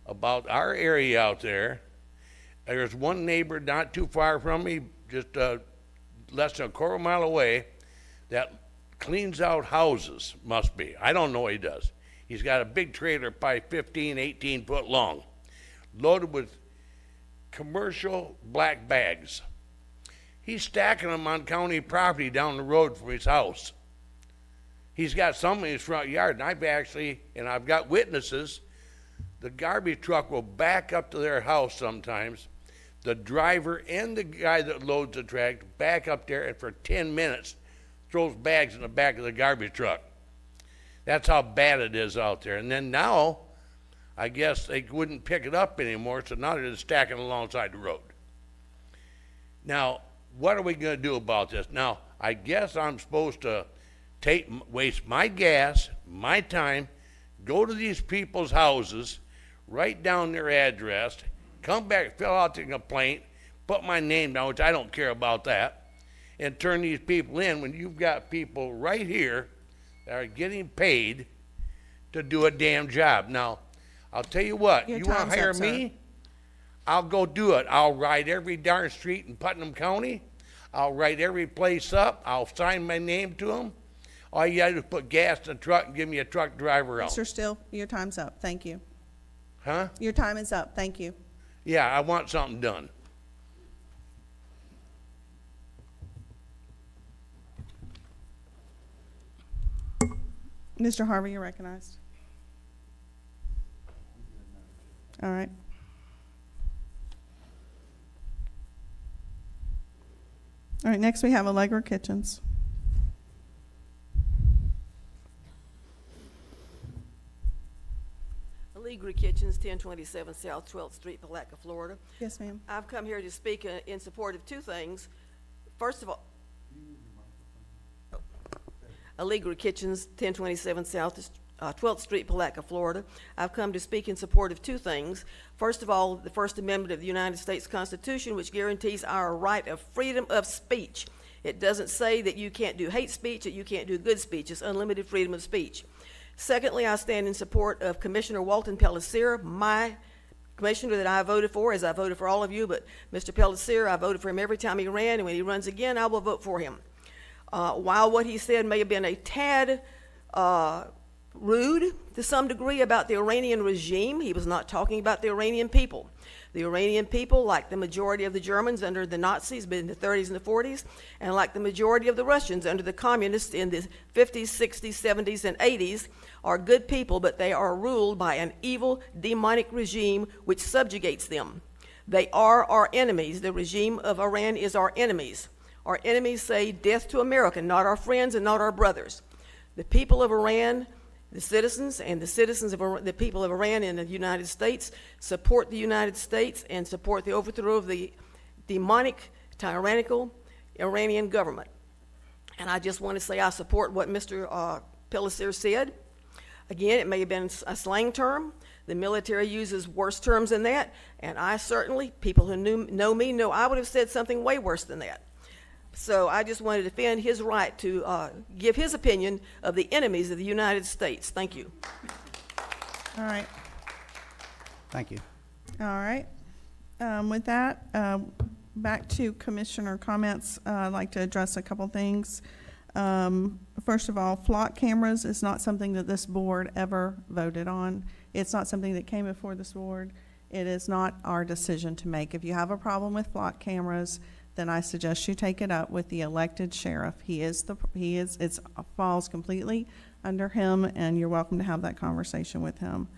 [SPEAKER 2] about our area out there. There's one neighbor not too far from me, just less than a quarter mile away, that cleans out houses, must be. I don't know what he does. He's got a big trailer, probably 15, 18 foot long, loaded with commercial black bags. He's stacking them on county property down the road from his house. He's got some in his front yard, and I've got witnesses. The garbage truck will back up to their house sometimes. The driver and the guy that loads the track back up there, and for 10 minutes throws bags in the back of the garbage truck. That's how bad it is out there. And then now, I guess they wouldn't pick it up anymore, so now they're just stacking alongside the road. Now, what are we going to do about this? Now, I guess I'm supposed to waste my gas, my time, go to these people's houses, write down their address, come back, fill out the complaint, put my name down, which I don't care about that, and turn these people in when you've got people right here that are getting paid to do a damn job. Now, I'll tell you what,
[SPEAKER 1] Your
[SPEAKER 2] you want
[SPEAKER 1] time's
[SPEAKER 2] to hire
[SPEAKER 1] up, sir.
[SPEAKER 2] me? I'll go do it. I'll ride every darn street in Putnam County. I'll write every place up. I'll sign my name to them. All you gotta do is put gas in the truck and give me a truck driver out.
[SPEAKER 1] Mr. Still, your time's up. Thank you.
[SPEAKER 2] Huh?
[SPEAKER 1] Your time is up. Thank you.
[SPEAKER 2] Yeah, I want something done.
[SPEAKER 1] Mr. Harvey, you're recognized. All right. All right, next we have Allegra Kitchens.
[SPEAKER 6] Allegra Kitchens, 1027 South 12th Street, Palatka, Florida.
[SPEAKER 1] Yes, ma'am.
[SPEAKER 6] I've come here to speak in support of two things. First of all, Allegra Kitchens, 1027 South 12th Street, Palatka, Florida. I've come to speak in support of two things. First of all, the First Amendment of the United States Constitution, which guarantees our right of freedom of speech. It doesn't say that you can't do hate speech, that you can't do good speech. It's unlimited freedom of speech. Secondly, I stand in support of Commissioner Walton Pelletier, my commissioner that I voted for, as I voted for all of you, but Mr. Pelletier, I voted for him every time he ran, and when he runs again, I will vote for him. While what he said may have been a tad rude to some degree about the Iranian regime, he was not talking about the Iranian people. The Iranian people, like the majority of the Germans under the Nazis in the 30s and the 40s, and like the majority of the Russians under the communists in the 50s, 60s, 70s, and 80s, are good people, but they are ruled by an evil, demonic regime which subjugates them. They are our enemies. The regime of Iran is our enemies. Our enemies say death to America, not our friends and not our brothers. The people of Iran, the citizens and the citizens of the people of Iran in the United States support the United States and support the overthrow of the demonic, tyrannical Iranian government. And I just want to say I support what Mr. Pelletier said. Again, it may have been a slang term. The military uses worse terms than that, and I certainly, people who know me know I would have said something way worse than that. So I just wanted to defend his right to give his opinion of the enemies of the United States. Thank you.
[SPEAKER 1] All right.
[SPEAKER 3] Thank you.
[SPEAKER 1] All right. With that, back to commissioner comments. I'd like to address a couple things. First of all, flock cameras is not something that this board ever voted on. It's not something that came before this board. It is not our decision to make. If you have a problem with flock cameras, then I suggest you take it up with the elected sheriff. It falls completely under him, and you're welcome to have that conversation with him.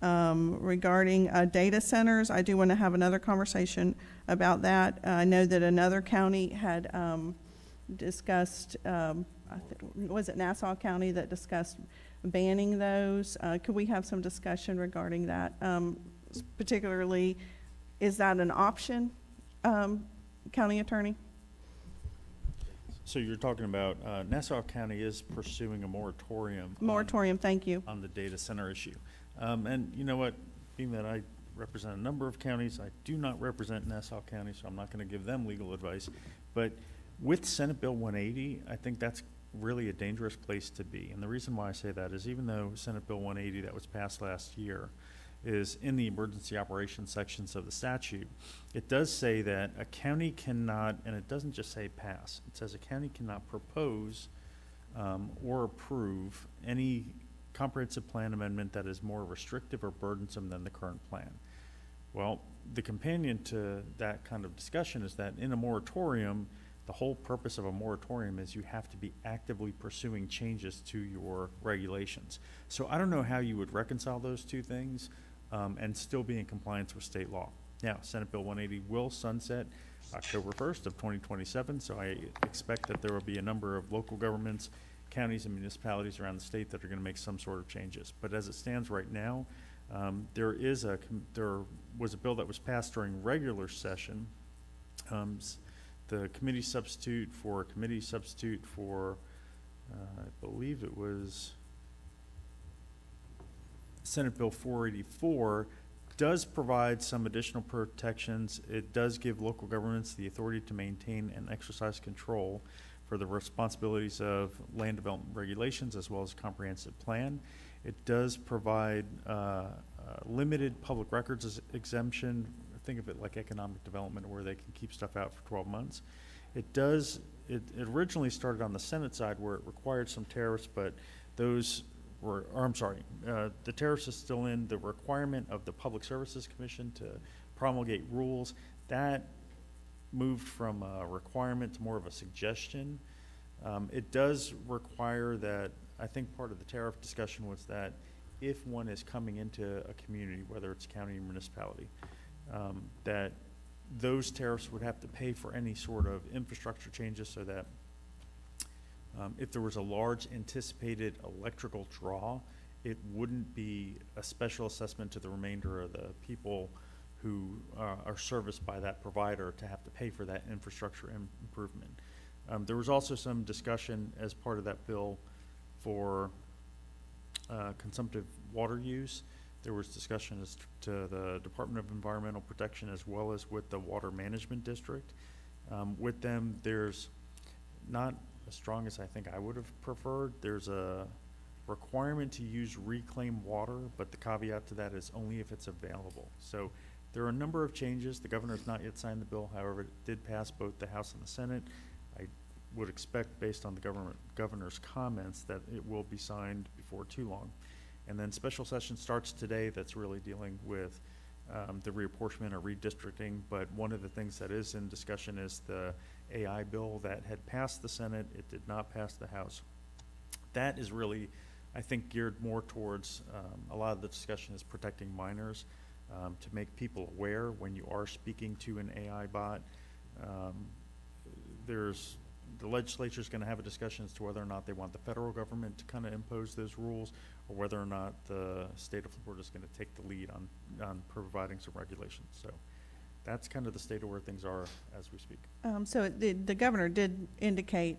[SPEAKER 1] Regarding data centers, I do want to have another conversation about that. I know that another county had discussed, was it Nassau County that discussed banning those? Could we have some discussion regarding that? Particularly, is that an option, County Attorney?
[SPEAKER 12] So you're talking about Nassau County is pursuing a moratorium.
[SPEAKER 1] Moratorium, thank you.
[SPEAKER 12] On the data center issue. And you know what, being that I represent a number of counties, I do not represent Nassau County, so I'm not gonna give them legal advice. But with Senate Bill 180, I think that's really a dangerous place to be. And the reason why I say that is even though Senate Bill 180 that was passed last year is in the emergency operations sections of the statute, it does say that a county cannot, and it doesn't just say pass, it says a county cannot propose or approve any comprehensive plan amendment that is more restrictive or burdensome than the current plan. Well, the companion to that kind of discussion is that in a moratorium, the whole purpose of a moratorium is you have to be actively pursuing changes to your regulations. So I don't know how you would reconcile those two things and still be in compliance with state law. Now, Senate Bill 180 will sunset October 1st of 2027, so I expect that there will be a number of local governments, counties, and municipalities around the state that are going to make some sort of changes. But as it stands right now, there was a bill that was passed during regular session. The committee substitute for I believe it was Senate Bill 484, does provide some additional protections. It does give local governments the authority to maintain and exercise control for the responsibilities of land development regulations as well as comprehensive plan. It does provide limited public records exemption. Think of it like economic development where they can keep stuff out for 12 months. It originally started on the Senate side where it required some tariffs, but those were, the tariffs is still in. The requirement of the Public Services Commission to promulgate rules, that moved from a requirement to more of a suggestion. It does require that, I think part of the tariff discussion was that if one is coming into a community, whether it's county or municipality, that those tariffs would have to pay for any sort of infrastructure changes so that if there was a large anticipated electrical draw, it wouldn't be a special assessment to the remainder of the people who are serviced by that provider to have to pay for that infrastructure improvement. There was also some discussion as part of that bill for consumptive water use. There was discussion as to the Department of Environmental Protection as well as with the Water Management District. With them, there's not as strong as I think I would have preferred. There's a requirement to use reclaimed water, but the caveat to that is only if it's available. So there are a number of changes. The governor has not yet signed the bill. However, it did pass both the House and the Senate. I would expect, based on the governor's comments, that it will be signed before too long. And then special session starts today. That's really dealing with the reapportionment or redistricting. But one of the things that is in discussion is the AI bill that had passed the Senate. It did not pass the House. That is really, I think, geared more towards a lot of the discussion is protecting minors, to make people aware when you are speaking to an AI bot. The legislature is going to have a discussion as to whether or not they want the federal government to kind of impose those rules, or whether or not the state of Florida is going to take the lead on providing some regulations. So that's kind of the state of where things are as we speak.
[SPEAKER 1] So the governor did indicate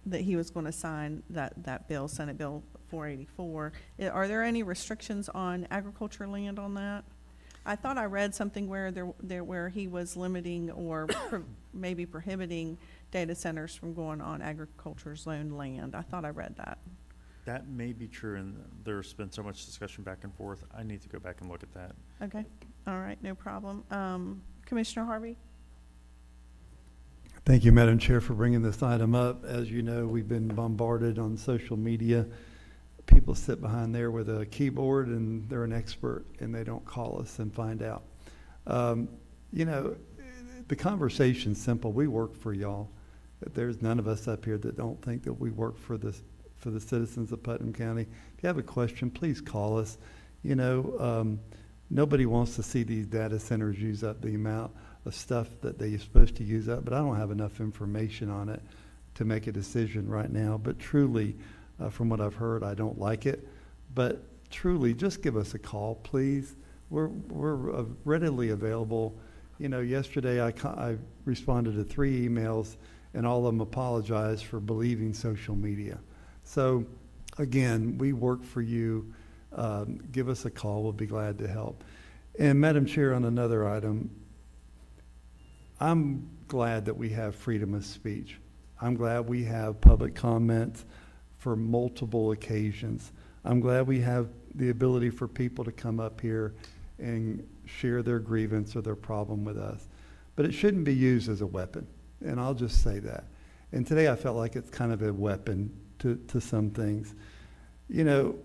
[SPEAKER 1] that he was going to sign that bill, Senate Bill 484. Are there any restrictions on agriculture land on that? I thought I read something where where he was limiting or maybe prohibiting data centers from going on agriculture zoned land. I thought I read that.
[SPEAKER 12] That may be true, and there's been so much discussion back and forth. I need to go back and look at that.
[SPEAKER 1] Okay, all right, no problem. Commissioner Harvey?
[SPEAKER 22] Thank you, Madam Chair, for bringing this item up. As you know, we've been bombarded on social media. People sit behind there with a keyboard and they're an expert and they don't call us and find out. You know, the conversation's simple. We work for y'all. There's none of us up here that don't think that we work for the citizens of Putnam County. If you have a question, please call us. You know, nobody wants to see these data centers use up the amount of stuff that they're supposed to use up, but I don't have enough information on it to make a decision right now. But truly, from what I've heard, I don't like it. But truly, just give us a call, please. We're readily available. You know, yesterday I responded to 3 emails, and all of them apologized for believing social media. So, again, we work for you. give us a call. We'll be glad to help. And Madam Chair, on another item, I'm glad that we have freedom of speech. I'm glad we have public comments for multiple occasions. I'm glad we have the ability for people to come up here and share their grievance or their problem with us. But it shouldn't be used as a weapon, and I'll just say that. And today I felt like it's kind of a weapon to some things. You know,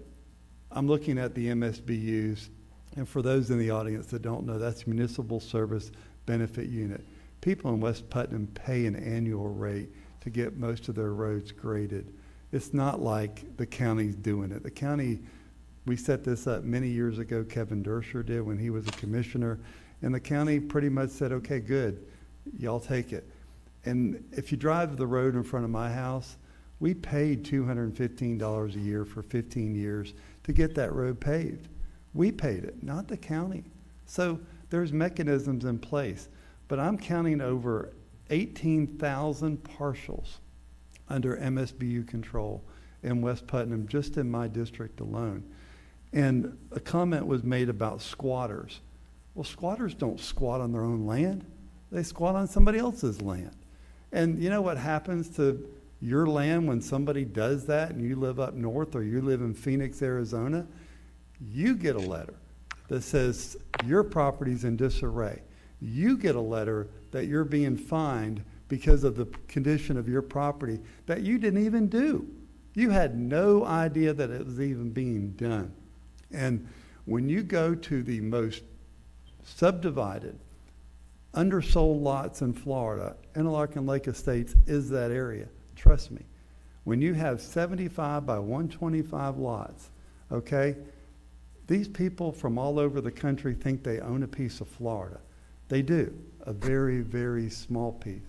[SPEAKER 22] I'm looking at the MSBU's, and for those in the audience that don't know, that's Municipal Service Benefit Unit. People in West Putnam pay an annual rate to get most of their roads graded. It's not like the county's doing it. The county, we set this up many years ago, Kevin Dersher did when he was a commissioner, and the county pretty much said, okay, good, y'all take it. And if you drive the road in front of my house, we paid $215 a year for 15 years to get that road paved. We paid it, not the county. So there's mechanisms in place, but I'm counting over 18,000 parcels under MSBU control in West Putnam, just in my district alone. And a comment was made about squatters. Well, squatters don't squat on their own land. They squat on somebody else's land. And you know what happens to your land when somebody does that and you live up north or you live in Phoenix, Arizona? You get a letter that says your property's in disarray. You get a letter that you're being fined because of the condition of your property that you didn't even do. You had no idea that it was even being done. And when you go to the most subdivided, undersold lots in Florida, Interlachen Lake Estates is that area. Trust me. When you have 75 by 125 lots, okay, these people from all over the country think they own a piece of Florida. They do, a very, very small piece.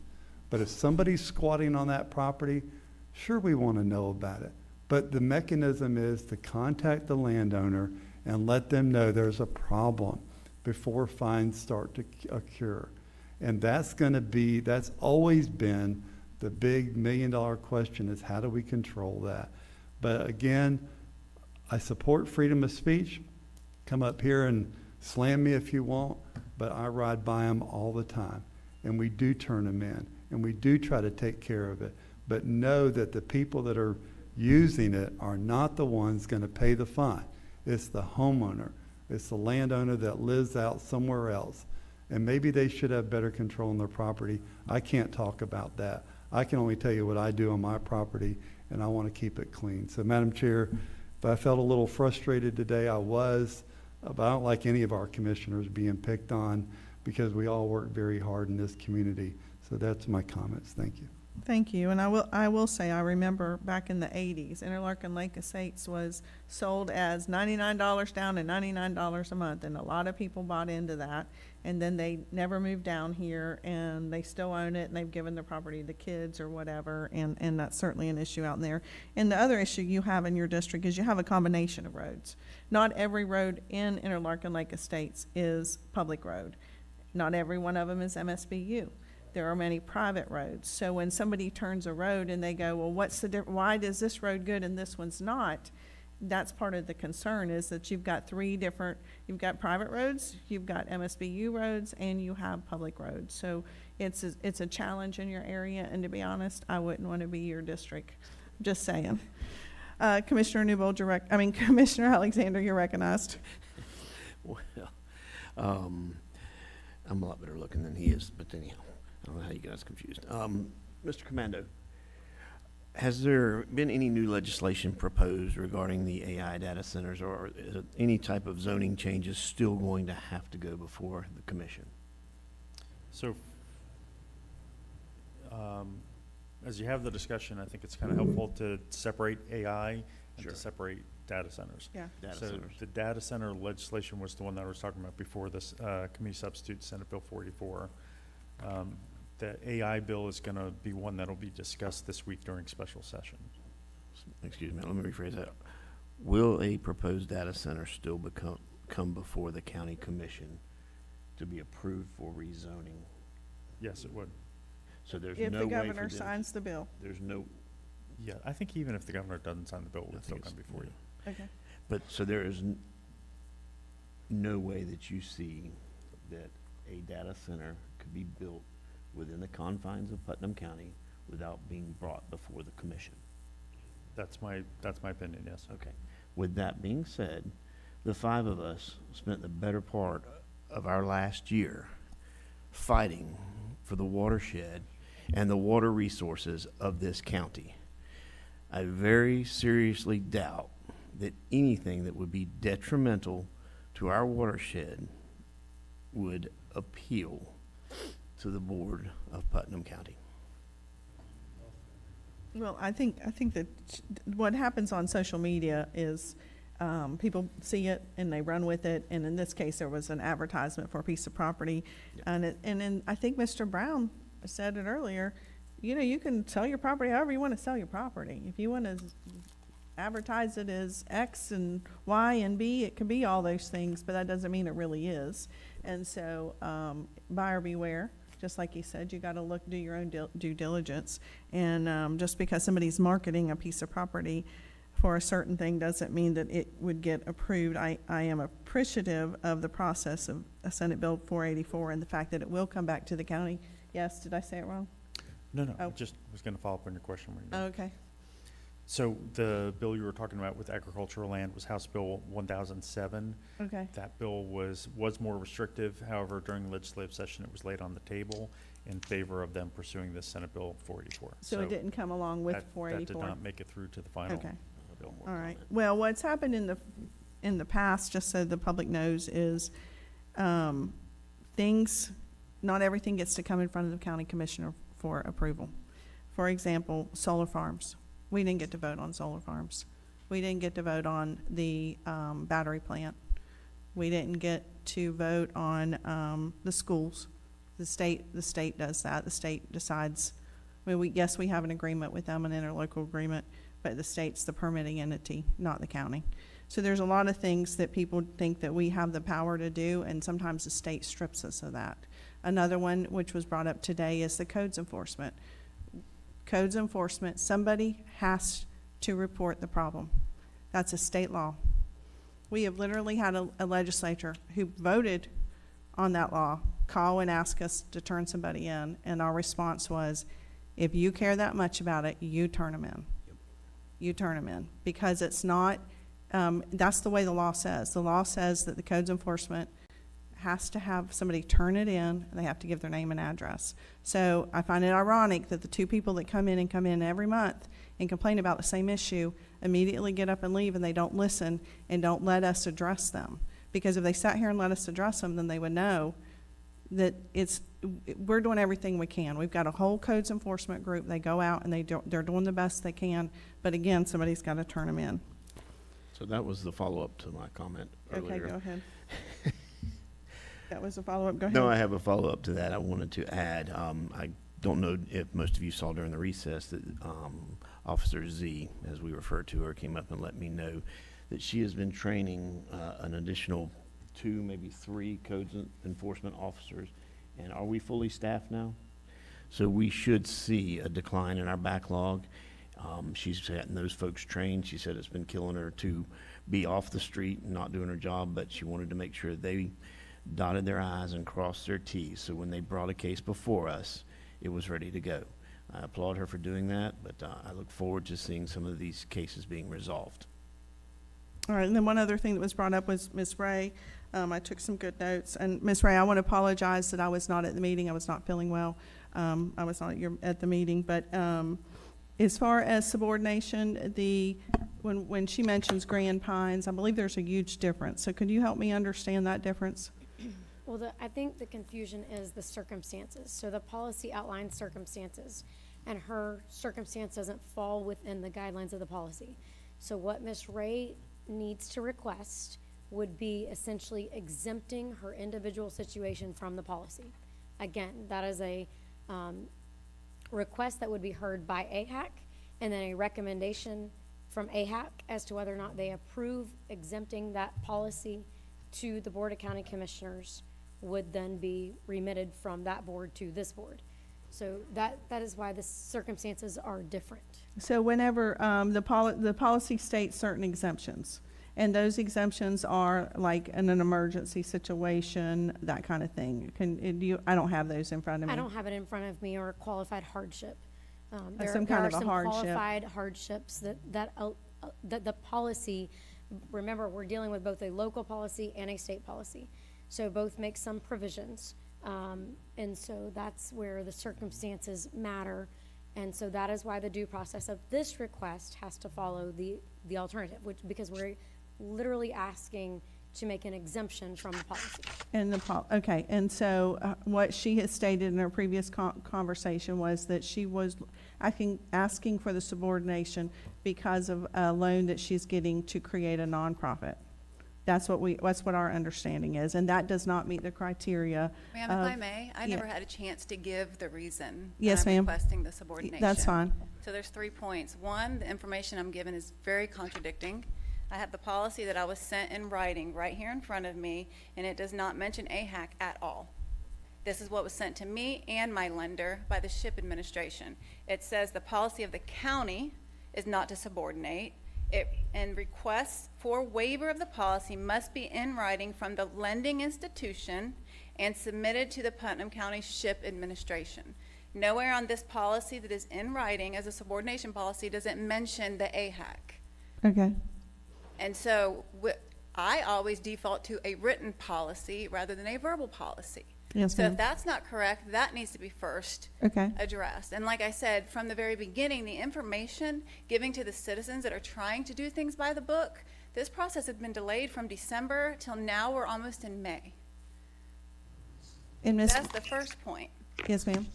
[SPEAKER 22] But if somebody's squatting on that property, sure, we want to know about it. But the mechanism is to contact the landowner and let them know there's a problem before fines start to occur. And that's always been the big $1 million question, is how do we control that? But again, I support freedom of speech. Come up here and slam me if you want, but I ride by them all the time. And we do turn them in, and we do try to take care of it. But know that the people that are using it are not the ones going to pay the fine. It's the homeowner. It's the landowner that lives out somewhere else. And maybe they should have better control on their property. I can't talk about that. I can only tell you what I do on my property, and I want to keep it clean. So, Madam Chair, if I felt a little frustrated today, I was. But I don't like any of our commissioners being picked on, because we all work very hard in this community. So that's my comments. Thank you.
[SPEAKER 1] Thank you. And I will say, I remember back in the 80s, Interlachen Lake Estates was sold as $99 down and $99 a month, and a lot of people bought into that. And then they never moved down here, and they still own it, and they've given the property to kids or whatever, and that's certainly an issue out there. And the other issue you have in your district is you have a combination of roads. Not every road in Interlachen Lake Estates is public road. Not every one of them is MSBU. There are many private roads. So when somebody turns a road and they go, well, why is this road good and this one's not? That's part of the concern, is that you've got you've got private roads, you've got MSBU roads, and you have public roads. So it's a challenge in your area, and to be honest, I wouldn't want to be your district. Just saying. Commissioner Newbold, Commissioner Alexander, you're recognized.
[SPEAKER 5] Well, I'm a lot better looking than he is, but anyhow, I don't know how you guys confused. Mr. Commando, has there been any new legislation proposed regarding the AI data centers, or is any type of zoning changes still going to have to go before the commission?
[SPEAKER 12] So, as you have the discussion, I think it's kind of helpful to separate AI and to separate data centers.
[SPEAKER 1] Yeah.
[SPEAKER 12] The data center legislation was the one that I was talking about before this, committee substitute, Senate Bill 44. The AI bill is going to be one that will be discussed this week during special session.
[SPEAKER 5] Excuse me, let me rephrase that. Will a proposed data center still come before the county commission to be approved for rezoning?
[SPEAKER 12] Yes, it would.
[SPEAKER 5] So there's
[SPEAKER 1] If
[SPEAKER 5] no
[SPEAKER 1] the
[SPEAKER 5] way
[SPEAKER 1] governor
[SPEAKER 5] for this,
[SPEAKER 1] signs the bill.
[SPEAKER 5] there's no.
[SPEAKER 12] Yeah, I think even if the governor doesn't sign the bill, it would still come before you.
[SPEAKER 1] Okay.
[SPEAKER 5] But, so there is no way that you see that a data center could be built within the confines of Putnam County without being brought before the commission?
[SPEAKER 12] That's my opinion, yes.
[SPEAKER 5] Okay. With that being said, the five of us spent the better part of our last year fighting for the watershed and the water resources of this county. I very seriously doubt that anything that would be detrimental to our watershed would appeal to the board of Putnam County.
[SPEAKER 1] Well, I think that what happens on social media is people see it and they run with it. And in this case, there was an advertisement for a piece of property. And then I think Mr. Brown said it earlier, you know, you can sell your property however you want to sell your property. If you want to advertise it as X and Y and B, it can be all those things, but that doesn't mean it really is. And so buyer beware. Just like you said, you got to do your own due diligence. And just because somebody's marketing a piece of property for a certain thing doesn't mean that it would get approved. I am appreciative of the process of Senate Bill 484 and the fact that it will come back to the county. Yes, did I say it wrong?
[SPEAKER 12] No, I
[SPEAKER 1] Oh.
[SPEAKER 12] just was going to follow up on your question.
[SPEAKER 1] Okay.
[SPEAKER 12] So the bill you were talking about with agricultural land was House Bill 1007.
[SPEAKER 1] Okay.
[SPEAKER 12] That bill was more restrictive. However, during legislative session, it was laid on the table in favor of them pursuing this Senate Bill 484.
[SPEAKER 1] So it didn't come along with
[SPEAKER 12] that
[SPEAKER 1] 484?
[SPEAKER 12] That did not make it through to the final
[SPEAKER 1] Okay.
[SPEAKER 12] bill.
[SPEAKER 1] All right. Well, what's happened in the past, just so the public knows, is not everything gets to come in front of the county commissioner for approval. For example, solar farms. We didn't get to vote on solar farms. We didn't get to vote on the battery plant. We didn't get to vote on the schools. The state does that. The state decides. I mean, yes, we have an agreement with them, an interlocal agreement, but the state's the permitting entity, not the county. So there's a lot of things that people think that we have the power to do, and sometimes the state strips us of that. Another one, which was brought up today, is the codes enforcement. Codes enforcement, somebody has to report the problem. That's a state law. We have literally had a legislature who voted on that law call and ask us to turn somebody in, and our response was, if you care that much about it, you turn them in. You turn them in, because it's not, that's the way the law says. The law says that the codes enforcement has to have somebody turn it in, and they have to give their name and address. So I find it ironic that the two people that come in every month and complain about the same issue immediately get up and leave, and they don't listen and don't let us address them. Because if they sat here and let us address them, then they would know that we're doing everything we can. We've got a whole codes enforcement group. They go out and they're doing the best they can, but again, somebody's got to turn them in.
[SPEAKER 5] So that was the follow-up to my comment earlier.
[SPEAKER 1] Okay, go ahead. That was a follow-up. Go ahead.
[SPEAKER 5] No, I have a follow-up to that. I wanted to add, I don't know if most of you saw during the recess that Officer Z, as we refer to her, came up and let me know that she has been training an additional 2, maybe 3 codes enforcement officers. And are we fully staffed now? So we should see a decline in our backlog. She's gotten those folks trained. She said it's been killing her to be off the street and not doing her job, but she wanted to make sure they dotted their I's and crossed their T's. So when they brought a case before us, it was ready to go. I applaud her for doing that, but I look forward to seeing some of these cases being resolved.
[SPEAKER 1] All right, and then one other thing that was brought up was Ms. Ray. I took some good notes. And Ms. Ray, I want to apologize that I was not at the meeting. I was not feeling well. I was not at the meeting. But as far as subordination, when she mentions Grand Pines, I believe there's a huge difference. So could you help me understand that difference?
[SPEAKER 11] Well, I think the confusion is the circumstances. So the policy outlines circumstances, and her circumstance doesn't fall within the guidelines of the policy. So what Ms. Ray needs to request would be essentially exempting her individual situation from the policy. Again, that is a request that would be heard by AHAC, and then a recommendation from AHAC as to whether or not they approve exempting that policy to the Board of County Commissioners would then be remitted from that board to this board. So that is why the circumstances are different.
[SPEAKER 1] So whenever the policy states certain exemptions, And those exemptions are like in an emergency situation, that kind of thing. I don't have those in front of me.
[SPEAKER 11] I don't have it in front of me, or qualified hardship.
[SPEAKER 1] Some kind of a
[SPEAKER 11] There are some
[SPEAKER 1] hardship.
[SPEAKER 11] qualified hardships that the policy, remember, we're dealing with both a local policy and a state policy. So both make some provisions. And so that's where the circumstances matter. And so that is why the due process of this request has to follow the alternative, because we're literally asking to make an exemption from the policy.
[SPEAKER 1] Okay, and so what she has stated in her previous conversation was that she was asking for the subordination because of a loan that she's getting to create a nonprofit. That's what our understanding is, and that does not meet the criteria.
[SPEAKER 8] Ma'am, if I may, I never had a chance to give the reason
[SPEAKER 1] Yes,
[SPEAKER 8] I'm
[SPEAKER 1] ma'am.
[SPEAKER 8] requesting the subordination.
[SPEAKER 1] That's fine.
[SPEAKER 8] So there's 3 points. One, the information I'm given is very contradicting. I have the policy that I was sent in writing right here in front of me, and it does not mention AHAC at all. This is what was sent to me and my lender by the SHIP administration. It says the policy of the county is not to subordinate. And requests for waiver of the policy must be in writing from the lending institution and submitted to the Putnam County SHIP administration. Nowhere on this policy that is in writing as a subordination policy does it mention the AHAC.
[SPEAKER 1] Okay.
[SPEAKER 8] And so I always default to a written policy rather than a verbal policy.
[SPEAKER 1] Yes,
[SPEAKER 8] so
[SPEAKER 1] ma'am.
[SPEAKER 8] if that's not correct, that needs to be first addressed. And like I said, from the very beginning, the information giving to the citizens that are trying to do things by the book, this process has been delayed from December till now. We're almost in May. That's the first point.
[SPEAKER 1] Yes, ma'am.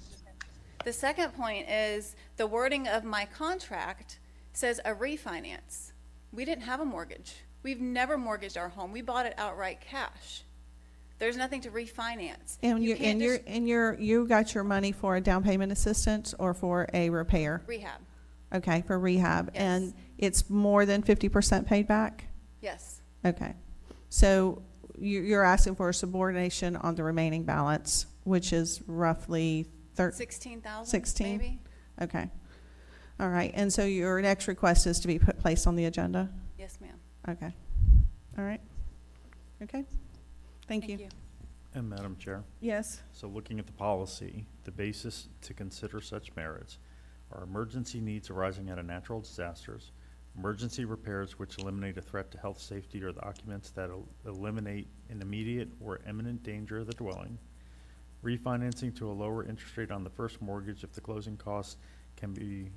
[SPEAKER 8] The second point is the wording of my contract says a refinance. We didn't have a mortgage. We've never mortgaged our home. We bought it outright cash. There's nothing to refinance.
[SPEAKER 1] And you got your money for a down payment assistance or for a repair?
[SPEAKER 8] Rehab.
[SPEAKER 1] Okay, for rehab.
[SPEAKER 8] Yes.
[SPEAKER 1] And it's more than 50% paid back?
[SPEAKER 8] Yes.
[SPEAKER 1] Okay. So you're asking for a subordination on the remaining balance, which is roughly
[SPEAKER 8] 16,000
[SPEAKER 1] 16?
[SPEAKER 8] maybe.
[SPEAKER 1] Okay. All right. And so your next request is to be placed on the agenda?
[SPEAKER 8] Yes, ma'am.
[SPEAKER 1] Okay. All right. Okay. Thank you.
[SPEAKER 12] And Madam Chair?
[SPEAKER 1] Yes.
[SPEAKER 12] So looking at the policy, the basis to consider such merits are emergency needs arising out of natural disasters, emergency repairs which eliminate a threat to health, safety, or the occupants that eliminate an immediate or imminent danger of the dwelling, refinancing to a lower interest rate on the first mortgage if the closing costs can be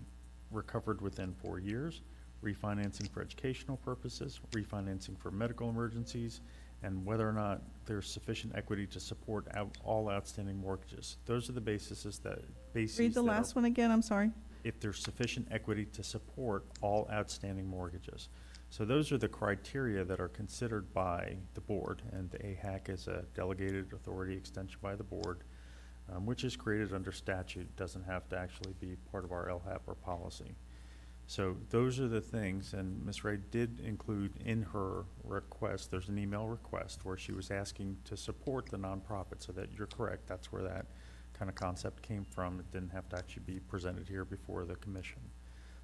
[SPEAKER 12] recovered within 4 years, refinancing for educational purposes, refinancing for medical emergencies, and whether or not there's sufficient equity to support all outstanding mortgages. Those are the bases that
[SPEAKER 1] Read the last one again, I'm sorry.
[SPEAKER 12] if there's sufficient equity to support all outstanding mortgages. So those are the criteria that are considered by the board, and the AHAC is a delegated authority extension by the board, which is created under statute, doesn't have to actually be part of our LHAP or policy. So those are the things, and Ms. Ray did include in her request, there's an email request where she was asking to support the nonprofit, so that you're correct, that's where that kind of concept came from. It didn't have to actually be presented here before the commission.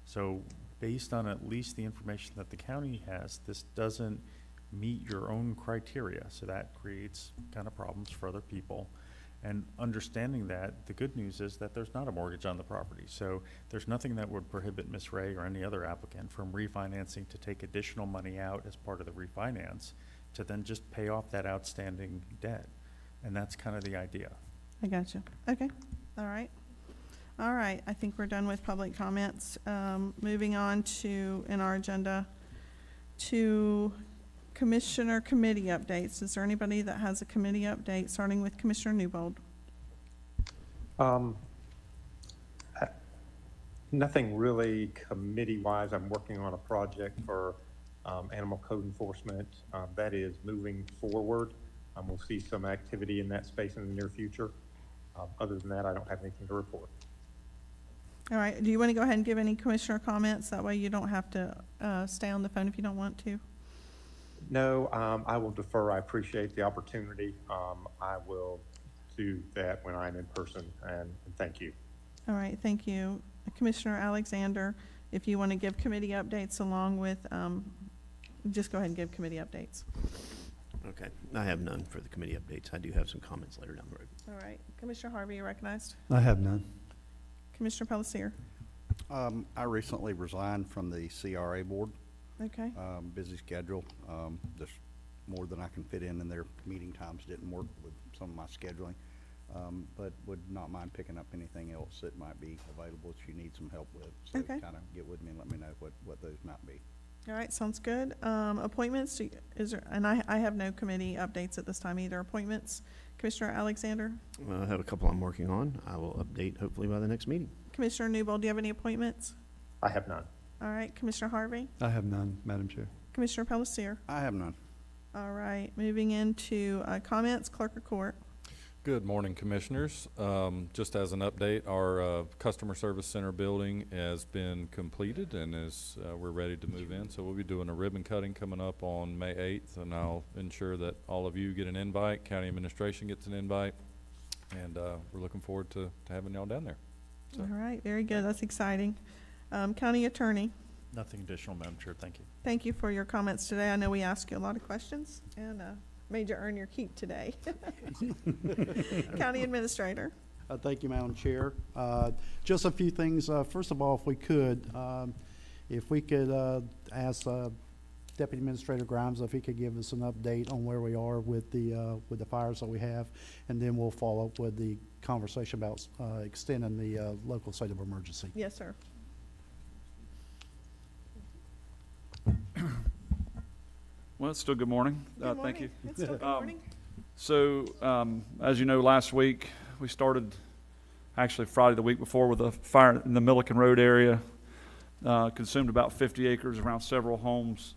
[SPEAKER 12] So based on at least the information that the county has, this doesn't meet your own criteria, so that creates kind of problems for other people. And understanding that, the good news is that there's not a mortgage on the property. So there's nothing that would prohibit Ms. Ray or any other applicant from refinancing to take additional money out as part of the refinance to then just pay off that outstanding debt. And that's kind of the idea.
[SPEAKER 1] I got you. Okay. All right. All right. I think we're done with public comments. Moving on to, in our agenda, to Commissioner committee updates. Is there anybody that has a committee update, starting with Commissioner Newbold?
[SPEAKER 16] Nothing really committee-wise. I'm working on a project for animal code enforcement that is moving forward. We'll see some activity in that space in the near future. Other than that, I don't have anything to report.
[SPEAKER 1] All right. Do you want to go ahead and give any commissioner comments? That way you don't have to stay on the phone if you don't want to.
[SPEAKER 16] No, I will defer. I appreciate the opportunity. I will do that when I'm in person, and thank you.
[SPEAKER 1] All right. Thank you. Commissioner Alexander, if you want to give committee updates along with just go ahead and give committee updates.
[SPEAKER 5] Okay, I have none for the committee updates. I do have some comments later down the road.
[SPEAKER 1] All right, Commissioner Harvey, you're recognized.
[SPEAKER 22] I have none.
[SPEAKER 1] Commissioner Palacio.
[SPEAKER 3] I recently resigned from the CRA board.
[SPEAKER 1] Okay.
[SPEAKER 3] Busy schedule, just more than I can fit in their meeting times didn't work with some of my scheduling. But would not mind picking up anything else that might be available that you need some help with. So
[SPEAKER 1] Okay.
[SPEAKER 3] kind of get with me and let me know what those might be.
[SPEAKER 1] All right, sounds good. Appointments, is there, and I have no committee updates at this time either. Appointments, Commissioner Alexander?
[SPEAKER 5] I have a couple I'm working on. I will update hopefully by the next meeting.
[SPEAKER 1] Commissioner Newbold, do you have any appointments?
[SPEAKER 16] I have none.
[SPEAKER 1] All right, Commissioner Harvey?
[SPEAKER 22] I have none, Madam Chair.
[SPEAKER 1] Commissioner Pelletier?
[SPEAKER 3] I have none.
[SPEAKER 1] All right, moving into comments, Clerk of Court.
[SPEAKER 7] Good morning, Commissioners. Just as an update, our Customer Service Center building has been completed and we're ready to move in. So we'll be doing a ribbon cutting coming up on May 8th, and I'll ensure that all of you get an invite, County Administration gets an invite, and we're looking forward to having y'all down there. So.
[SPEAKER 1] All right, very good. That's exciting. County Attorney.
[SPEAKER 12] Nothing additional, Madam Chair. Thank you.
[SPEAKER 1] Thank you for your comments today. I know we asked you a lot of questions and made you earn your keep today. County Administrator.
[SPEAKER 9] Thank you, Madam Chair. Just a few things. First of all, if we could ask Deputy Administrator Grimes if he could give us an update on where we are with the fires that we have, and then we'll follow up with the conversation about extending the local state of emergency.
[SPEAKER 1] Yes, sir.
[SPEAKER 18] Well, it's still good morning.
[SPEAKER 1] Good morning.
[SPEAKER 18] Thank you.
[SPEAKER 1] It's still good morning.
[SPEAKER 18] So, as you know, last week we started, actually Friday the week before, with a fire in the Milliken Road area. Consumed about 50 acres around several homes.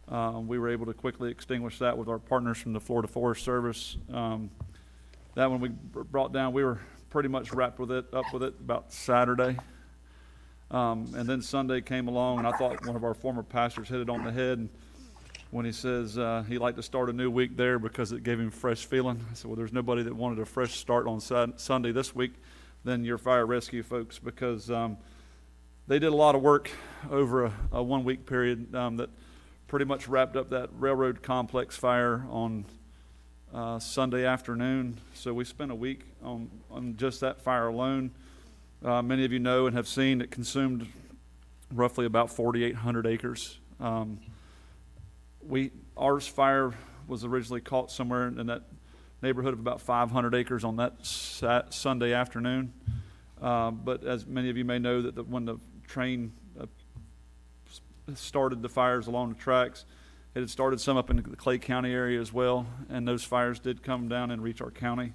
[SPEAKER 18] We were able to quickly extinguish that with our partners from the Florida Forest Service. That one we brought down, we were pretty much wrapped with it, up with it about Saturday. And then Sunday came along, and I thought one of our former pastors hit it on the head when he says he'd like to start a new week there because it gave him fresh feeling. I said, well, there's nobody that wanted a fresh start on Sunday this week than your fire rescue folks, because they did a lot of work over a 1 week period that pretty much wrapped up that railroad complex fire on Sunday afternoon. So we spent a week on just that fire alone. Many of you know and have seen it consumed roughly about 4,800 acres. Our fire was originally caught somewhere in that neighborhood of about 500 acres on that Sunday afternoon. But as many of you may know, that when the train started the fires along the tracks, it had started some up in the Clay County area as well, and those fires did come down and reach our county.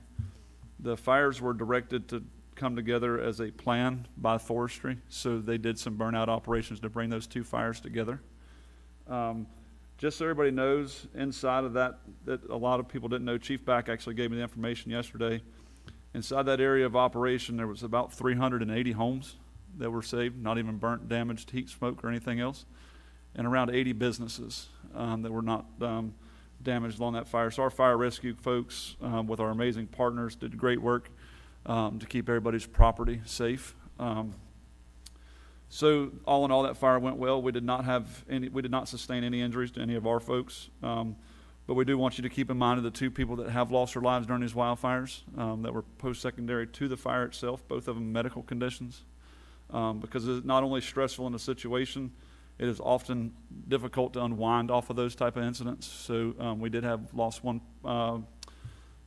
[SPEAKER 18] The fires were directed to come together as a plan by forestry, so they did some burnout operations to bring those two fires together. Just so everybody knows, inside of that a lot of people didn't know, Chief Back actually gave me the information yesterday. Inside that area of operation, there was about 380 homes that were saved, not even burnt, damaged, heat, smoke, or anything else, and around 80 businesses that were not damaged along that fire. So our fire rescue folks, with our amazing partners, did great work to keep everybody's property safe. So all in all, that fire went well. We did not sustain any injuries to any of our folks. But we do want you to keep in mind of the two people that have lost their lives during these wildfires that were post-secondary to the fire itself, both of them medical conditions. Because it's not only stressful in the situation, it is often difficult to unwind off of those type of incidents. So we did have lost one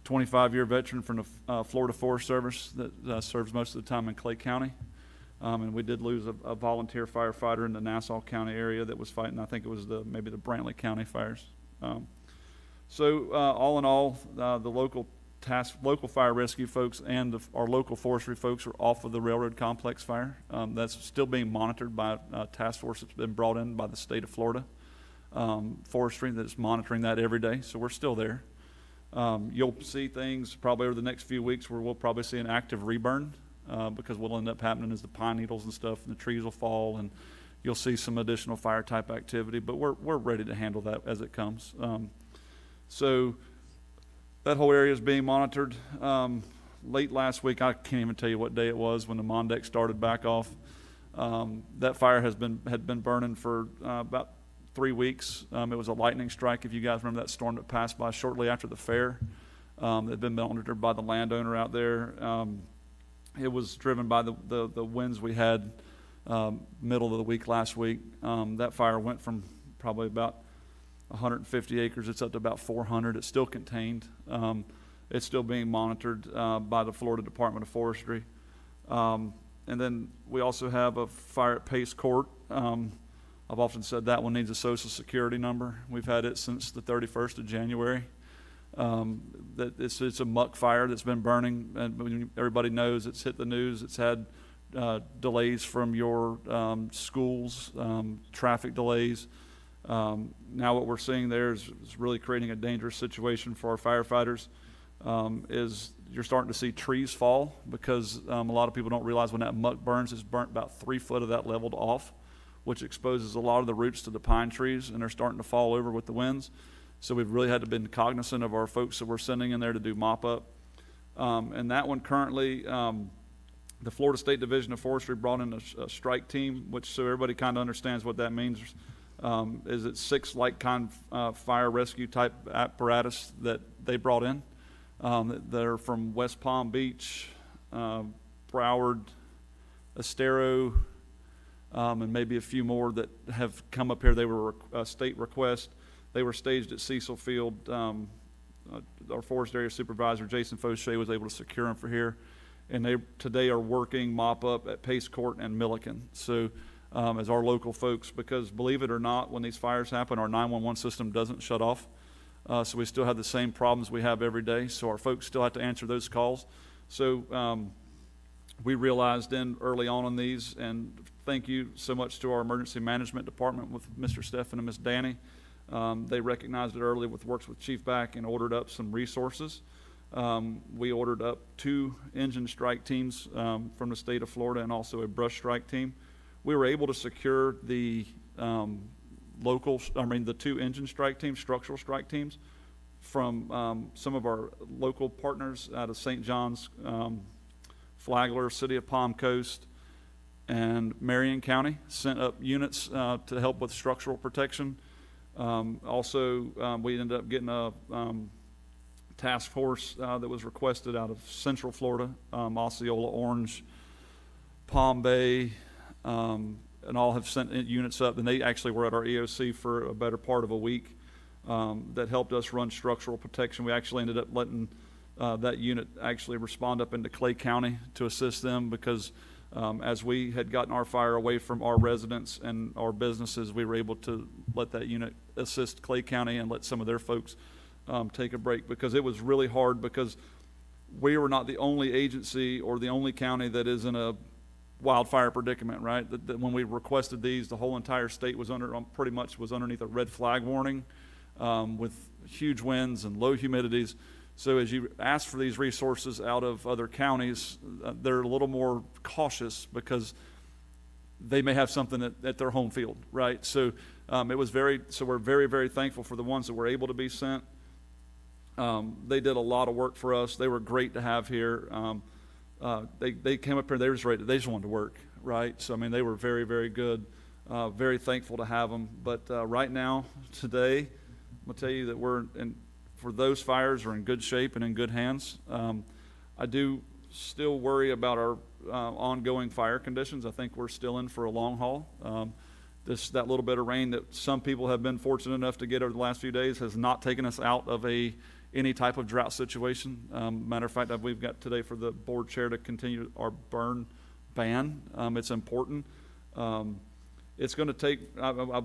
[SPEAKER 18] 25-year veteran from the Florida Forest Service that serves most of the time in Clay County. And we did lose a volunteer firefighter in the Nassau County area that was fighting, I think it was maybe the Brantley County fires. So all in all, the local fire rescue folks and our local forestry folks are off of the railroad complex fire. That's still being monitored by a task force that's been brought in by the state of Florida. Forestry that's monitoring that every day, so we're still there. You'll see things probably over the next few weeks where we'll probably see an active reburn because what'll end up happening is the pine needles and stuff and the trees will fall, and you'll see some additional fire type activity, but we're ready to handle that as it comes. So that whole area is being monitored. Late last week, I can't even tell you what day it was when the Mondeck started back off. That fire had been burning for about 3 weeks. It was a lightning strike, if you guys remember that storm that passed by shortly after the fair. That had been monitored by the landowner out there. It was driven by the winds we had middle of the week last week. That fire went from probably about 150 acres. It's up to about 400. It's still contained. It's still being monitored by the Florida Department of Forestry. And then we also have a fire at Pace Court. I've often said that one needs a social security number. We've had it since the 31st of January. That it's a muck fire that's been burning, and everybody knows it's hit the news. It's had delays from your schools, traffic delays. Now what we're seeing there is really creating a dangerous situation for our firefighters. Is you're starting to see trees fall because a lot of people don't realize when that muck burns, it's burnt about 3 foot of that leveled off, which exposes a lot of the roots to the pine trees, and they're starting to fall over with the winds. So we've really had to be cognizant of our folks that we're sending in there to do mop up. And that one currently, the Florida State Division of Forestry brought in a strike team, which so everybody kind of understands what that means. Is it 6 like-kind fire rescue type apparatus that they brought in. They're from West Palm Beach, Broward, Estero, and maybe a few more that have come up here. They were a state request. They were staged at Cecil Field. Our forest area supervisor, Jason Fauché, was able to secure them for here. And they today are working mop up at Pace Court and Milliken. So as our local folks, because believe it or not, when these fires happen, our 911 system doesn't shut off. So we still have the same problems we have every day. So our folks still have to answer those calls. So we realized then early on in these, and thank you so much to our emergency management department with Mr. Stephan and Ms. Danny. They recognized it early with Works with Chief Back and ordered up some resources. We ordered up 2 engine strike teams from the state of Florida and also a brush strike team. We were able to secure the the 2 engine strike teams, structural strike teams, from some of our local partners out of St. John's, Flagler, City of Palm Coast, and Marion County sent up units to help with structural protection. Also, we ended up getting a task force that was requested out of Central Florida, Osceola, Orange, Palm Bay, and all have sent units up. And they actually were at our EOC for a better part of a week that helped us run structural protection. We actually ended up letting that unit actually respond up into Clay County to assist them because as we had gotten our fire away from our residents and our businesses, we were able to let that unit assist Clay County and let some of their folks take a break, because it was really hard because we were not the only agency or the only county that is in a wildfire predicament, right? That when we requested these, the whole entire state was pretty much was underneath a red flag warning with huge winds and low humidities. So as you ask for these resources out of other counties, they're a little more cautious because they may have something at their home field, right? So we're very, very thankful for the ones that were able to be sent. They did a lot of work for us. They were great to have here. They came up here, they just wanted to work, right? So, I mean, they were very, very good. Very thankful to have them. But right now, today, I'm going to tell you that for those fires are in good shape and in good hands. I do still worry about our ongoing fire conditions. I think we're still in for a long haul. That little bit of rain that some people have been fortunate enough to get over the last few days has not taken us out of any type of drought situation. Matter of fact, we've got today for the board chair to continue our burn ban. It's important. It's going to take,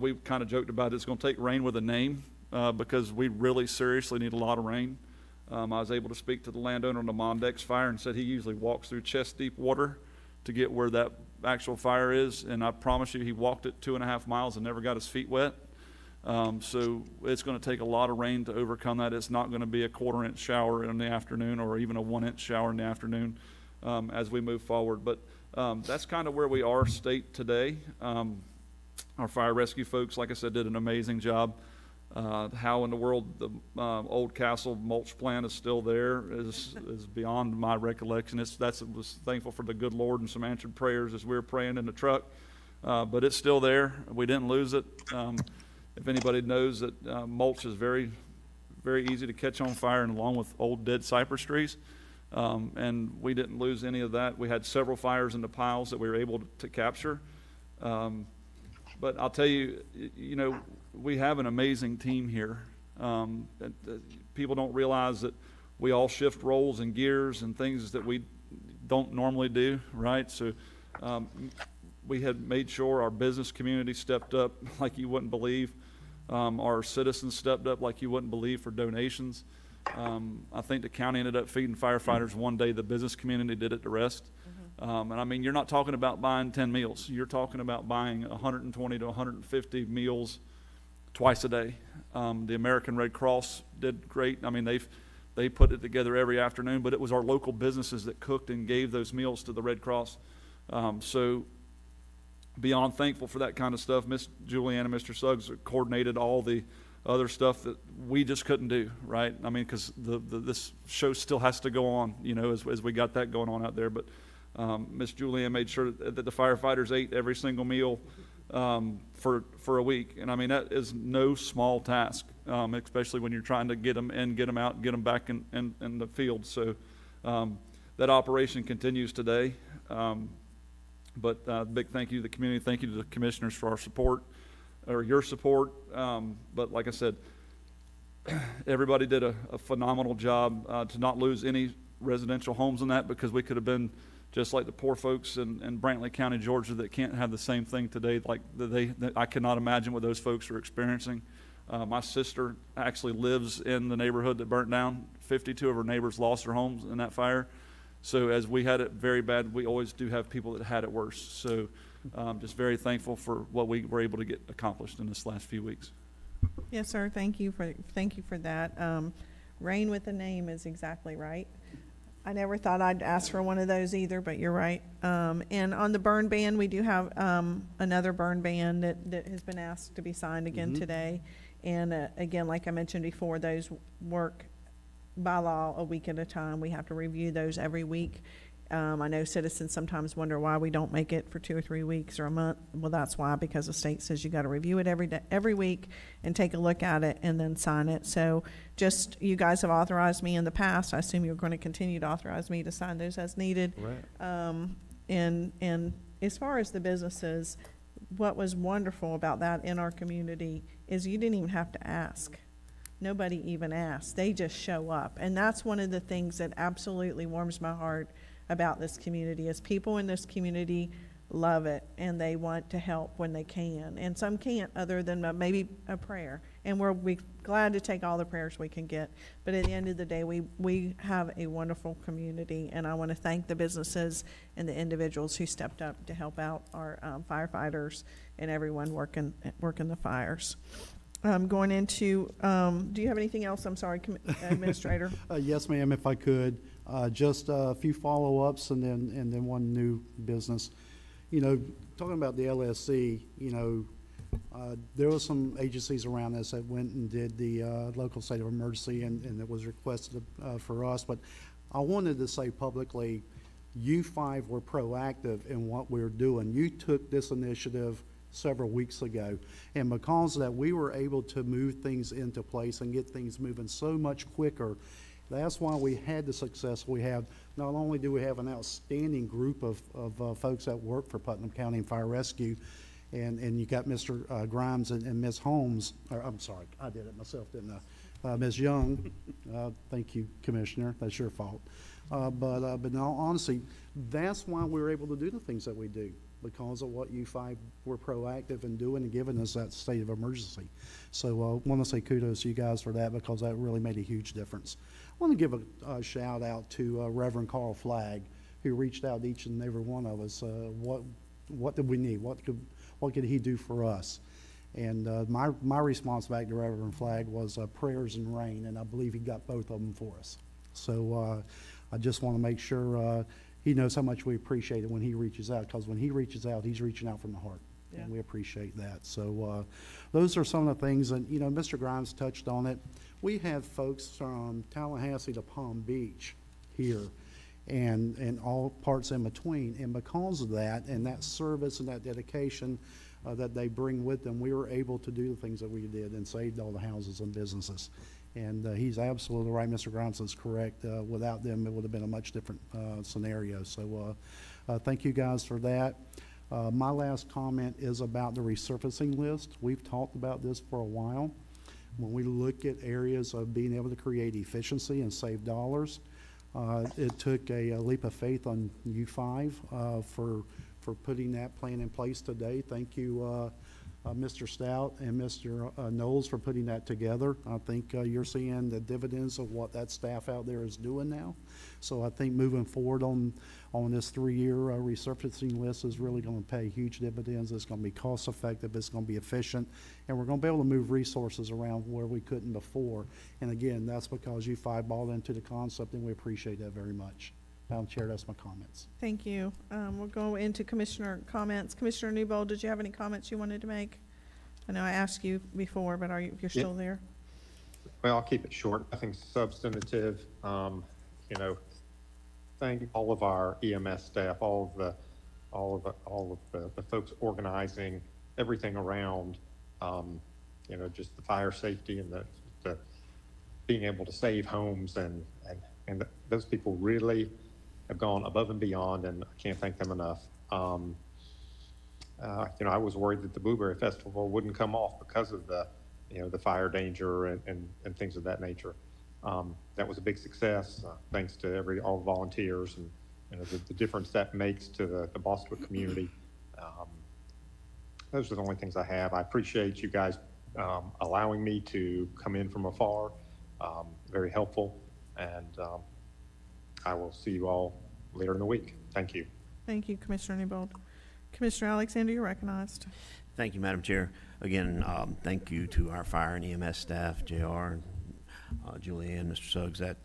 [SPEAKER 18] we've kind of joked about it, it's going to take rain with a name because we really seriously need a lot of rain. I was able to speak to the landowner on the Mondex fire and said he usually walks through chest deep water to get where that actual fire is, and I promise you he walked it 2.5 miles and never got his feet wet. So it's going to take a lot of rain to overcome that. It's not going to be a 1/4-inch shower in the afternoon or even a 1-inch shower in the afternoon as we move forward. But that's kind of where we are state today. Our fire rescue folks, like I said, did an amazing job. How in the world the old castle mulch plant is still there is beyond my recollection. Was thankful for the good Lord and some answered prayers as we were praying in the truck. But it's still there. We didn't lose it. if anybody knows that mulch is very, very easy to catch on fire, and along with old dead cypress trees. And we didn't lose any of that. We had several fires in the piles that we were able to capture. But I'll tell you, you know, we have an amazing team here. People don't realize that we all shift roles and gears and things that we don't normally do, right? So we had made sure our business community stepped up like you wouldn't believe. Our citizens stepped up like you wouldn't believe for donations. I think the county ended up feeding firefighters one day. The business community did it the rest. And I mean, you're not talking about buying 10 meals. You're talking about buying 120 to 150 meals twice a day. The American Red Cross did great. I mean, they put it together every afternoon, but it was our local businesses that cooked and gave those meals to the Red Cross. So beyond thankful for that kind of stuff. Miss Julianne and Mr. Suggs coordinated all the other stuff that we just couldn't do, right? I mean, because this show still has to go on, you know, as we got that going on out there. But Miss Julianne made sure that the firefighters ate every single meal for a week. And I mean, that is no small task, especially when you're trying to get them in, get them out, get them back in the field. So that operation continues today. But big thank you to the community. Thank you to the commissioners for our support, or your support. But like I said, everybody did a phenomenal job to not lose any residential homes in that, because we could have been just like the poor folks in Brantley County, Georgia, that can't have the same thing today. Like I cannot imagine what those folks are experiencing. My sister actually lives in the neighborhood that burnt down. 52 of her neighbors lost their homes in that fire. So as we had it very bad, we always do have people that had it worse. So just very thankful for what we were able to get accomplished in this last few weeks.
[SPEAKER 1] Yes, sir. Thank you for that. Rain with a name is exactly right. I never thought I'd ask for one of those either, but you're right. And on the burn ban, we do have another burn ban that has been asked to be signed again today. And again, like I mentioned before, those work by law a week at a time. We have to review those every week. I know citizens sometimes wonder why we don't make it for 2 or 3 weeks or a month. Well, that's why, because the state says you got to review it every week and take a look at it and then sign it. So just, you guys have authorized me in the past. I assume you're going to continue to authorize me to sign those as needed.
[SPEAKER 12] Right.
[SPEAKER 1] And as far as the businesses, what was wonderful about that in our community is you didn't even have to ask. Nobody even asked. They just show up. And that's one of the things that absolutely warms my heart about this community, is people in this community love it and they want to help when they can. And some can't, other than maybe a prayer. And we're glad to take all the prayers we can get. But at the end of the day, we have a wonderful community, and I want to thank the businesses and the individuals who stepped up to help out our firefighters and everyone working the fires. Going into, do you have anything else? I'm sorry, Administrator.
[SPEAKER 9] Yes, ma'am, if I could. Just a few follow-ups and then one new business. You know, talking about the LSC, you know, there were some agencies around us that went and did the local state of emergency, and it was requested for us. But I wanted to say publicly, you 5 were proactive in what we're doing. You took this initiative several weeks ago, and because of that, we were able to move things into place and get things moving so much quicker. That's why we had the success we have. Not only do we have an outstanding group of folks that work for Putnam County and Fire Rescue, and you got Mr. Grimes and Ms. Holmes, or I'm sorry, I did it myself, didn't I? Ms. Young, thank you, Commissioner, that's your fault. But in all honesty, that's why we were able to do the things that we do, because of what you 5 were proactive in doing and giving us that state of emergency. So I want to say kudos to you guys for that, because that really made a huge difference. I want to give a shout out to Reverend Carl Flagg, who reached out to each and every one of us. What did we need? What could he do for us? And my response back to Reverend Flagg was prayers and rain, and I believe he got both of them for us. So I just want to make sure he knows how much we appreciate it when he reaches out, because when he reaches out, he's reaching out from the heart. Yeah. And we appreciate that. So those are some of the things, and you know, Mr. Grimes touched on it. We have folks from Tallahassee to Palm Beach here, and all parts in between. And because of that and that service and that dedication, that they bring with them, we were able to do the things that we did and saved all the houses and businesses. And he's absolutely right. Mr. Grimes correct. Without them, it would have been a much different scenario. So thank you guys for that. My last comment is about the resurfacing list. We've talked about this for a while. When we look at areas of being able to create efficiency and save dollars, it took a leap of faith on U5 for putting that plan in place today. Thank you, Mr. Stout and Mr. Knowles, for putting that together. I think you're seeing the dividends of what that staff out there is doing now. So I think moving forward on this 3-year resurfacing list is really going to pay huge dividends. It's going to be cost effective, it's going to be efficient, and we're going to be able to move resources around where we couldn't before. And again, that's because you 5 bought into the concept, and we appreciate that very much. Madam Chair, that's my comments.
[SPEAKER 1] Thank you. We'll go into commissioner comments. Commissioner Newbold, did you have any comments you wanted to make? I know I asked you before, but if you're still there?
[SPEAKER 16] Well, I'll keep it short. Nothing substantive. You know, thank all of our EMS staff, all of the folks organizing everything around, you know, just the fire safety and the being able to save homes, and those people really have gone above and beyond, and I can't thank them enough. You know, I was worried that the Blueberry Festival wouldn't come off because of the, you know, the fire danger and things of that nature. That was a big success, thanks to all the volunteers and, you know, the difference that makes to the Bostwick community. Those are the only things I have. I appreciate you guys allowing me to come in from afar. Very helpful, and I will see you all later in the week. Thank you.
[SPEAKER 1] Thank you, Commissioner Newbold. Commissioner Alexander, you're recognized.
[SPEAKER 5] Thank you, Madam Chair. Again, thank you to our fire and EMS staff, JR, Julianne, Mr. Suggs. That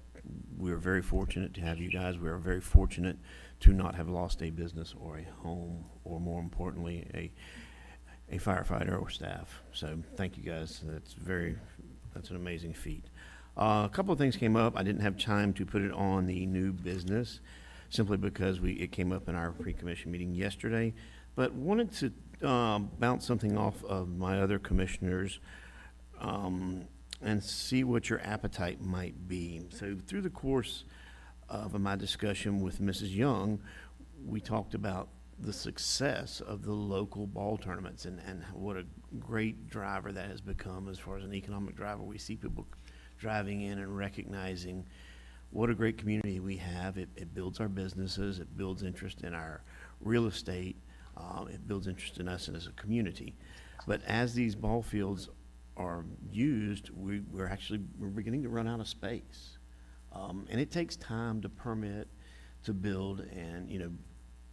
[SPEAKER 5] we're very fortunate to have you guys. We are very fortunate to not have lost a business or a home, or more importantly, a firefighter or staff. So thank you guys. That's an amazing feat. A couple of things came up. I didn't have time to put it on the new business simply because it came up in our pre-commission meeting yesterday, but wanted to bounce something off of my other commissioners and see what your appetite might be. So through the course of my discussion with Mrs. Young, we talked about the success of the local ball tournaments and what a great driver that has become as far as an economic driver. We see people driving in and recognizing what a great community we have. It builds our businesses, it builds interest in our real estate, it builds interest in us as a community. But as these ball fields are used, we're beginning to run out of space. And it takes time to permit, to build, and, you know,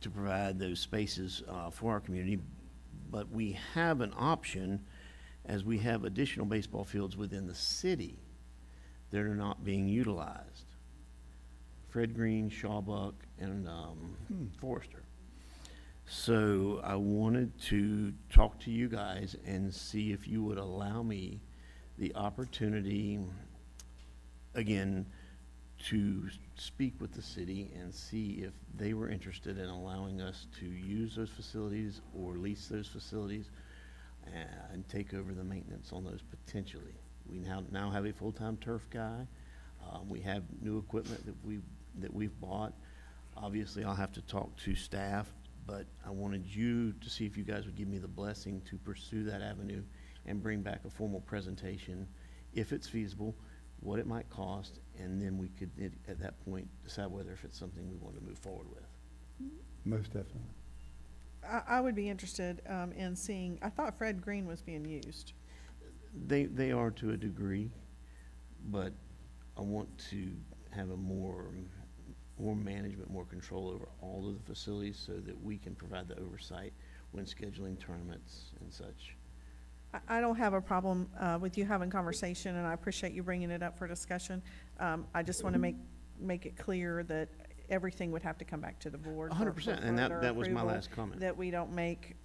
[SPEAKER 5] to provide those spaces for our community. But we have an option, as we have additional baseball fields within the city that are not being utilized. Fred Green, Shawbuck, and Forrester. So I wanted to talk to you guys and see if you would allow me the opportunity, again, to speak with the city and see if they were interested in allowing us to use those facilities or lease those facilities and take over the maintenance on those potentially. We now have a full-time turf guy. We have new equipment that we've bought. Obviously, I'll have to talk to staff, but I wanted you to see if you guys would give me the blessing to pursue that avenue and bring back a formal presentation, if it's feasible, what it might cost, and then we could, at that point, decide whether if it's something we want to move forward with.
[SPEAKER 22] Most definitely.
[SPEAKER 1] I would be interested in seeing, I thought Fred Green was being used.
[SPEAKER 5] They are to a degree, but I want to have a more management, more control over all of the facilities so that we can provide the oversight when scheduling tournaments and such.
[SPEAKER 1] I don't have a problem with you having conversation, and I appreciate you bringing it up for discussion. I just want to make it clear that everything would have to come back to the board.
[SPEAKER 5] 100%, and that was my last comment.
[SPEAKER 1] That we don't make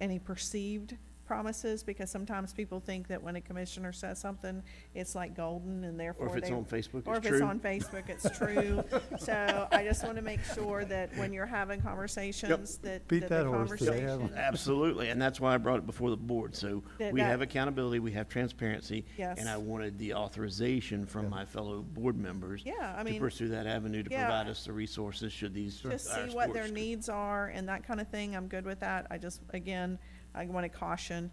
[SPEAKER 1] any perceived promises, because sometimes people think that when a commissioner says something, it's like golden, and therefore
[SPEAKER 5] Or if it's
[SPEAKER 1] they-
[SPEAKER 5] on Facebook,
[SPEAKER 1] or
[SPEAKER 5] it's
[SPEAKER 1] if it's
[SPEAKER 5] true.
[SPEAKER 1] on Facebook, it's true. So I just want to make sure that when you're having conversations, that
[SPEAKER 22] Beat
[SPEAKER 1] that
[SPEAKER 22] that
[SPEAKER 1] the
[SPEAKER 22] horse today,
[SPEAKER 1] conversation.
[SPEAKER 5] Absolutely, and that's why I brought it before the board. So
[SPEAKER 1] That-
[SPEAKER 5] we
[SPEAKER 1] that-
[SPEAKER 5] have accountability, we have transparency.
[SPEAKER 1] Yes.
[SPEAKER 5] And I wanted the authorization from my fellow board members.
[SPEAKER 1] Yeah, I
[SPEAKER 5] to
[SPEAKER 1] mean,
[SPEAKER 5] pursue that avenue to
[SPEAKER 1] yeah.
[SPEAKER 5] provide us the resources should these.
[SPEAKER 1] Just
[SPEAKER 5] our
[SPEAKER 1] see what their
[SPEAKER 5] sports-
[SPEAKER 1] needs are and that kind of thing. I'm good with that. I just, again, I want to caution,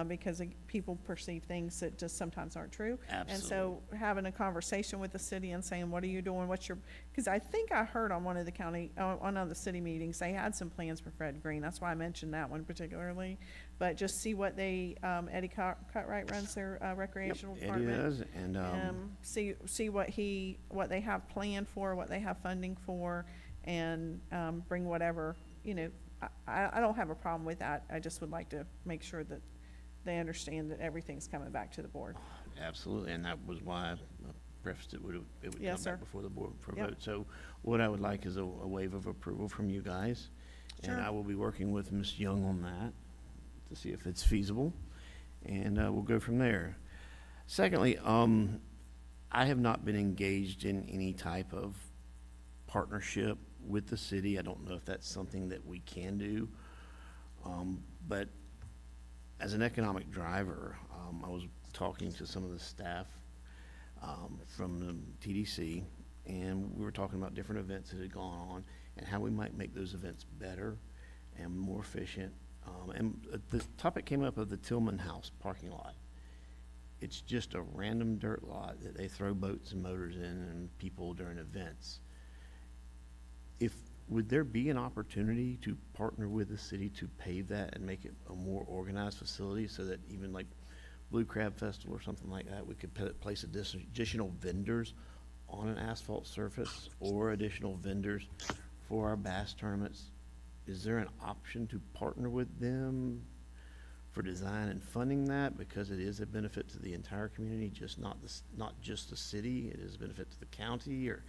[SPEAKER 1] because people perceive things that just sometimes aren't true. And so having a conversation with the city and saying, what are you doing? What's your, because I think I heard on one of the county, on one of the city meetings, they had some plans for Fred Green. That's why I mentioned that one particularly. But just see what they, Eddie Cutright runs their recreational
[SPEAKER 5] Eddie
[SPEAKER 1] department.
[SPEAKER 5] does, and,
[SPEAKER 1] See what they have planned for, what they have funding for, and bring whatever, I don't have a problem with that. I just would like to make sure that they understand that everything's coming back to the board.
[SPEAKER 5] Absolutely, and that was why I prefaced it would come
[SPEAKER 1] Yes, sir.
[SPEAKER 5] back before the board for a
[SPEAKER 1] Yep.
[SPEAKER 5] vote. So what I would like is a wave of approval from you guys. And
[SPEAKER 1] Sure.
[SPEAKER 5] I will be working with Ms. Young on that to see if it's feasible, and we'll go from there. Secondly, I have not been engaged in any type of partnership with the city. I don't know if that's something that we can do, but as an economic driver, I was talking to some of the staff from the TDC, and we were talking about different events that had gone on and how we might make those events better and more efficient. And the topic came up of the Tillman House parking lot. It's just a random dirt lot that they throw boats and motors in and people during events. Would there be an opportunity to partner with the city to pave that and make it a more organized facility so that even like Blue Crab Festival or something like that, we could place additional vendors on an asphalt surface or additional vendors for our bass tournaments? Is there an option to partner with them for design and funding that? Because it is a benefit to the entire community, not just the city, it is a benefit to the county, or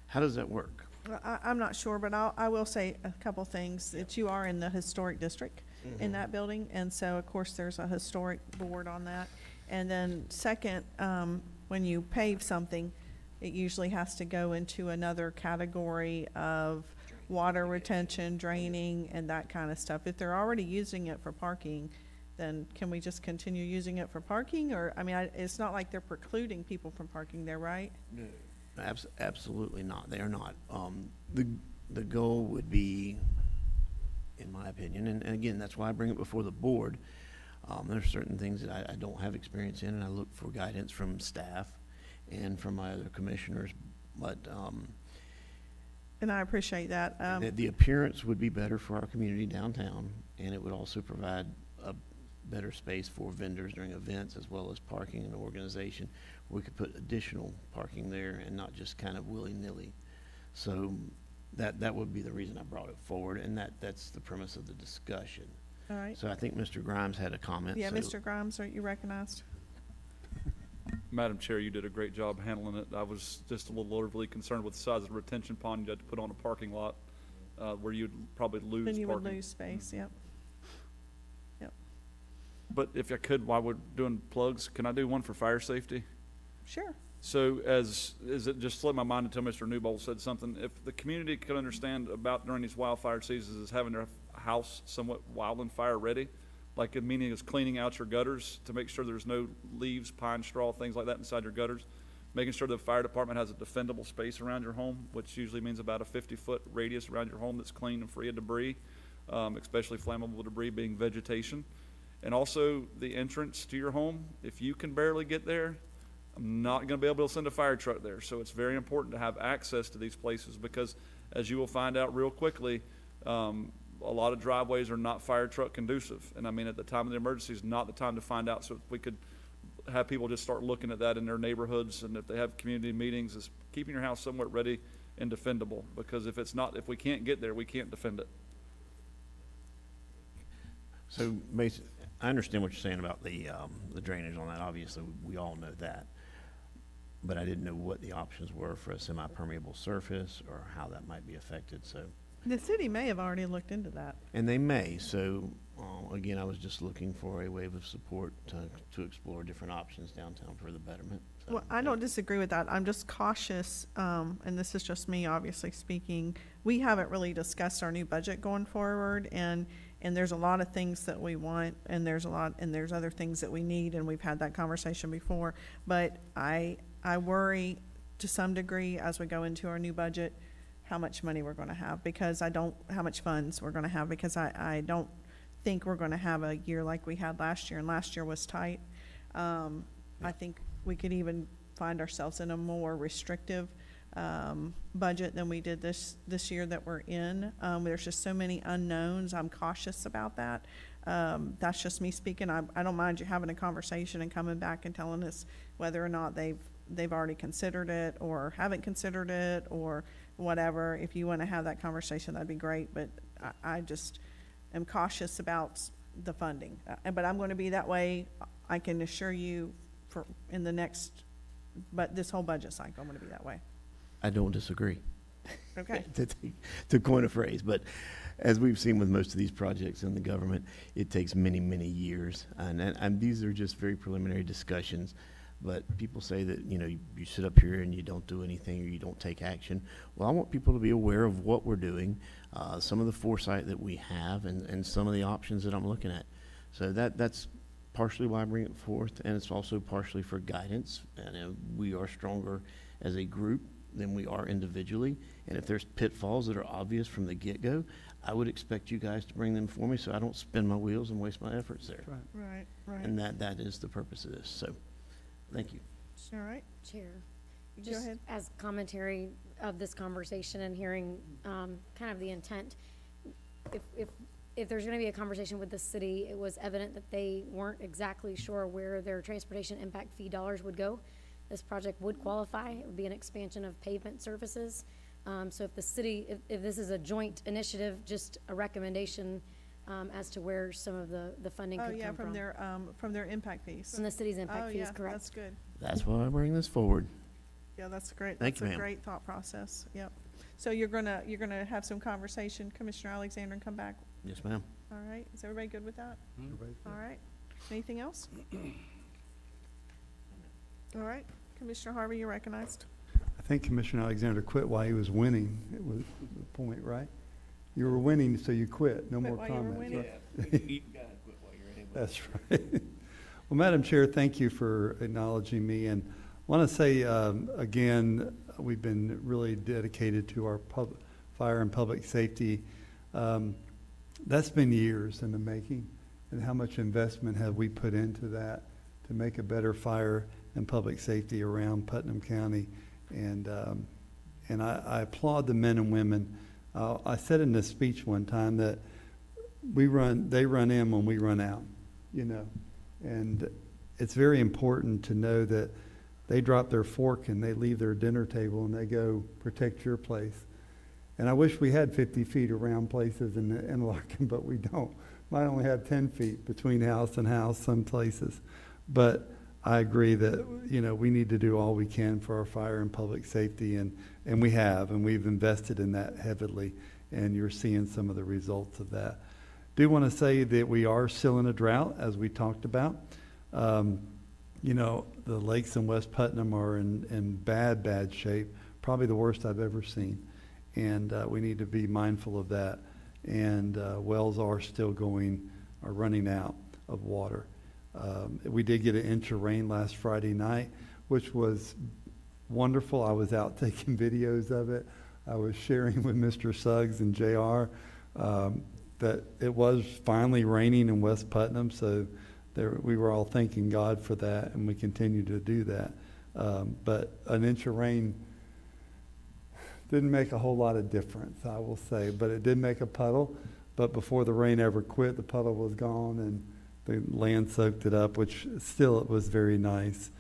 [SPEAKER 5] how does that work?
[SPEAKER 1] I'm not sure, but I will say a couple things. That you are in the historic district in that building, and so of course there's a historic board on that. And then second, when you pave something, it usually has to go into another category of water retention, draining, and that kind of stuff. If they're already using it for parking, then can we just continue using it for parking? Or, I mean, it's not like they're precluding people from parking there, right?
[SPEAKER 5] No. Absolutely not. They are not. The goal would be, in my opinion, and again, that's why I bring it before the board. There's certain things that I don't have experience in, and I look for guidance from staff and from my other commissioners. But
[SPEAKER 1] and I appreciate that.
[SPEAKER 5] The appearance would be better for our community downtown, and it would also provide a better space for vendors during events as well as parking and organization. We could put additional parking there and not just kind of willy-nilly. So that would be the reason I brought it forward, and that's the premise of the discussion.
[SPEAKER 1] All right.
[SPEAKER 5] So I think Mr. Grimes had a comment.
[SPEAKER 1] Yeah,
[SPEAKER 5] so-
[SPEAKER 1] Mr. Grimes, are you recognized?
[SPEAKER 18] Madam Chair, you did a great job handling it. I was just a little overly concerned with the size of the retention pond you had to put on a parking lot, where you'd probably lose
[SPEAKER 1] Then you would
[SPEAKER 18] parking.
[SPEAKER 1] lose space, yep. Yep,
[SPEAKER 18] But if I could, while we're doing plugs, can I do one for fire safety?
[SPEAKER 1] sure.
[SPEAKER 18] So as it just slipped my mind until Mr. Newbold said something, if the community could understand about during these wildfire seasons is having their house somewhat wildland fire ready, like the meaning is cleaning out your gutters to make sure there's no leaves, pine straw, things like that inside your gutters, making sure the fire department has a defendable space around your home, which usually means about a 50-foot radius around your home that's clean and free of debris, especially flammable debris being vegetation. And also the entrance to your home, if you can barely get there, I'm not going to be able to send a fire truck there. So it's very important to have access to these places because, as you will find out real quickly, a lot of driveways are not fire truck conducive. And I mean, at the time of the emergency is not the time to find out. So if we could have people just start looking at that in their neighborhoods, and if they have community meetings, is keeping your house somewhat ready and defendable. Because if we can't get there, we can't defend it.
[SPEAKER 5] So basically, I understand what you're saying about the drainage on that. Obviously, we all know that. But I didn't know what the options were for a semi-permeable surface or how that might be affected, so.
[SPEAKER 1] The city may have already looked into that.
[SPEAKER 5] And they may, so, again, I was just looking for a wave of support to explore different options downtown for the betterment. So,
[SPEAKER 1] Well, I don't disagree with that. I'm just cautious, and this is just me obviously speaking. We haven't really discussed our new budget going forward, and there's a lot of things that we want, and there's other things that we need, and we've had that conversation before. But I worry to some degree as we go into our new budget, how much money we're gonna have, because how much funds we're gonna have, because I don't think we're gonna have a year like we had last year, and last year was tight. I think we could even find ourselves in a more restrictive budget than we did this year that we're in. There's just so many unknowns. I'm cautious about that. That's just me speaking. I don't mind you having a conversation and coming back and telling us whether or not they've already considered it or haven't considered it or whatever. If you want to have that conversation, that'd be great. But I just am cautious about the funding. But I'm going to be that way. I can assure you in the next, but this whole budget cycle, I'm going to be that way.
[SPEAKER 5] I don't disagree.
[SPEAKER 1] Okay.
[SPEAKER 5] To coin a phrase, but as we've seen with most of these projects in the government, it takes many, many years. And these are just very preliminary discussions. But people say that, you sit up here and you don't do anything or you don't take action. Well, I want people to be aware of what we're doing, some of the foresight that we have, and some of the options that I'm looking at. So that's partially why I bring it forth, and it's also partially for guidance. And we are stronger as a group than we are individually. And if there's pitfalls that are obvious from the get-go, I would expect you guys to bring them for me so I don't spin my wheels and waste my efforts there.
[SPEAKER 1] Right.
[SPEAKER 5] And that is the purpose of this. So, thank you.
[SPEAKER 1] All right.
[SPEAKER 11] Chair,
[SPEAKER 1] Go
[SPEAKER 11] just
[SPEAKER 1] ahead.
[SPEAKER 11] as commentary of this conversation and hearing kind of the intent, if there's going to be a conversation with the city, it was evident that they weren't exactly sure where their transportation impact fee dollars would go. This project would qualify. It would be an expansion of pavement services. So if the city, if this is a joint initiative, just a recommendation as to where some of the funding could come
[SPEAKER 1] from their impact fees.
[SPEAKER 11] From the city's impact fees,
[SPEAKER 1] yeah,
[SPEAKER 11] correct?
[SPEAKER 1] that's good.
[SPEAKER 5] That's why I bring this forward.
[SPEAKER 1] Yeah, that's great.
[SPEAKER 5] Thank you,
[SPEAKER 1] That's a
[SPEAKER 5] ma'am.
[SPEAKER 1] great thought process. Yep. So you're gonna have some conversation, Commissioner Alexander, and come back.
[SPEAKER 5] Yes, ma'am.
[SPEAKER 1] All right. Is everybody good with that? All right. Anything else? All right. Commissioner Harvey, you're recognized.
[SPEAKER 22] I think Commissioner Alexander quit while he was winning. It was the point, right? You were winning, so you quit. No
[SPEAKER 1] Quit
[SPEAKER 22] more
[SPEAKER 1] while you were
[SPEAKER 22] comments.
[SPEAKER 1] winning.
[SPEAKER 22] Right? That's right. Well, Madam Chair, thank you for acknowledging me. And I want to say, again, we've been really dedicated to our fire and public safety. That's been years in the making. And how much investment have we put into that to make a better fire and public safety around Putnam County? And I applaud the men and women. I said in this speech one time that they run in when we run out, and it's very important to know that they drop their fork and they leave their dinner table and they go protect your place. And I wish we had 50 feet around places in Interlaken, but we don't. Might only have 10 feet between house and house some places. But I agree that, we need to do all we can for our fire and public safety, and we have, and we've invested in that heavily, and you're seeing some of the results of that. Do want to say that we are still in a drought, as we talked about. The lakes in West Putnam are in bad shape, probably the worst I've ever seen, and we need to be mindful of that. And wells are still running out of water. We did get an inch of rain last Friday night, which was wonderful. I was out taking videos of it. I was sharing with Mr. Suggs and JR that it was finally raining in West Putnam, so we were all thanking God for that, and we continue to do that. But an inch of rain didn't make a whole lot of difference, I will say, but it did make a puddle. But before the rain ever quit, the puddle was gone, and the land soaked it up, which still it was very nice.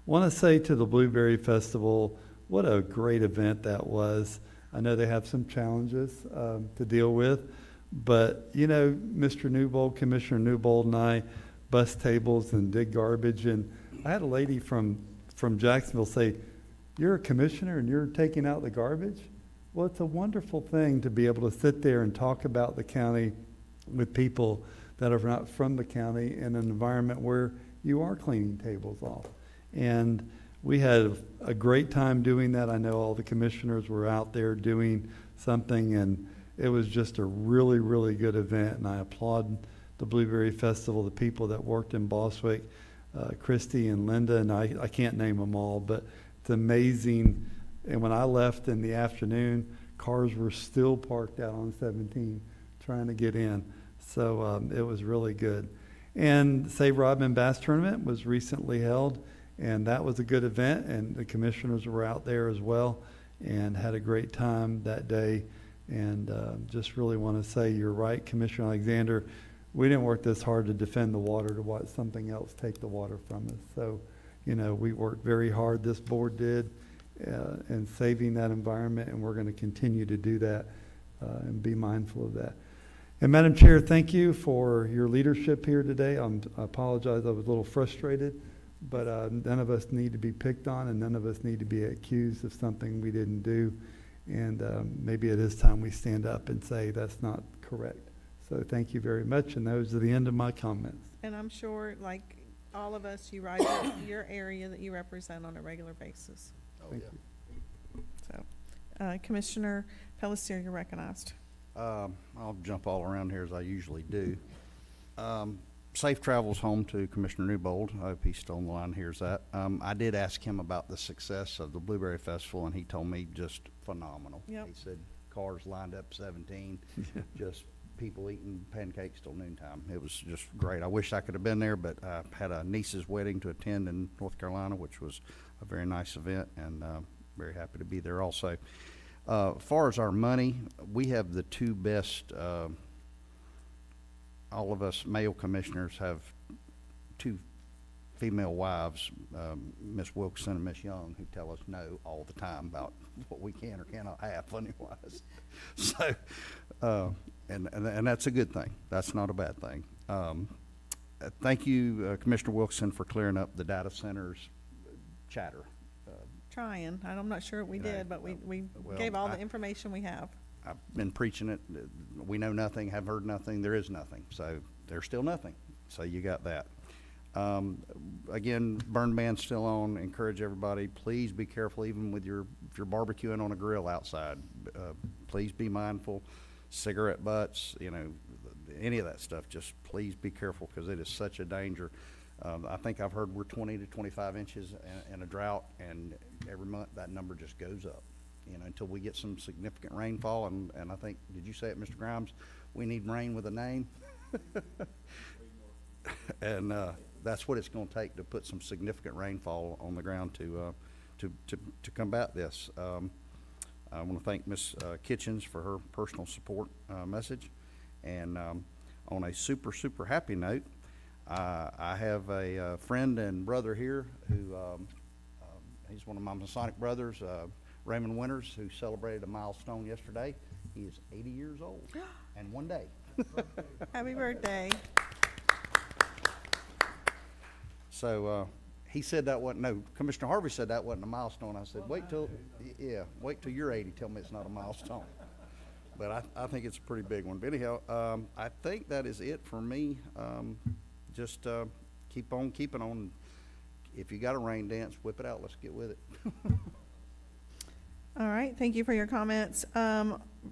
[SPEAKER 22] Want to say to the Blueberry Festival, what a great event that was. I know they have some challenges to deal with, but Mr. Newbold, Commissioner Newbold, and I bus tables and dig garbage, and I had a lady from Jacksonville say, "You're a commissioner and you're taking out the garbage?" Well, it's a wonderful thing to be able to sit there and talk about the county with people that are not from the county in an environment where you are cleaning tables off. And we had a great time doing that. I know all the commissioners were out there doing something, and it was just a really, really good event. And I applaud the Blueberry Festival, the people that worked in Boswick, Christy and Linda, and I can't name them all, but it's amazing. And when I left in the afternoon, cars were still parked out on 17 trying to get in. So it was really good. And Save Rodman Bass Tournament was recently held, and that was a good event, and the commissioners were out there as well and had a great time that day. And just really want to say you're right, Commissioner Alexander. We didn't work this hard to defend the water to watch something else take the water from us. So, you know, we worked very hard, this board did, in saving that environment, and we're going to continue to do that and be mindful of that. And Madam Chair, thank you for your leadership here today. I apologize, I was a little frustrated, but none of us need to be picked on, and none of us need to be accused of something we didn't do. And maybe it is time we stand up and say that's not correct. So thank you very much, and those are the end of my comments.
[SPEAKER 1] And I'm sure, like all of us, you ride your area that you represent on a regular basis.
[SPEAKER 3] Thank
[SPEAKER 1] you. So, Commissioner Pelletier, you're recognized.
[SPEAKER 3] I'll jump all around here as I usually do. Safe travels home to Commissioner Newbold. I hope he's still on the line, hears that. I did ask him about the success of the Blueberry Festival, and he told me just phenomenal.
[SPEAKER 1] Yep.
[SPEAKER 3] He said cars lined up 17, just people eating pancakes till noontime. It was just great. I wish I could have been there, but I had a niece's wedding to attend in North Carolina, which was a very nice event, and very happy to be there also. As far as our money, we have the two best, all of us male commissioners have two female wives, Miss Wilkerson and Miss Young, who tell us no all the time about what we can or cannot have money-wise. So, and that's a good thing. That's not a bad thing. Thank you, Commissioner Wilkerson, for clearing up the data centers chatter.
[SPEAKER 1] Trying. I'm not sure we did, but we
[SPEAKER 3] well,
[SPEAKER 1] gave all the information we have.
[SPEAKER 3] I've been preaching it. We know nothing, have heard nothing, there is nothing. So there's still nothing. So you got that. Again, burn ban's still on. Encourage everybody, please be careful even with if you're barbecuing on a grill outside. Please be mindful. Cigarette butts, you know, any of that stuff, just please be careful because it is such a danger. I think I've heard we're 20 to 25 inches in a drought, and every month that number just goes up, you know, until we get some significant rainfall. And I think, did you say it, Mr. Grimes? We need rain with a name. And that's what it's going to take to put some significant rainfall on the ground to combat this. I want to thank Ms. Kitchens for her personal support message. And on a super, super happy note, I have a friend and brother here who, he's one of my Masonic brothers, Raymond Winters, who celebrated a milestone yesterday. He is 80 years old and one day.
[SPEAKER 1] Happy birthday.
[SPEAKER 3] So he said that wasn't, no, Commissioner Harvey said that wasn't a milestone. I said, wait till you're 80, tell me it's not a milestone. But I think it's a pretty big one. But anyhow, I think that is it for me. Just keep on keeping on. If you got a rain dance, whip it out. Let's get with it.
[SPEAKER 1] All right, thank you for your comments.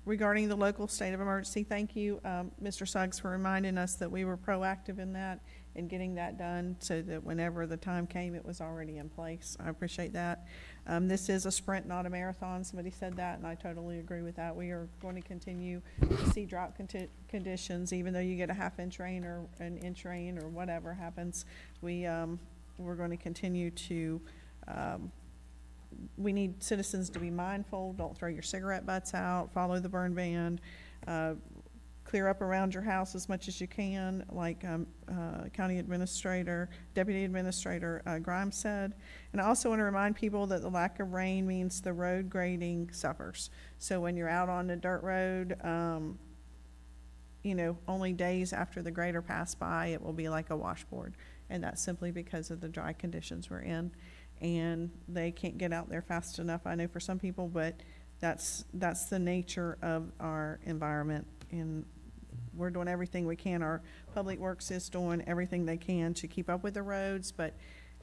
[SPEAKER 1] Regarding the local state of emergency, thank you, Mr. Suggs, for reminding us that we were proactive in that and getting that done so that whenever the time came, it was already in place. I appreciate that. This is a sprint, not a marathon. Somebody said that, and I totally agree with that. We are going to continue to see drought conditions, even though you get a half-inch rain or an inch rain or whatever happens. We're going to continue to we need citizens to be mindful. Don't throw your cigarette butts out. Follow the burn ban. Clear up around your house as much as you can, like County Administrator, Deputy Administrator Grimes said. And I also want to remind people that the lack of rain means the road grading suffers. So when you're out on the dirt road, you know, only days after the grader passed by, it will be like a washboard. And that's simply because of the dry conditions we're in. And they can't get out there fast enough, I know, for some people, but that's the nature of our environment, and we're doing everything we can. Our Public Works is doing everything they can to keep up with the roads, but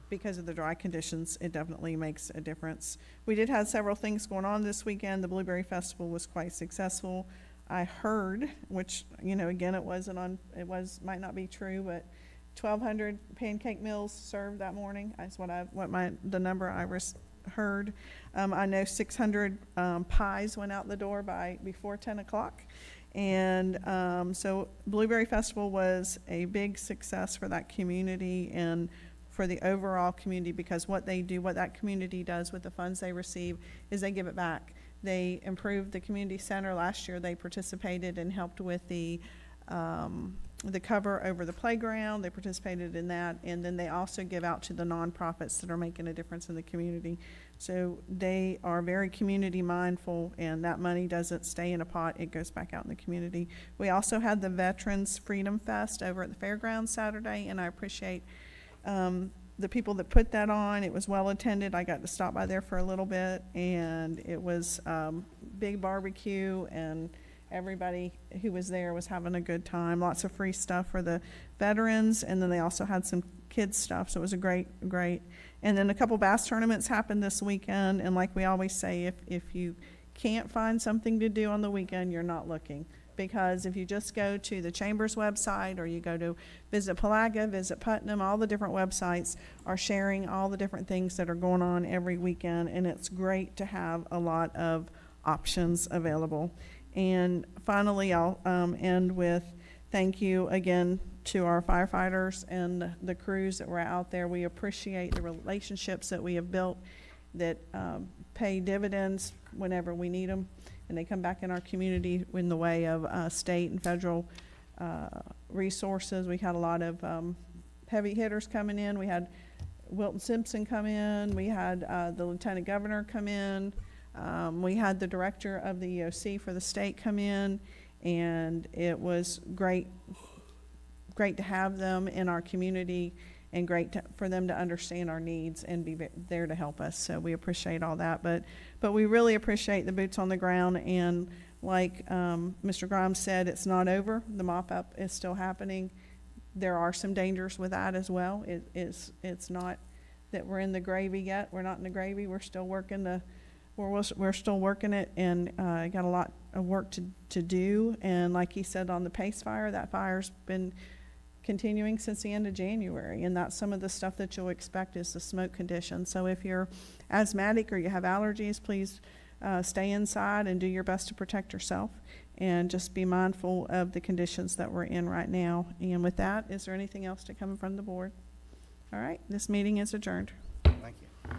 [SPEAKER 1] because of the dry conditions, it definitely makes a difference. We did have several things going on this weekend. The Blueberry Festival was quite successful. I heard, which, again, might not be true, but 1,200 pancake meals served that morning. That's the number I heard. I know 600 pies went out the door before 10 o'clock. And so Blueberry Festival was a big success for that community and for the overall community, because what that community does with the funds they receive is they give it back. They improved the community center last year. They participated and helped with the cover over the playground. They participated in that, and then they also give out to the nonprofits that are making a difference in the community. So they are very community mindful, and that money doesn't stay in a pot. It goes back out in the community. We also had the Veterans Freedom Fest over at the fairgrounds Saturday, and I appreciate the people that put that on. It was well attended. I got to stop by there for a little bit, and it was big barbecue, and everybody who was there was having a good time. Lots of free stuff for the veterans, and then they also had some kids stuff, so it was a great. And then a couple bass tournaments happened this weekend, and like we always say, if you can't find something to do on the weekend, you're not looking. Because if you just go to the Chamber's website, or you go to visit Palatka, visit Putnam, all the different websites are sharing all the different things that are going on every weekend, and it's great to have a lot of options available. And finally, I'll end with thank you again to our firefighters and the crews that were out there. We appreciate the relationships that we have built that pay dividends whenever we need them. And they come back in our community in the way of state and federal resources. We had a lot of heavy hitters coming in. We had Wilton Simpson come in. We had the Lieutenant Governor come in. We had the Director of the EOC for the state come in. And it was great to have them in our community, and great for them to understand our needs and be there to help us. So we appreciate all that. But we really appreciate the boots on the ground. And like Mr. Grimes said, it's not over. The mop-up is still happening. There are some dangers with that as well. It's not that we're in the gravy yet. We're not in the gravy. We're still working we're still working it, and got a lot of work to do. And like he said on the Pace Fire, that fire's been continuing since the end of January, and that's some of the stuff that you'll expect is the smoke conditions. So if you're asthmatic or you have allergies, please stay inside and do your best to protect yourself, and just be mindful of the conditions that we're in right now. And with that, is there anything else to come from the board? All right, this meeting is adjourned.
[SPEAKER 3] Thank you.